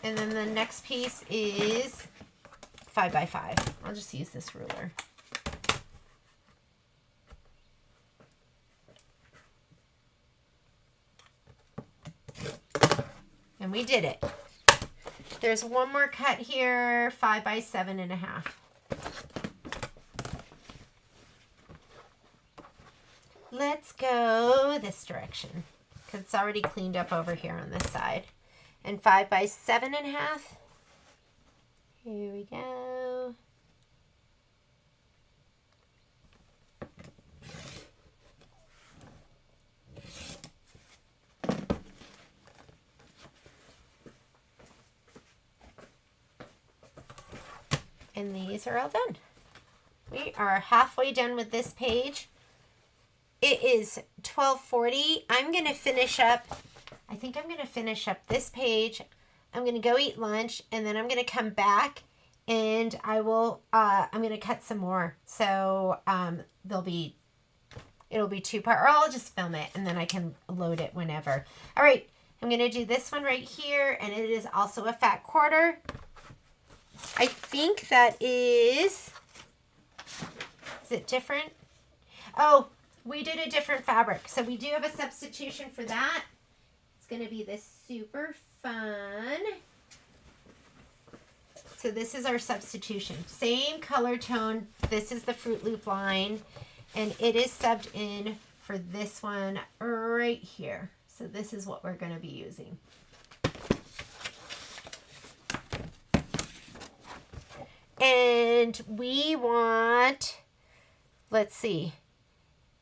And then the next piece is 5 by 5. I'll just use this ruler. And we did it. There's one more cut here, 5 by 7.5. Let's go this direction because it's already cleaned up over here on this side. and 5 by 7.5. Here we go. And these are all done. We are halfway done with this page. It is 12:40. I'm going to finish up, I think I'm going to finish up this page. I'm going to go eat lunch, and then I'm going to come back, and I'm going to cut some more. So it'll be 2-part, or I'll just film it, and then I can load it whenever. All right, I'm going to do this one right here, and it is also a fat quarter. I think that is it different? Oh, we did a different fabric. So we do have a substitution for that. It's going to be this super fun. So this is our substitution. Same color tone. This is the Fruit Loop line. And it is subbed in for this one right here. So this is what we're going to be using. And we want, let's see,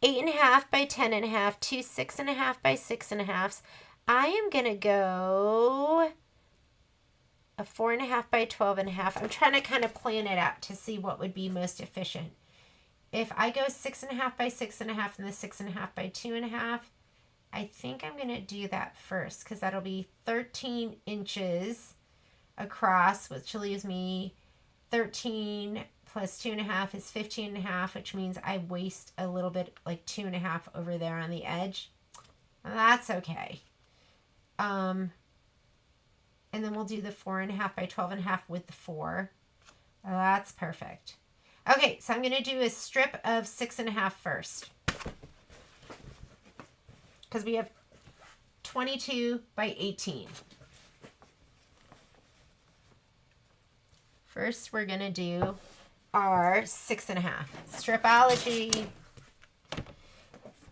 8.5 by 10.5, 2 6.5 by 6.5. I am going to go a 4.5 by 12.5. I'm trying to kind of plan it out to see what would be most efficient. If I go 6.5 by 6.5 and the 6.5 by 2.5, I think I'm going to do that first because that'll be 13 inches across, which leaves me 13 plus 2.5 is 15.5, which means I waste a little bit, like 2.5 over there on the edge. That's okay. And then we'll do the 4.5 by 12.5 with the 4. That's perfect. Okay, so I'm going to do a strip of 6.5 first. Because we have 22 by 18. First, we're going to do our 6.5. Stripology.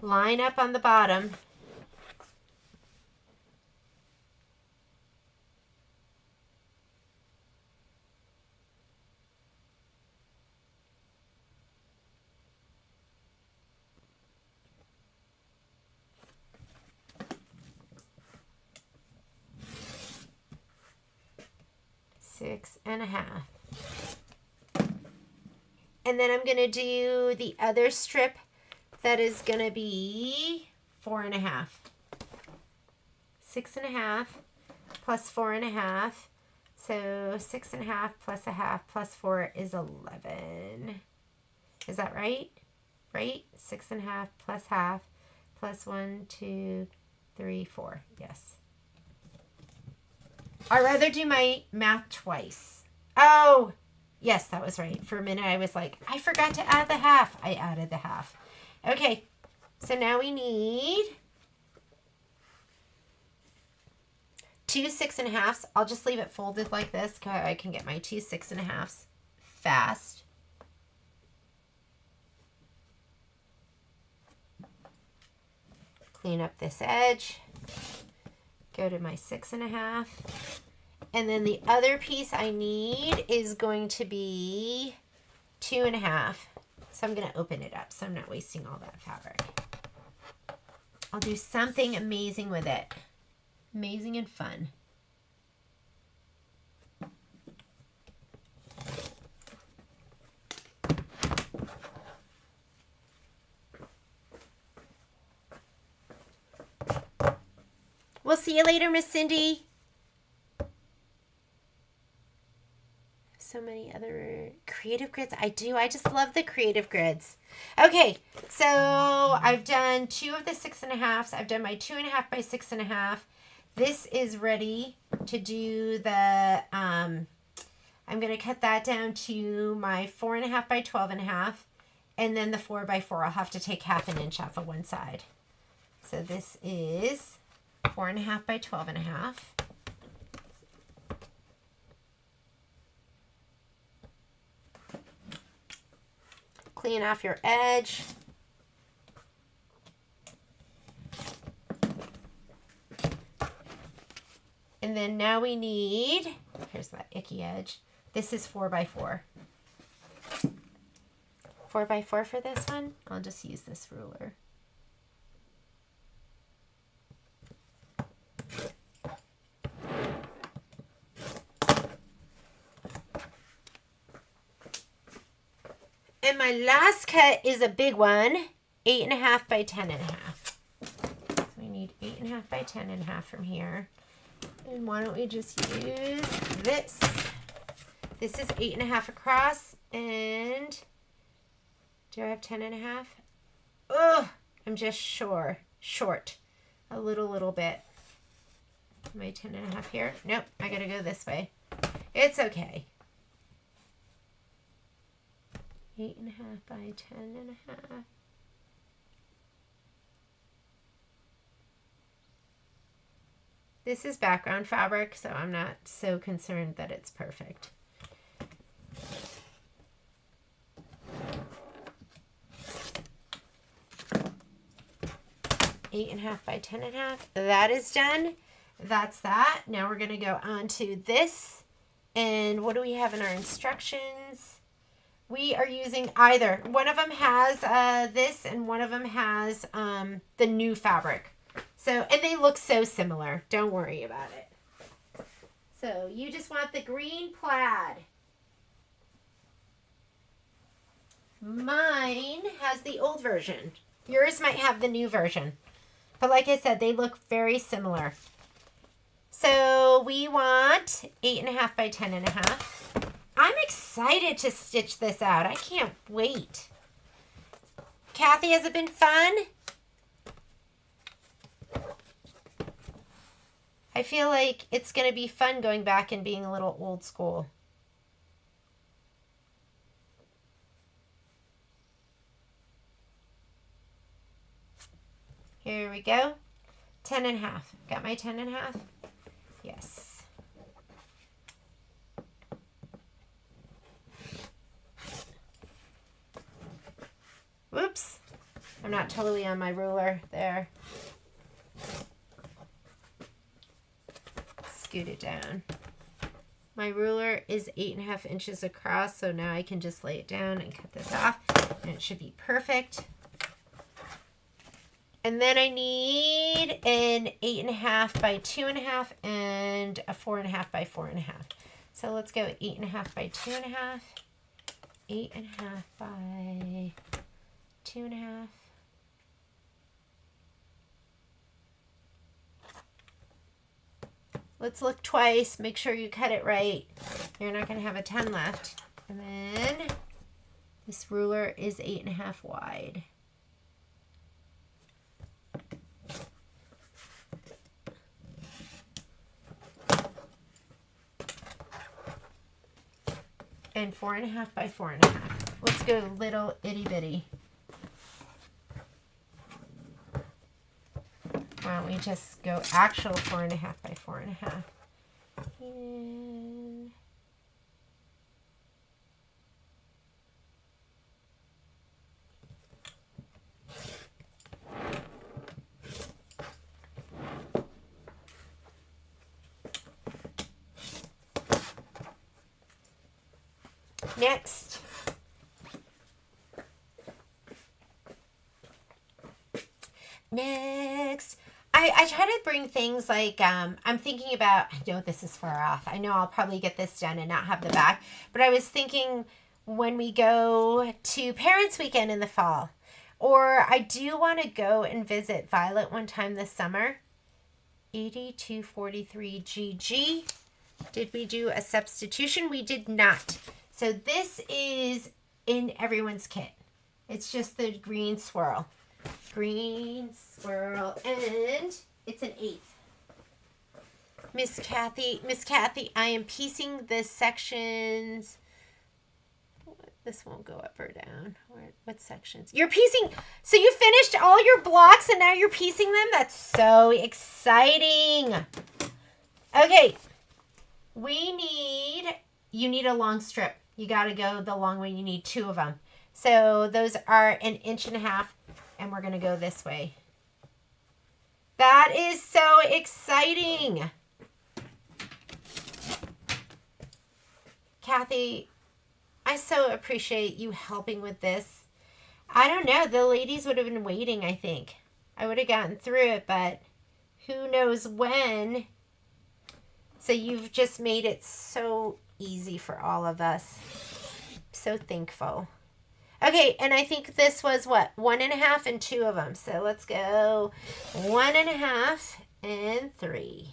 Line up on the bottom. Six and a half. And then I'm going to do the other strip that is going to be 4.5. 6.5 plus 4.5. So 6.5 plus a half plus 4 is 11. Is that right? Right? 6.5 plus half plus 1, 2, 3, 4. Yes. I'd rather do my math twice. Oh, yes, that was right. For a minute, I was like, I forgot to add the half. I added the half. Okay, so now we need 2 6.5. I'll just leave it folded like this so I can get my 2 6.5 fast. Clean up this edge. Go to my 6.5. And then the other piece I need is going to be 2.5. So I'm going to open it up so I'm not wasting all that fabric. I'll do something amazing with it. Amazing and fun. We'll see you later, Miss Cindy. So many other creative grids. I do. I just love the creative grids. Okay, so I've done 2 of the 6.5s. I've done my 2.5 by 6.5. This is ready to do the, I'm going to cut that down to my 4.5 by 12.5. And then the 4 by 4, I'll have to take 1/2 inch off of one side. So this is 4.5 by 12.5. Clean off your edge. And then now we need, here's that icky edge. This is 4x4. 4x4 for this one. I'll just use this ruler. And my last cut is a big one, 8.5 by 10.5. So we need 8.5 by 10.5 from here. And why don't we just use this? This is 8.5 across, and do I have 10.5? Oh, I'm just short a little bit. Am I 10.5 here? Nope, I gotta go this way. It's okay. 8.5 by 10.5. This is background fabric, so I'm not so concerned that it's perfect. Eight and a half by 10.5. That is done. That's that. Now we're going to go on to this. And what do we have in our instructions? We are using either. One of them has this, and one of them has the new fabric. So, and they look so similar. Don't worry about it. So you just want the green plaid. Mine has the old version. Yours might have the new version. But like I said, they look very similar. So we want 8.5 by 10.5. I'm excited to stitch this out. I can't wait. Kathy, has it been fun? I feel like it's going to be fun going back and being a little old school. Here we go. 10.5. Got my 10.5? Yes. Whoops. I'm not totally on my ruler there. Scoot it down. My ruler is 8.5 inches across, so now I can just lay it down and cut this off, and it should be perfect. And then I need an 8.5 by 2.5 and a 4.5 by 4.5. So let's go 8.5 by 2.5, 8.5 by 2.5. Let's look twice, make sure you cut it right. You're not going to have a ton left. And then this ruler is 8.5 wide. And 4.5 by 4.5. Let's go little itty bitty. Why don't we just go actual 4.5 by 4.5? And next, I try to bring things like, I'm thinking about, I know this is far off. I know I'll probably get this done and not have the back, but I was thinking when we go to Parents Weekend in the fall, or I do want to go and visit Violet one time this summer. 8243 GG. Did we do a substitution? We did not. So this is in everyone's kit. It's just the green swirl. Green swirl, and it's an 1/8. Miss Kathy, I am piecing the sections. This won't go up or down. What sections? You're piecing. So you finished all your blocks and now you're piecing them? That's so exciting. Okay. You need a long strip. You got to go the long way. You need 2 of them. So those are 1.5 inches, and we're going to go this way. That is so exciting. Kathy, I so appreciate you helping with this. I don't know. The ladies would have been waiting, I think. I would have gotten through it, but who knows when. So you've just made it so easy for all of us. So thankful. Okay, and I think this was what? 1.5 and 2 of them. So let's go 1.5 and 3.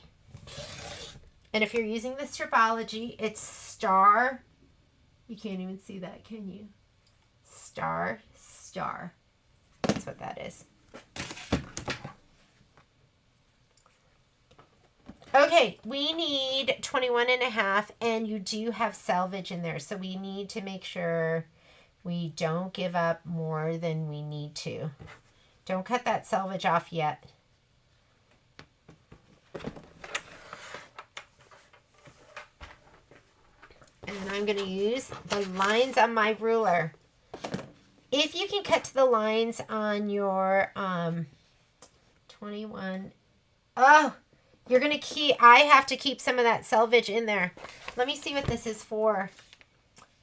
And if you're using the Stripology, it's star. You can't even see that, can you? Star, star. That's what that is. Okay, we need 21.5, and you do have selvage in there, so we need to make sure we don't give up more than we need to. Don't cut that selvage off yet. And I'm going to use the lines on my ruler. If you can cut to the lines on your 21, oh, you're going to keep, I have to keep some of that selvage in there. Let me see what this is for.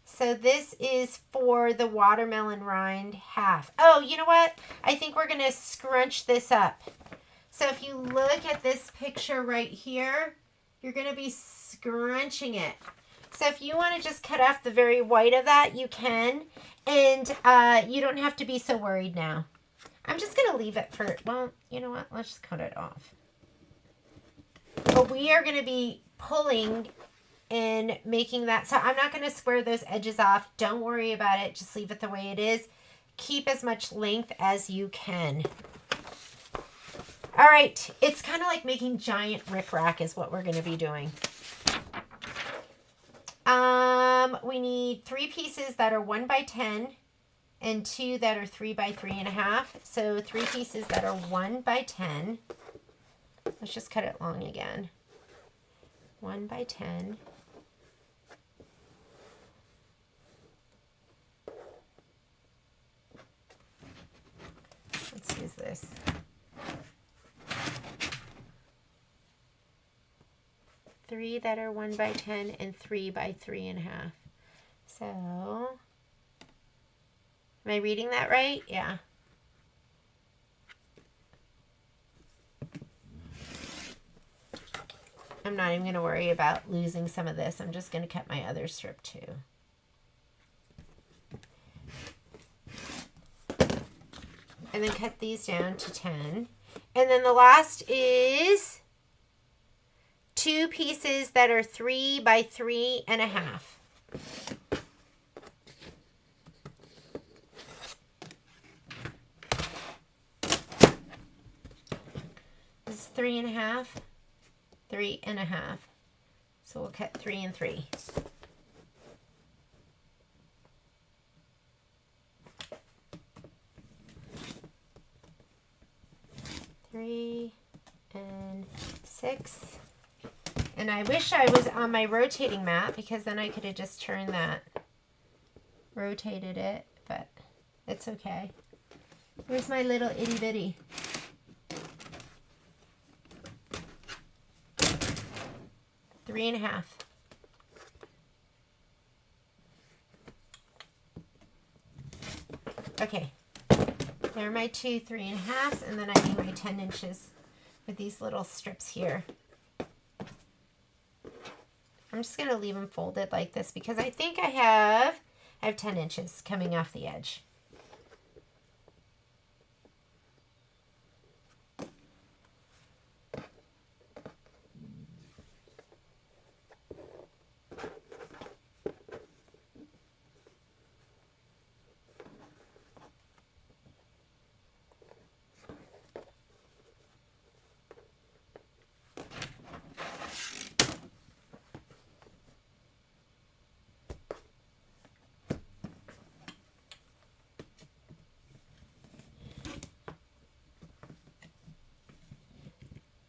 So this is for the watermelon rind half. Oh, you know what? I think we're going to scrunch this up. So if you look at this picture right here, you're going to be scrunching it. So if you want to just cut off the very white of that, you can. And you don't have to be so worried now. I'm just going to leave it for, well, you know what? Let's just cut it off. But we are going to be pulling and making that. So I'm not going to square those edges off. Don't worry about it. Just leave it the way it is. Keep as much length as you can. All right. It's kind of like making giant rickrack is what we're going to be doing. We need 3 pieces that are 1 by 10 and 2 that are 3 by 3.5. So 3 pieces that are 1 by 10. Let's just cut it long again. 1 by 10. Let's use this. Three that are 1 by 10 and 3 by 3.5. So, am I reading that right? Yeah. I'm not even going to worry about losing some of this. I'm just going to cut my other strip too. And then cut these down to 10. And then the last is 2 pieces that are 3 by 3.5. This is 3.5, 3.5. So we'll cut 3 and 3. Three and 6. And I wish I was on my rotating mat because then I could have just turned that, rotated it, but it's okay. Where's my little itty bitty? Three and a half. Okay. There are my 2 3.5s, and then I need my 10 inches with these little strips here. I'm just going to leave them folded like this because I think I have 10 inches coming off the edge.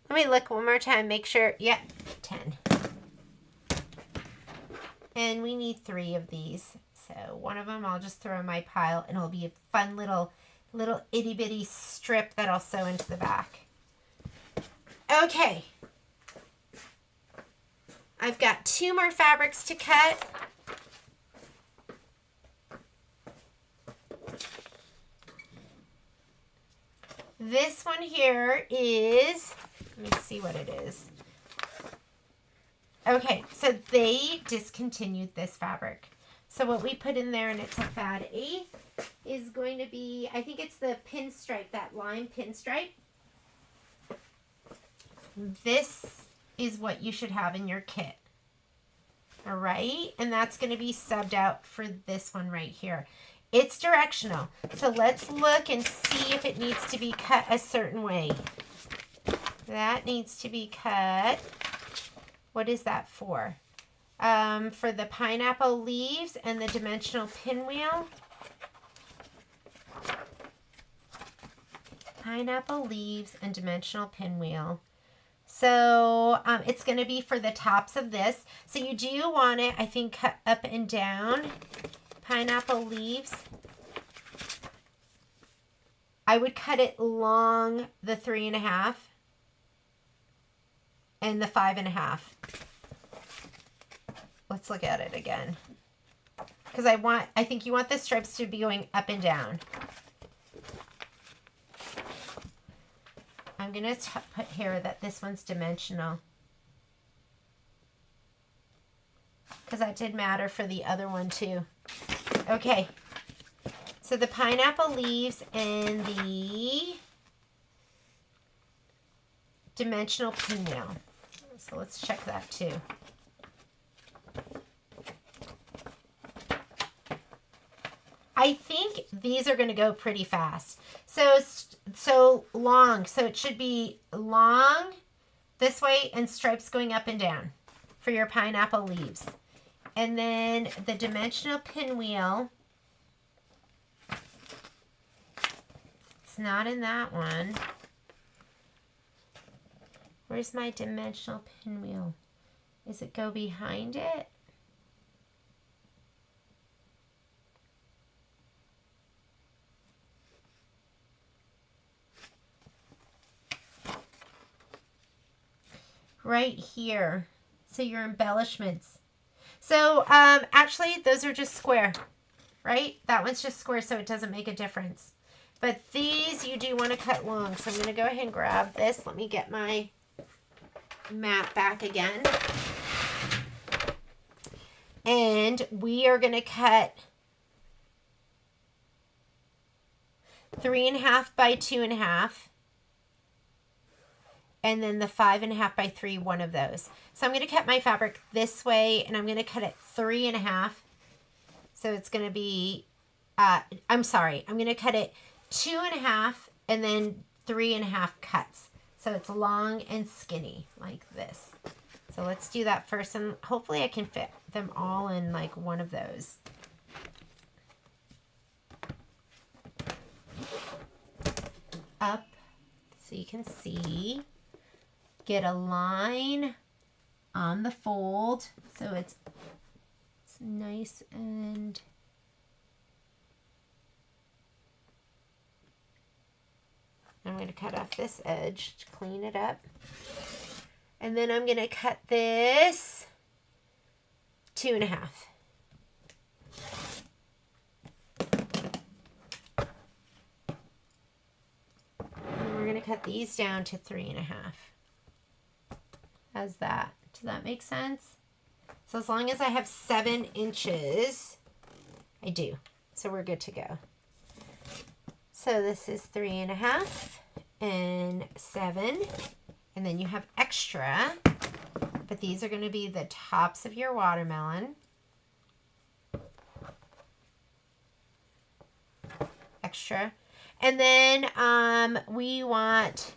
Let me look one more time, make sure, yep, 10. And we need 3 of these. So one of them I'll just throw in my pile and it'll be a fun little itty bitty strip that I'll sew into the back. Okay. I've got 2 more fabrics to cut. This one here is, let me see what it is. Okay, so they discontinued this fabric. So what we put in there, and it's a fad 8, is going to be, I think it's the pinstripe, that lime pinstripe. This is what you should have in your kit. All right, and that's going to be subbed out for this one right here. It's directional, so let's look and see if it needs to be cut a certain way. That needs to be cut. What is that for? For the pineapple leaves and the dimensional pinwheel. Pineapple leaves and dimensional pinwheel. So it's going to be for the tops of this. So you do want it, I think, cut up and down. Pineapple leaves. I would cut it long, the 3.5 and the 5.5. Let's look at it again. Because I think you want the stripes to be going up and down. I'm going to put here that this one's dimensional. Because that did matter for the other one too. Okay, so the pineapple leaves and the dimensional pinwheel. So let's check that too. I think these are going to go pretty fast. So long, so it should be long this way and stripes going up and down for your pineapple leaves. And then the dimensional pinwheel, it's not in that one. Where's my dimensional pinwheel? Does it go behind it? Right here. So your embellishments. So actually those are just square, right? That one's just square, so it doesn't make a difference. But these you do want to cut long. So I'm going to go ahead and grab this. Let me get my mat back again. And we are going to cut 3.5 by 2.5. And then the 5.5 by 3, one of those. So I'm going to cut my fabric this way, and I'm going to cut it 3.5. So it's going to be, I'm sorry, I'm going to cut it 2.5 and then 3.5 cuts. So it's long and skinny like this. So let's do that first, and hopefully I can fit them all in like one of those. Up so you can see. Get a line on the fold so it's nice, and I'm going to cut off this edge to clean it up. And then I'm going to cut this 2.5. And we're going to cut these down to 3.5. How's that? Does that make sense? So as long as I have 7 inches, I do. So we're good to go. So this is 3.5 and 7. And then you have extra, but these are going to be the tops of your watermelon. Extra. And then we want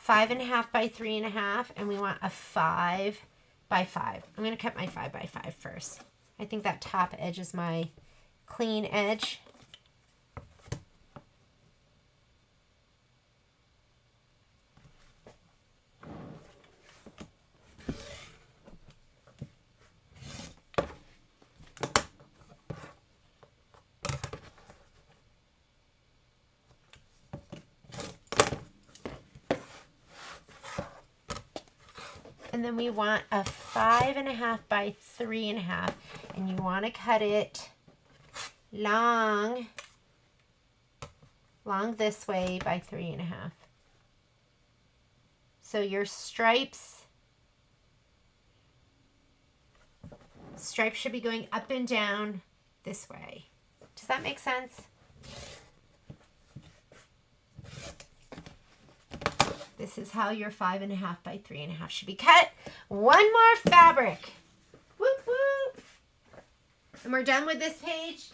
5.5 by 3.5, and we want a 5 by 5. I'm going to cut my 5 by 5 first. I think that top edge is my clean edge. And then we want a 5.5 by 3.5, and you want to cut it long along this way by 3.5. So your stripes should be going up and down this way. Does that make sense? This is how your 5.5 by 3.5 should be cut. One more fabric. Whoop, whoop. And we're done with this page.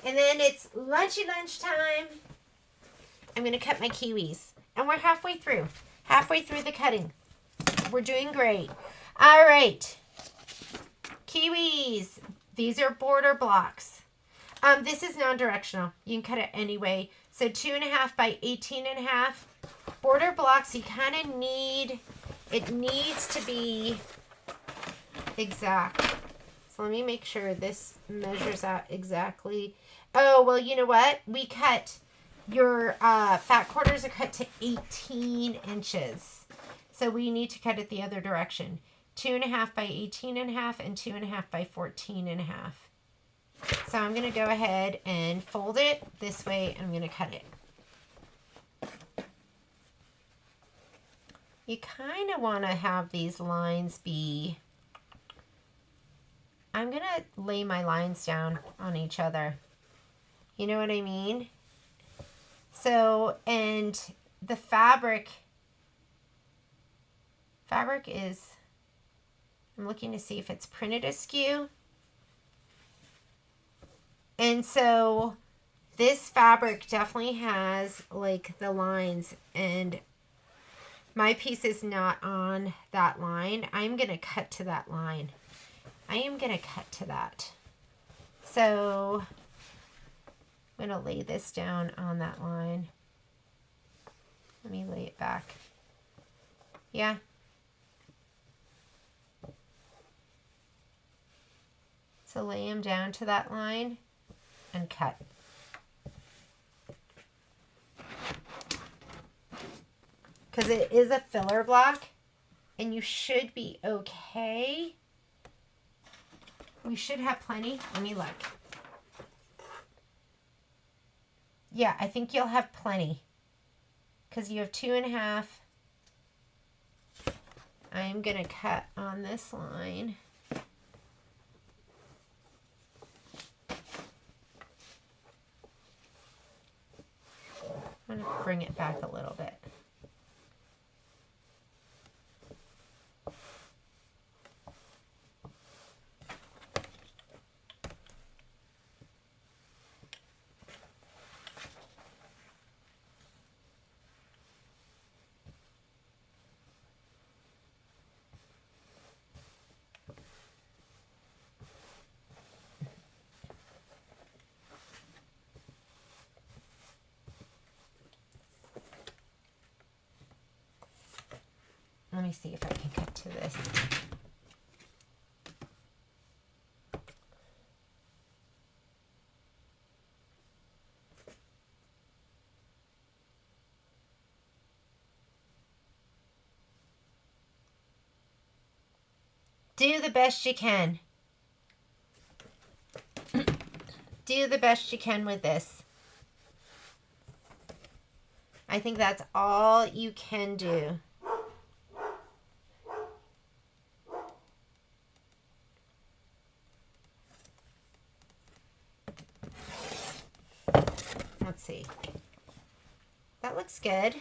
And then it's lunch time. I'm going to cut my kiwis. And we're halfway through the cutting. We're doing great. All right. Kiwis. These are border blocks. This is non-directional. You can cut it anyway. So 2.5 by 18.5. Border blocks, you kind of need, it needs to be exact. So let me make sure this measures out exactly. Oh, well, you know what? We cut, your fat quarters are cut to 18 inches. So we need to cut it the other direction. 2.5 by 18.5 and 2.5 by 14.5. So I'm going to go ahead and fold it this way. I'm going to cut it. You kind of want to have these lines be, I'm going to lay my lines down on each other. You know what I mean? So, and the fabric is, I'm looking to see if it's printed askew. And so this fabric definitely has like the lines, and my piece is not on that line. I'm going to cut to that line. I am going to cut to that. So I'm going to lay this down on that line. Let me lay it back. Yeah. So lay them down to that line and cut. Because it is a filler block, and you should be okay. We should have plenty. Let me look. Yeah, I think you'll have plenty. Because you have 2.5. I'm going to cut on this line. I'm going to bring it back a little bit. Let me see if I can cut to this. Do the best you can. Do the best you can with this. I think that's all you can do. Let's see. That looks good.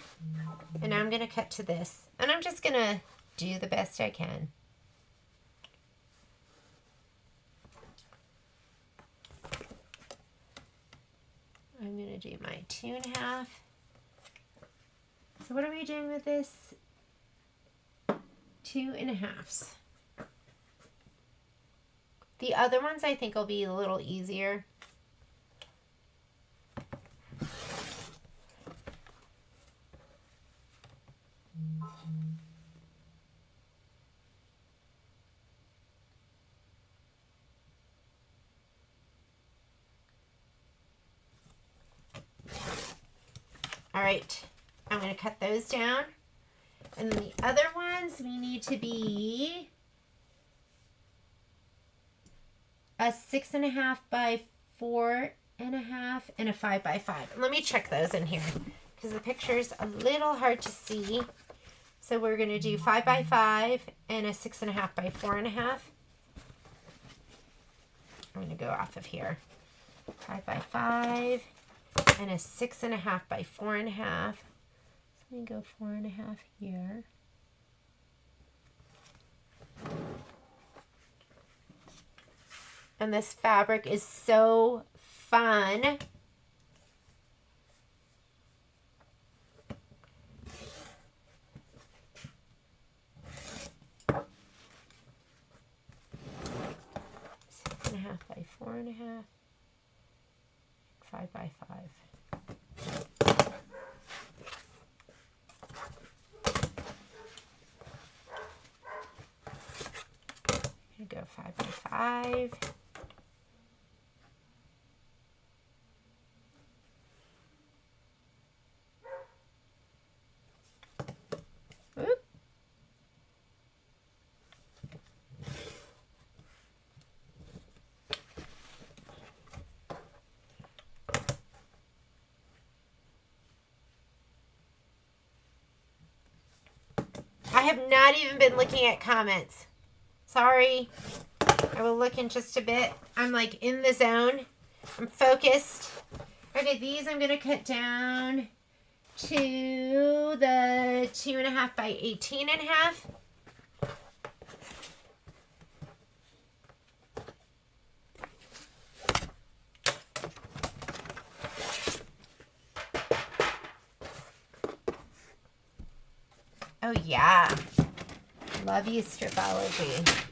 And I'm going to cut to this. And I'm just going to do the best I can. I'm going to do my 2.5. So what are we doing with this? 2.5. The other ones I think will be a little easier. All right, I'm going to cut those down. And then the other ones, we need to be a 6.5 by 4.5. 4.5, and a 5x5. Let me check those in here because the picture's a little hard to see. So we're going to do 5x5 and a 6.5 by 4.5. I'm going to go off of here. 5x5 and a 6.5 by 4.5. So let me go 4.5 here. And this fabric is so fun. By 4.5, 5x5. Here go 5x5. Oop. I have not even been looking at comments. Sorry. I will look in just a bit. I'm like in the zone. I'm focused. Okay, these I'm going to cut down to the 2.5 by 18.5. Oh yeah, love you, Stripology.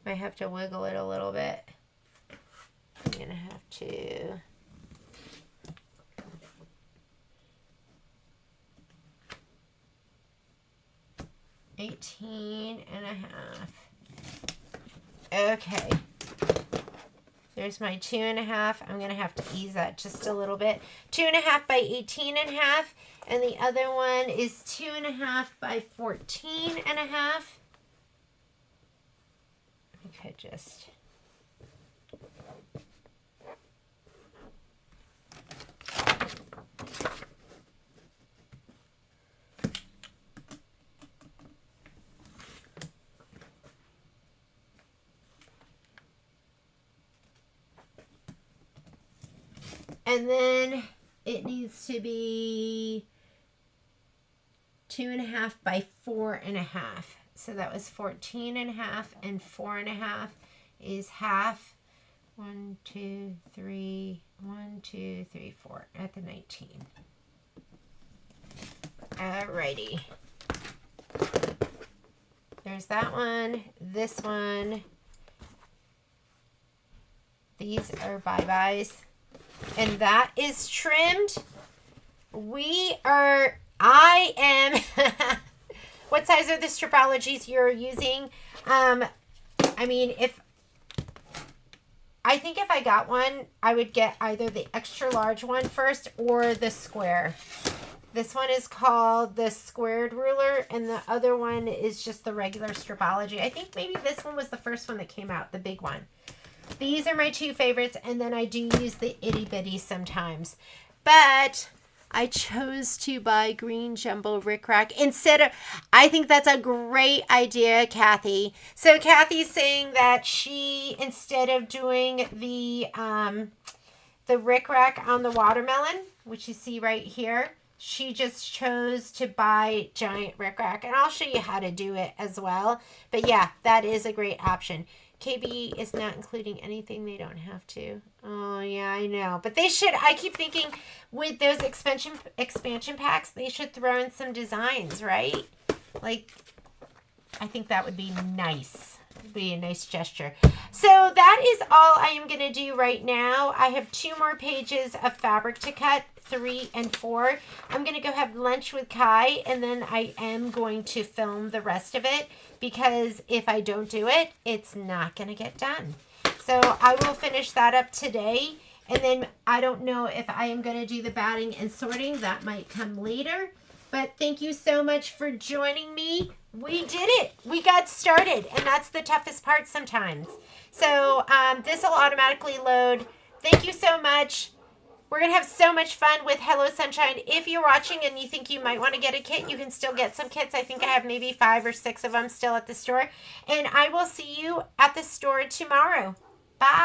I have to wiggle it a little bit. I'm gonna have to. Okay, there's my 2.5. I'm gonna have to ease that just a little bit. 2.5 by 18.5, and the other one is 2.5 by 14.5. I could just. And then it needs to be 2.5 by 4.5. So that was 14.5, and 4.5 is half. 1, 2, 3, 1, 2, 3, 4 at the 19. Alrighty. There's that one. This one. These are bye-byes. And that is trimmed. I am, what size are the Stripologies you're using? I mean, I think if I got one, I would get either the extra large one first or the square. This one is called the squared ruler, and the other one is just the regular Stripology. I think maybe this one was the first one that came out, the big one. These are my two favorites, and then I do use the itty bitty sometimes. But I chose to buy green jumbo rickrack instead of, I think that's a great idea, Kathy. So Kathy's saying that she, instead of doing the rickrack on the watermelon, which you see right here, she just chose to buy giant rickrack. And I'll show you how to do it as well. But yeah, that is a great option. KB is not including anything they don't have to. Oh, yeah, I know. But they should. I keep thinking with those expansion packs, they should throw in some designs, right? Like, I think that would be nice. It would be a nice gesture. So that is all I am going to do right now. I have 2 more pages of fabric to cut 3 and 4. I'm going to go have lunch with Kai, and then I am going to film the rest of it, because if I don't do it, it's not going to get done. So I will finish that up today, and then I don't know if I am going to do the batting and sorting. That might come later. But thank you so much for joining me. We did it. We got started, and that's the toughest part sometimes. So this will automatically load. Thank you so much. We're going to have so much fun with Hello Sunshine. If you're watching and you think you might want to get a kit, you can still get some kits. I think I have maybe 5 or 6 of them still at the store. And I will see you at the store tomorrow. Bye.